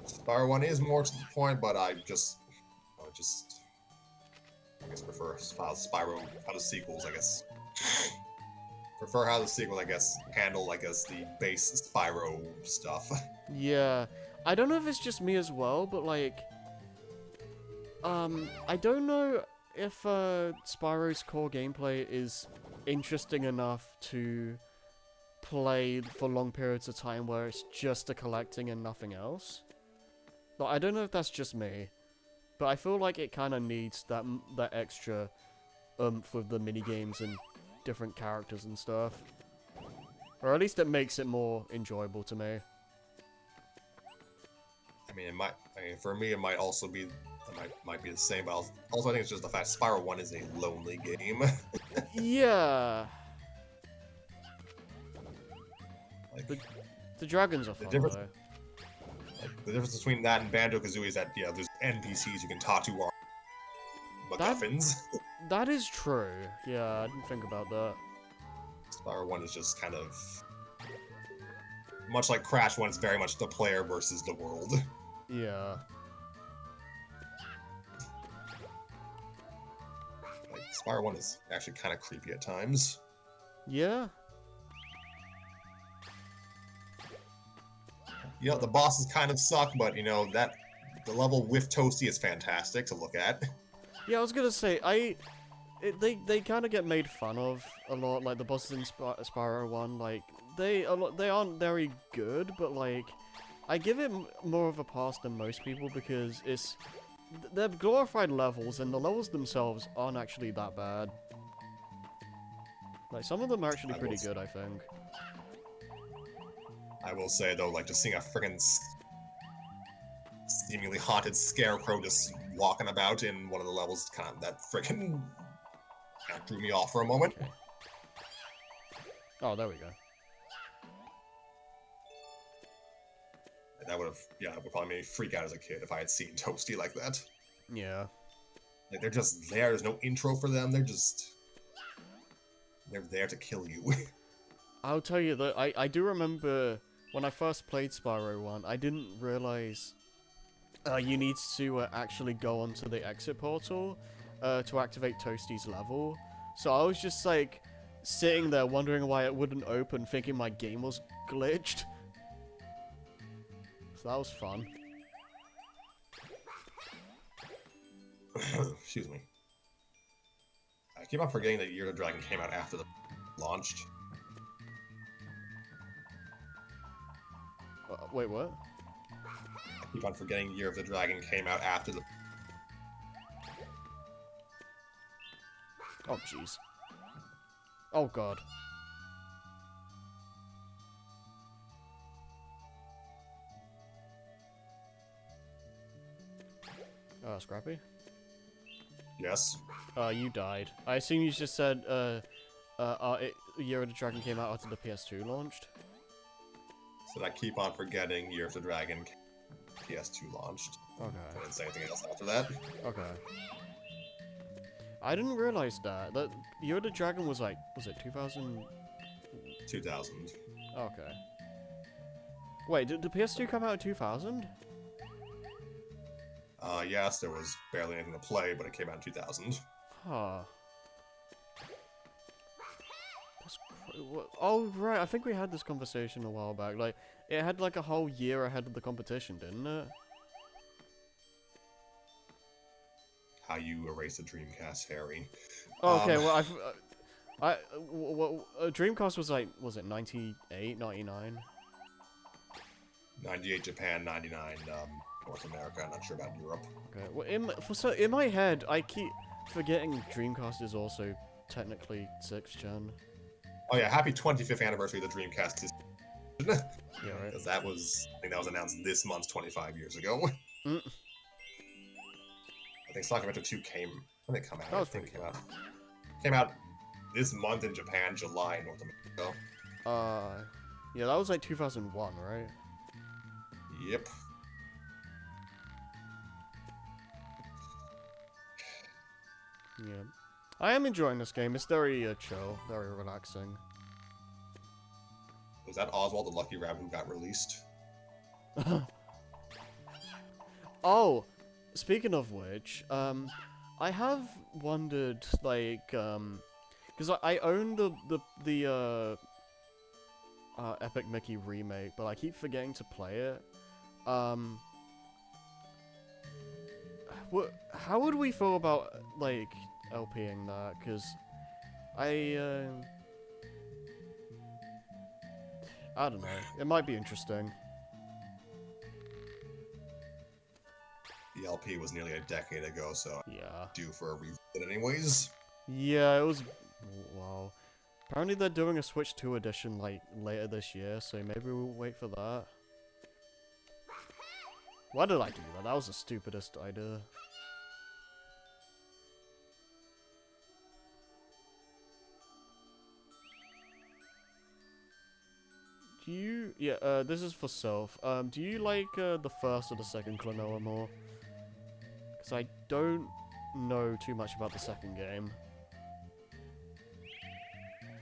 Spyro 1 is more to the point, but I guess prefer how the sequels, I guess. Prefer how the sequels, I guess, handle, I guess, the base Spyro stuff. Yeah. I don't know if it's just me as well, but like... I don't know if Spyro's core gameplay is interesting enough to play for long periods of time where it's just the collecting and nothing else. Like, I don't know if that's just me, but I feel like it kind of needs that extra oomph with the minigames and different characters and stuff. Or at least it makes it more enjoyable to me. I mean, for me, it might also be... might be the same, but also I think it's just the fact Spyro 1 is a lonely game. Yeah. Like, the dragons are fun, though. Like, the difference between that and Banjo-Kazooie is that, yeah, there's NPCs you can talk to MacGuffins. That is true. Yeah, I didn't think about that. Spyro 1 is just kind of much like Crash 1. It's very much the player versus the world. Yeah. Like Spyro 1 is actually kind of creepy at times. Yeah. You know, the bosses kind of suck, but you know that the level with Toasty is fantastic to look at. Yeah, I was gonna say, they kind of get made fun of a lot, like the bosses in Spyro 1, like, they aren't very good, but like, I give it more of a pass than most people because they're glorified levels, and the levels themselves aren't actually that bad. Like, some of them are actually pretty good, I think. I will say though, like just seeing a friggin' seemingly haunted scarecrow just walking about in one of the levels, kind of that friggin' kind of threw me off for a moment. Okay. Oh, there we go. That would probably made me freak out as a kid if I had seen Toasty like that. Yeah. Like they're just there. There's no intro for them. They're there to kill you. I'll tell you that I do remember when I first played Spyro 1, I didn't realize you need to actually go onto the exit portal to activate Toasty's level. So I was just like sitting there wondering why it wouldn't open, thinking my game was glitched. So that was fun. Excuse me. I keep on forgetting that Year of the Dragon came out after the launched. Wait, what? I keep on forgetting Year of the Dragon came out after the... Oh, jeez. Oh, God. Scrappy? Yes. You died. I assume you just said, Year of the Dragon came out after the PS2 launched? So I keep on forgetting Year of the Dragon PS2 launched. Okay. I didn't say anything else after that. Okay. I didn't realize that. That Year of the Dragon was like, was it 2000? 2000. Okay. Wait, did the PS2 come out in 2000? Yes, there was barely anything to play, but it came out in 2000. Huh. Oh, right, I think we had this conversation a while back. Like, it had like a whole year ahead of the competition, didn't it? How you erase the Dreamcast, Harry. Oh, okay, well, Dreamcast was like, was it 98, 99? 98 Japan, 99 North America. I'm not sure about Europe. Okay, well, in my head, I keep forgetting Dreamcast is also technically 6th gen. Oh yeah, happy 25th anniversary of the Dreamcast. Yeah, right. Because I think that was announced this month 25 years ago. Mm. I think Sonic Adventure 2 when did it come out? That was I think it pretty came out this month in Japan, July in North America. Yeah, that was like 2001, right? Yep. Yeah. I am enjoying this game. It's very chill, very relaxing. Was that Oswald the Lucky Rabbit who got released? Oh, speaking of which, I have wondered, like, because I own the Epic Mickey remake, but I keep forgetting to play it. How would we feel about, like, LPing that? Because I don't know. It might be interesting. The LP was nearly a decade ago, so Yeah. due for a revisit anyways. Yeah, it was... Wow. Apparently they're doing a Switch 2 edition, like, later this year, so maybe we'll wait for that. Why did I do that? That was the stupidest idea. Do you... Yeah, this is for Self. Do you like, the first or the second Klonoa more? Because I don't know too much about the second game.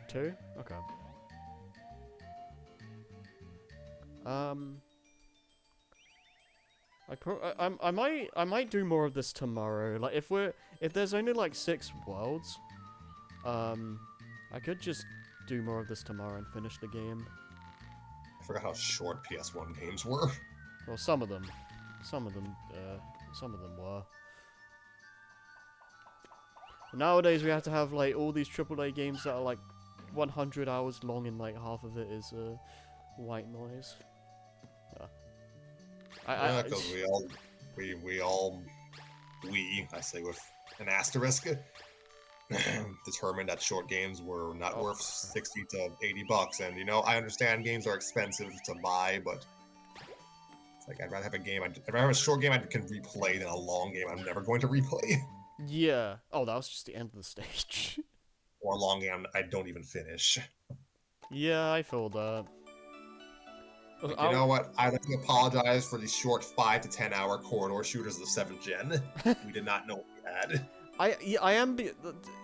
2? Okay. I might do more of this tomorrow. Like if there's only like 6 worlds, I could just do more of this tomorrow and finish the game. I forgot how short PS1 games were. Well, some of them were. Nowadays we have to have like all these AAA games that are like 100 hours long, and like half of it is white noise. Yeah, because I say with an asterisk, determined that short games were not worth 60 to 80 bucks. And, you know, I understand games are expensive to buy, but it's like I'd rather have I'd rather have a short game I can replay than a long game I'm never going to replay. Yeah. Oh, that was just the end of the stage. Or a long game I don't even finish. Yeah, I feel that. Like, you know what? I'd like to apologize for these short 5 to 10 hour corridor shooters of the 7th gen. We did not know what we had. I am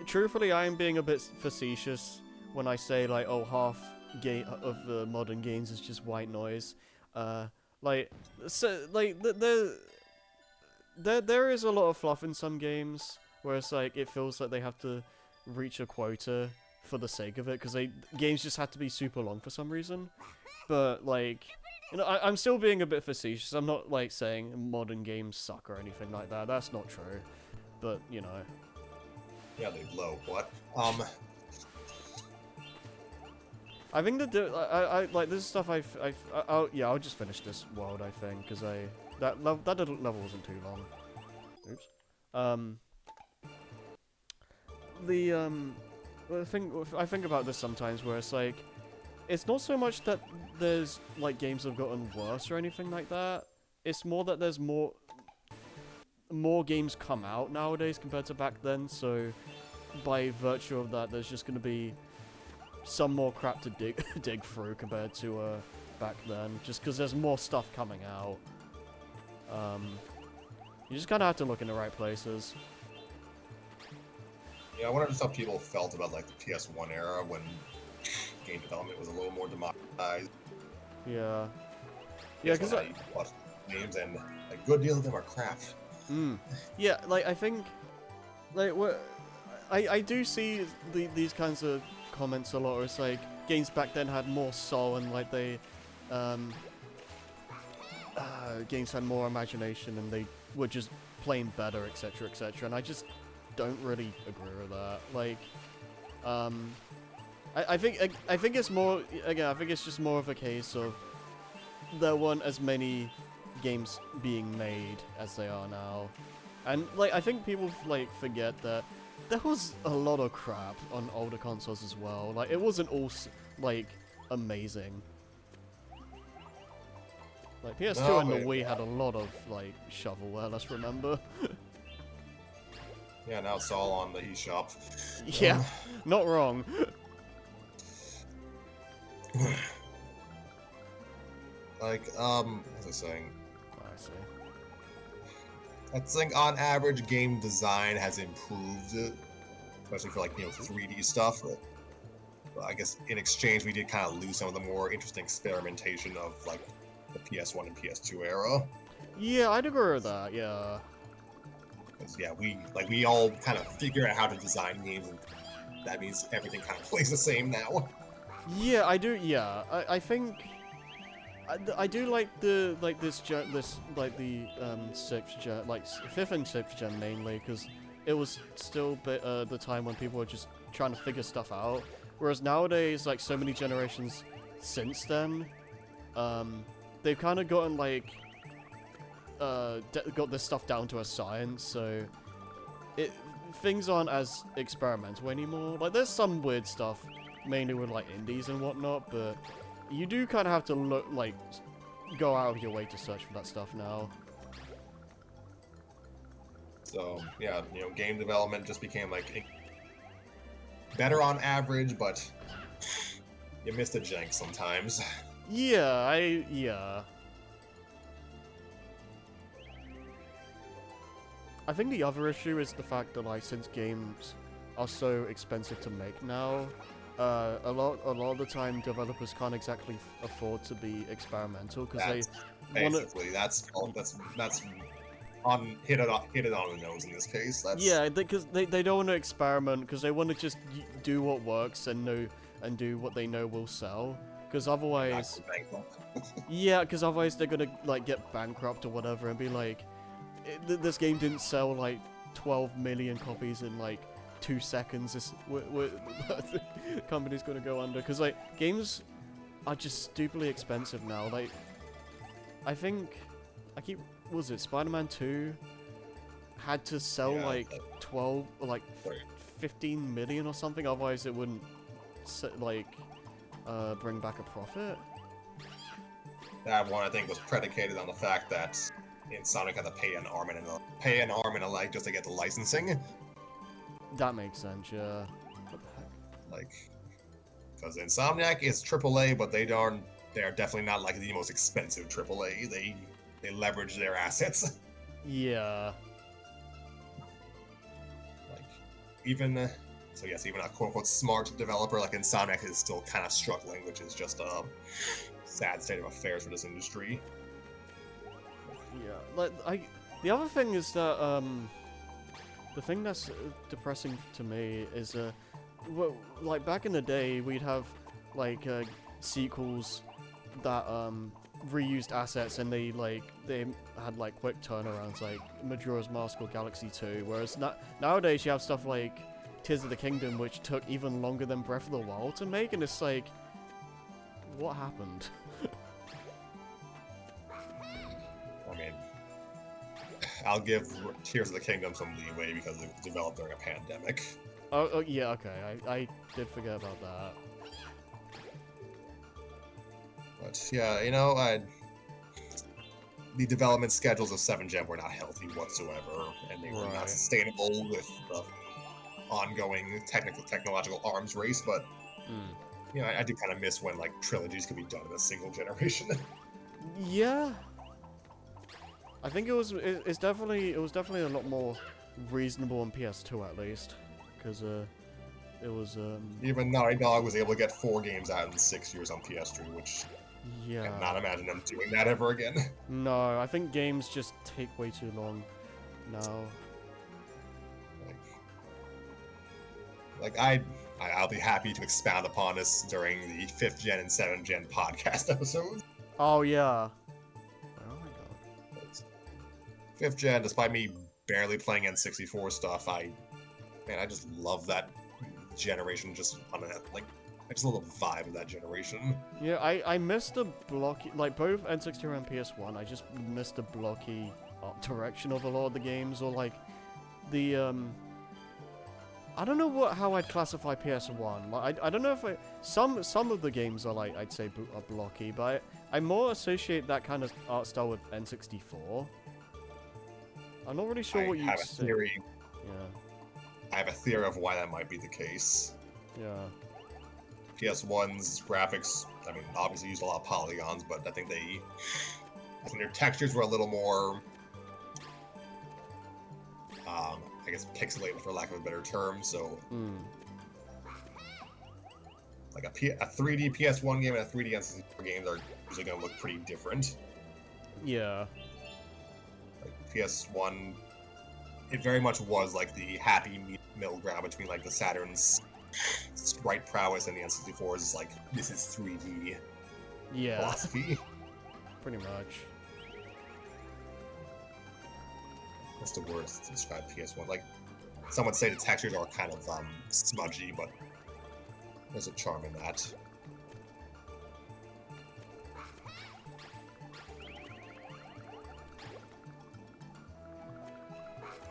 truthfully, I am being a bit facetious when I say like, oh, half of the modern games is just white noise. Like, so like there is a lot of fluff in some games where it's like it feels like they have to reach a quota for the sake of it, because games just have to be super long for some reason. But like, you know, I'm still being a bit facetious. I'm not like saying modern games suck or anything like that. That's not true. But you know. Yeah, they blow. What? I think I like this stuff. I'll just finish this world. I think because that level wasn't too long. Oops. I think about this sometimes where it's like, it's not so much that there's like games have gotten worse or anything like that. It's more that there's more games come out nowadays compared to back then. So by virtue of that, there's just gonna be some more crap to dig through compared to back then. Just because there's more stuff coming out. You just kind of have to look in the right places. Yeah, I wonder just how people felt about like the PS1 era when game development was a little more democratized. Yeah. Yeah, because games and a good deal of them are crap. Yeah, like I think, like I do see these kinds of comments a lot. Where it's like games back then had more soul and like games had more imagination and they were just plain better, etc., etc. And I just don't really agree with that. Like, I think it's more, again, I think it's just more of a case of there weren't as many games being made as they are now. And like I think people like forget that there was a lot of crap on older consoles as well. Like it wasn't all like amazing. Like PS2 and the Wii had a lot of like shovelware, let's remember. Yeah, now it's all on the eShop. Yeah, not wrong. Like, what was I saying? I see. I think on average, game design has improved, especially for like, you know, 3D stuff. But I guess in exchange, we did kind of lose some of the more interesting experimentation of like the PS1 and PS2 era. Yeah, I'd agree with that. Yeah. Because yeah, we all kind of figure out how to design games, and that means everything kind of plays the same now. Yeah, I do. Yeah, I think I do like the sixth gen, like fifth and sixth gen mainly, because it was still the time when people were just trying to figure stuff out. Whereas nowadays, like so many generations since then, they've kind of gotten like got this stuff down to a science. So things aren't as experimental anymore. Like there's some weird stuff, mainly with like indies and whatnot, but you do kind of have to go out of your way to search for that stuff now. So yeah, you know, game development just became like better on average, but you missed a jank sometimes. Yeah, I think the other issue is the fact that like since games are so expensive to make now, a lot of the time developers can't exactly afford to be experimental because they want to. Basically, that's on hit it on the nose in this case. That's Yeah, because they don't want to experiment because they want to just do what works and do what they know will sell. Because otherwise, yeah, because otherwise they're gonna like get bankrupt or whatever and be like, this game didn't sell like 12 million copies in like 2 seconds. The company's gonna go under because like games are just stupidly expensive now. Like, I think was it Spider-Man 2 had to sell like 12 or like 15 million or something, otherwise it wouldn't bring back a profit. That one I think was predicated on the fact that Sonic had to pay an arm and a leg just to get the licensing. That makes sense, yeah. What the heck? Like, because Insomniac is AAA, but they are definitely not like the most expensive AAA. They leverage their assets. Yeah. Like, even a quote-unquote smart developer like Insomniac is still kind of struggling, which is just a sad state of affairs for this industry. Yeah, the other thing is that the thing that's depressing to me is well, like back in the day we'd have like sequels that reused assets and they had like quick turnarounds like Majora's Mask or Galaxy 2, whereas nowadays you have stuff like Tears of the Kingdom which took even longer than Breath of the Wild to make, and it's like, what happened? I mean, I'll give Tears of the Kingdom some leeway because it was developed during a pandemic. Oh yeah, okay, I did forget about that. But yeah, the development schedules of 7 Gen were not healthy whatsoever, and they were not sustainable with the ongoing technological arms race. But I do kind of miss when like trilogies could be done in a single generation. Yeah, I think it was definitely a lot more reasonable on PS2 at least, because it was Even Naughty Dog was able to get 4 games out in 6 years on PS3, which yeah. I cannot imagine them doing that ever again. No, I think games just take way too long now. I'll be happy to expound upon this during the 5th Gen and 7th Gen podcast episodes. Oh yeah. Oh my god. 5th Gen, despite me barely playing N64 stuff, I just love that generation. Just on I just love the vibe of that generation. Yeah, I missed the blocky, like both N64 and PS1. I just missed the blocky art direction of a lot of the games, or like the I don't know how I'd classify PS1. Like I don't know if some of the games are like I'd say are blocky, but I more associate that kind of art style with N64. I'm not really sure what you'd say. Theory. Yeah. I have a theory of why that might be the case. Yeah. PS1's graphics, I mean, obviously used a lot of polygons, but I think their textures were a little more, I guess, pixelated for lack of a better term. So, like a 3D PS1 game and a 3D N64 game are usually going to look pretty different. Yeah. Like PS1, it very much was like the happy middle ground between like the Saturn's sprite prowess and the N64's is like, this is 3D philosophy. Pretty much. What's the word to describe PS1? Like, some would say the textures are kind of smudgy, but there's a charm in that.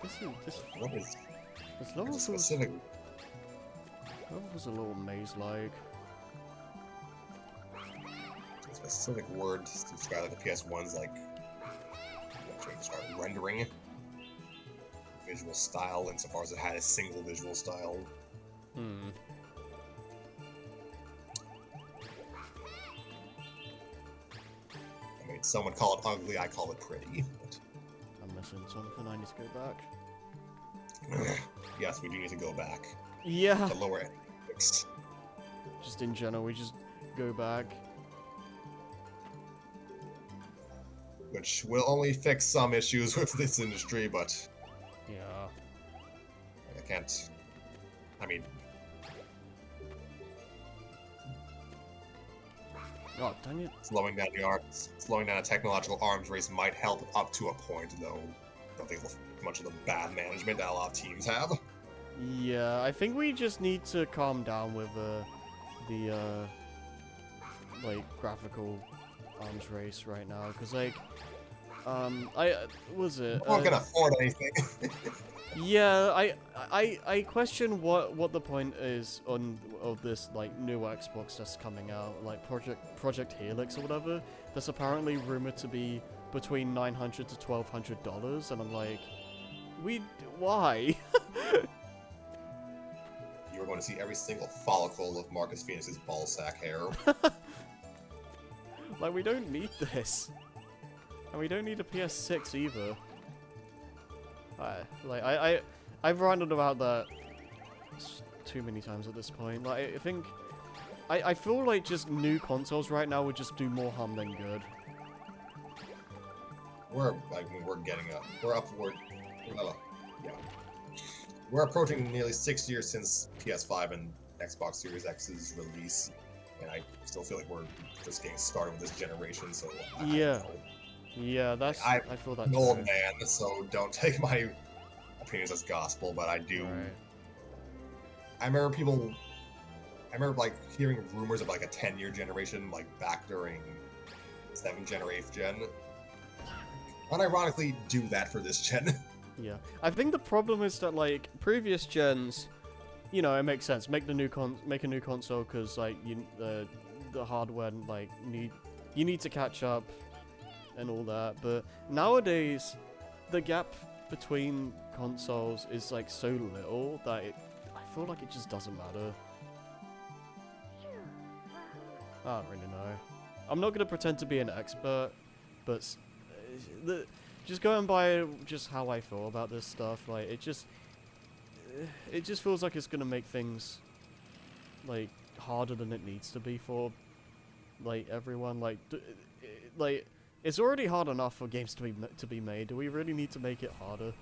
This level specific. Was a little maze-like. A specific word to describe like the PS1's like rendering, visual style, insofar as it had a single visual style. I mean, some would call it ugly. I call it pretty. But I'm missing something. I need to go back. Yes, we do need to go back. Yeah. The lower ethics. Just in general, we just go back. Which will only fix some issues with this industry, but Yeah. I can't. I mean, Oh, dang it. slowing down a technological arms race might help up to a point, though. I don't think much of the bad management that a lot of teams have. Yeah, I think we just need to calm down with the like graphical arms race right now, because like was it I'm not gonna afford anything. yeah, I question what the point is of this like new Xbox that's coming out, like Project Helix or whatever, that's apparently rumored to be between $900 to $1,200, and I'm like, why? You're going to see every single follicle of Marcus Phoenix's ballsack hair. Like, we don't need this. And we don't need a PS6 either. I've ranted about that too many times at this point. Like, I feel like just new consoles right now would just do more harm than good. We're approaching nearly 6 years since PS5 and Xbox Series X's release, and I still feel like we're just getting started with this generation. So Yeah. Yeah, I feel that I'm an too. old man, so don't take my opinions as gospel. But I do. Right. I remember like hearing rumors of like a 10-year generation, like back during 7th gen or 8th gen. Unironically, do that for this gen. Yeah, I think the problem is that like previous gens, you know, it makes sense. Make a new console because like the hardware like you need to catch up and all that. But nowadays, the gap between consoles is like so little that I feel like it just doesn't matter. I don't really know. I'm not gonna pretend to be an expert, but just going by just how I feel about this stuff, like it just feels like it's gonna make things like harder than it needs to be for like everyone. Like like it's already hard enough for games to be made. Do we really need to make it harder?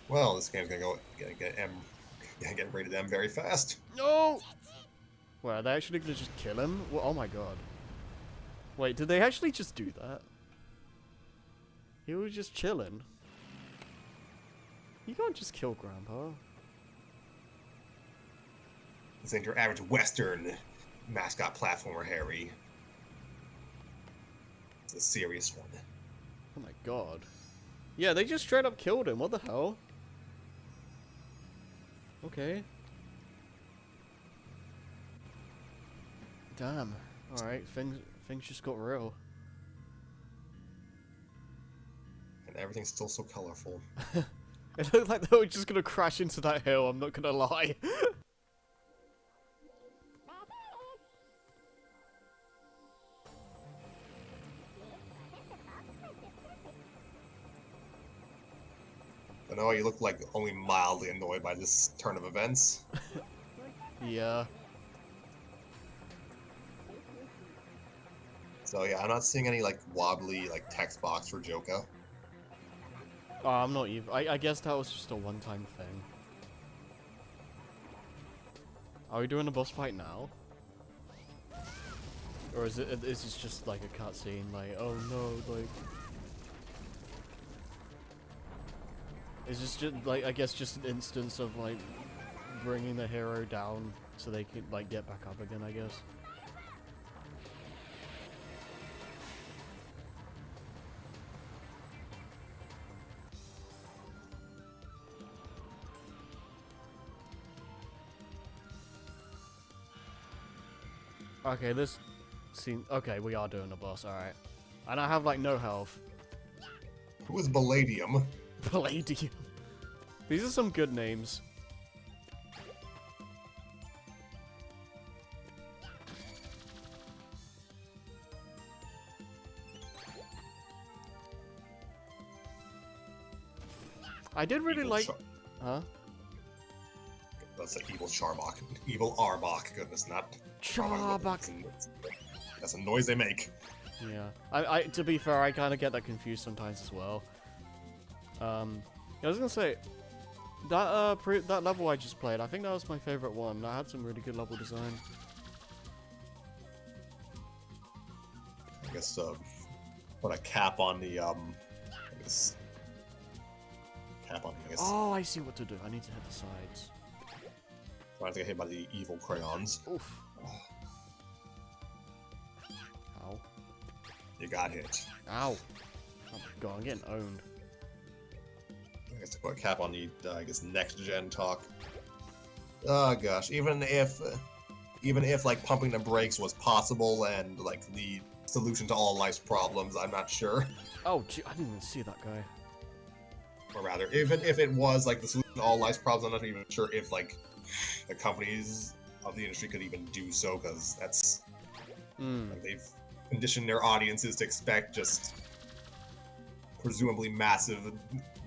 Well, this game's gonna get rated M very fast. No! Wait, are they actually gonna just kill him? Well, oh my god. Wait, did they actually just do that? He was just chilling. You can't just kill Grandpa. This ain't your average Western mascot platformer, Harry. It's a serious one. Oh my god. Yeah, they just straight up killed him. What the hell? Okay. Damn. Alright, things just got real. And everything's still so colorful. It looked like they were just gonna crash into that hill, I'm not gonna lie. I know you look like only mildly annoyed by this turn of events. Yeah. So yeah, I'm not seeing any like wobbly like text box for Joka. Oh, I'm not even. I guess that was just a one-time thing. Are we doing a boss fight now? Or is this just like a cutscene? Like, oh no, like. Is this just like, I guess just an instance of like bringing the hero down so they can like get back up again, I guess. Okay, this scene. Okay, we are doing a boss, alright. And I have like no health. Who is Palladium? Palladium. These are some good names. I did really Evil like. Char- Huh? That's an evil Charbok. Evil Arbok. Goodness, not Charbok. That's a noise they make. Yeah. I to be fair, I kind of get that confused sometimes as well. Yeah, I was gonna say that that level I just played, I think that was my favorite one. I had some really good level design. I guess put a cap on the I guess cap on the I guess. Oh, I see what to do. I need to hit the sides. So I have to get hit by the evil crayons. Oof. Ow. You got hit. Ow. Oh my god, I'm getting owned. I guess to put a cap on the I guess next gen talk. Oh gosh, even if like pumping the brakes was possible and like the solution to all life's problems, I'm not sure. Oh, gee, I didn't even see that guy. Or rather, even if it was like the solution to all life's problems, I'm not even sure if like the companies of the industry could even do so, because that's like, they've conditioned their audiences to expect just presumably massive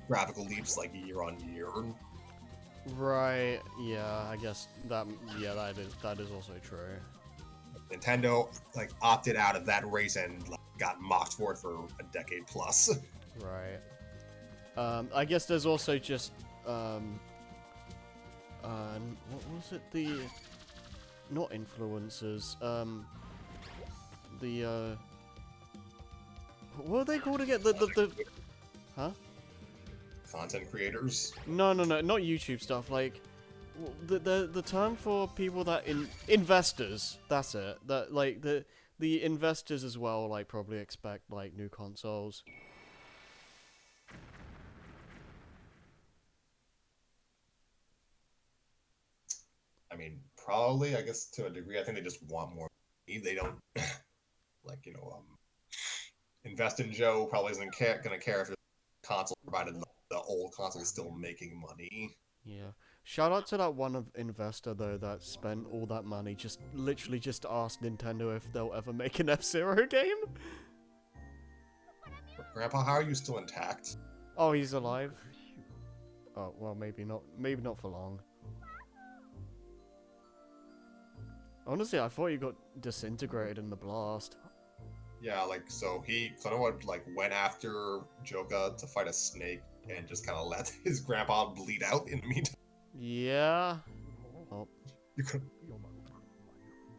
graphical leaps like year on year. Right. Yeah. I guess that. Yeah. That is also true. Nintendo like opted out of that race and like, got mocked for it for a decade plus. Right. I guess there's also just what was it? The not influencers. What are they called again? The huh? Content creators. No, not YouTube stuff. Like the term for people that investors. That's it. That like the investors as well. Like probably expect like new consoles. I mean, probably. I guess to a degree, I think they just want more. They don't like invest in Joe. Probably isn't gonna care if the console, provided the old console is still making money. Yeah. Shout out to that one investor though that spent all that money just literally just asked Nintendo if they'll ever make an F-Zero game. Grandpa, how are you still intact? Oh, he's alive. Oh well, maybe not. Maybe not for long. Honestly, I thought he got disintegrated in the blast. Yeah, like so Klonoa like went after Joka to fight a snake and just kind of let his grandpa bleed out in the meantime. Yeah. Oh. You could.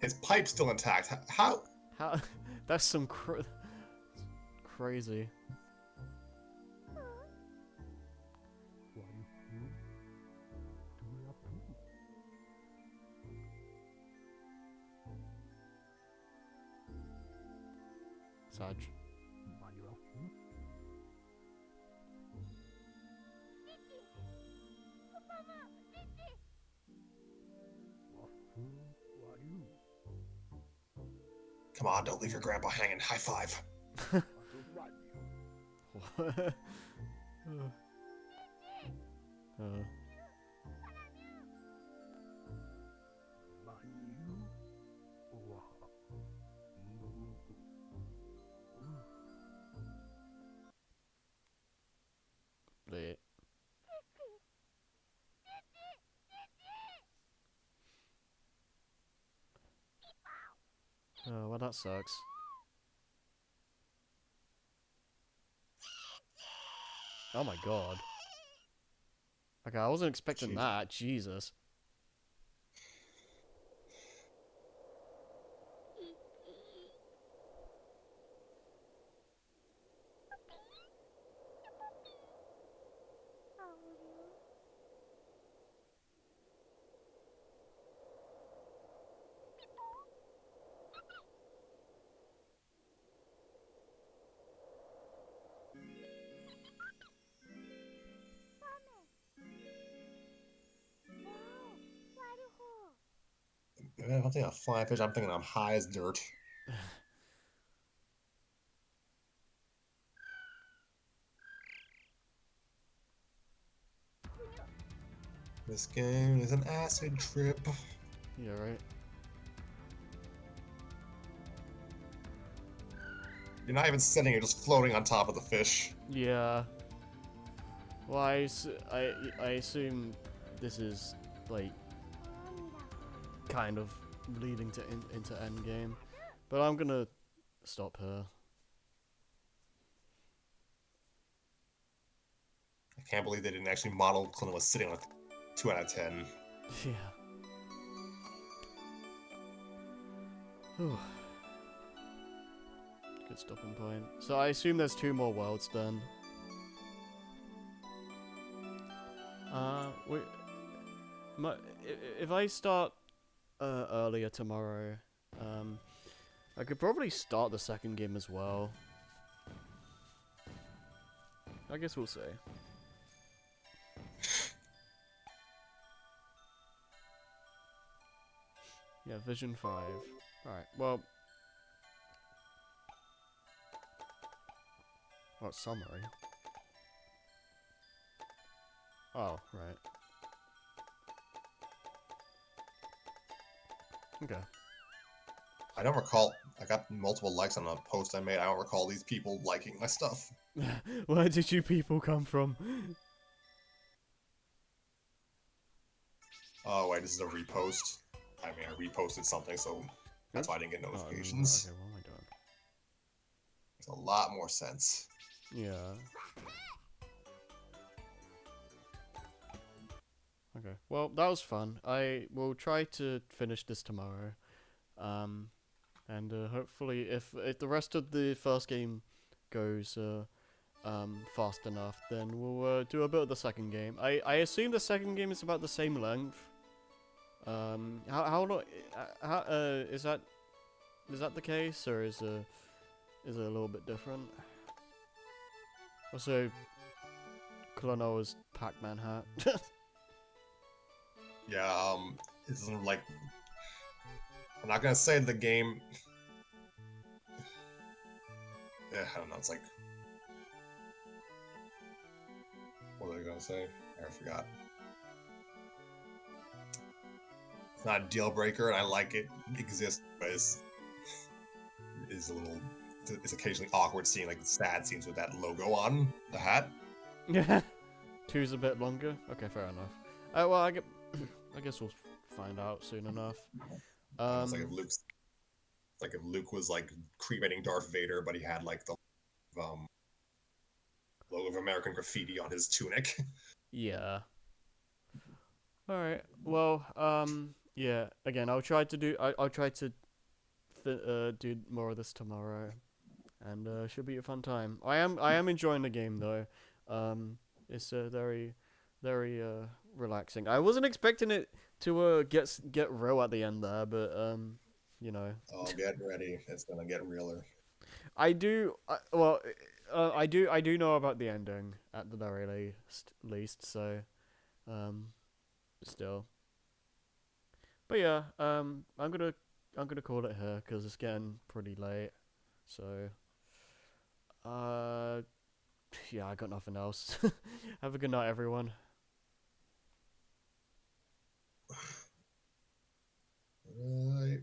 His pipe's still intact. How? How? That's some crazy. Sag. Come on, don't leave your grandpa hanging. High five. What? Bleh. Oh, well, that sucks. Oh my god. Okay, I wasn't expecting Jeez. that. Jesus. I'm thinking of flying fish. I'm thinking I'm high as dirt. This game is an acid trip. Yeah, right. You're not even sitting, you're just floating on top of the fish. Yeah. Well, I assume this is like kind of leading to into endgame, but I'm gonna stop her. I can't believe they didn't actually model Klonoa sitting on a 2 out of 10. Yeah. Whew. Good stopping point. So I assume there's 2 more worlds then. Wait. If I start earlier tomorrow, I could probably start the second game as well. I guess we'll see. Yeah, Vision 5. Alright, well... What, summary? Oh, right. Okay. I don't recall. I got multiple likes on a post I made. I don't recall these people liking my stuff. Where did you people come from? Oh, wait, this is a repost. I mean, I reposted something, so that's why I didn't get Oh, notifications. okay, what am I doing? Makes a lot more sense. Yeah. Okay. Well, that was fun. I will try to finish this tomorrow. And hopefully, if the rest of the first game goes fast enough, then we'll do a bit of the second game. I assume the second game is about the same length. How long? Is that the case, or is it a little bit different? Also, Klonoa's Pac-Man hat. Yeah, it doesn't like. I'm not gonna say the game. Yeah, I don't know. It's like. What was I gonna say? I forgot. It's not a deal breaker, and I like it exists, but it's a little. It's occasionally awkward seeing like the sad scenes with that logo on the hat. Yeah. Two's a bit longer. Okay, fair enough. Well, I guess we'll find out soon enough. It's like if Luke was like cremating Darth Vader, but he had like the um, logo of American graffiti on his tunic. Yeah. All right. Well, yeah. Again, I'll try to do. I'll try to do more of this tomorrow, and should be a fun time. I am enjoying the game though. It's very, very relaxing. I wasn't expecting it to get real at the end there, but you know. Oh, get ready! It's gonna get realer. I do. Well, I do know about the ending at the very least. So, um, still. But yeah, I'm gonna call it here because it's getting pretty late. So, uh, yeah, I got nothing else. Have a good night, everyone. Right.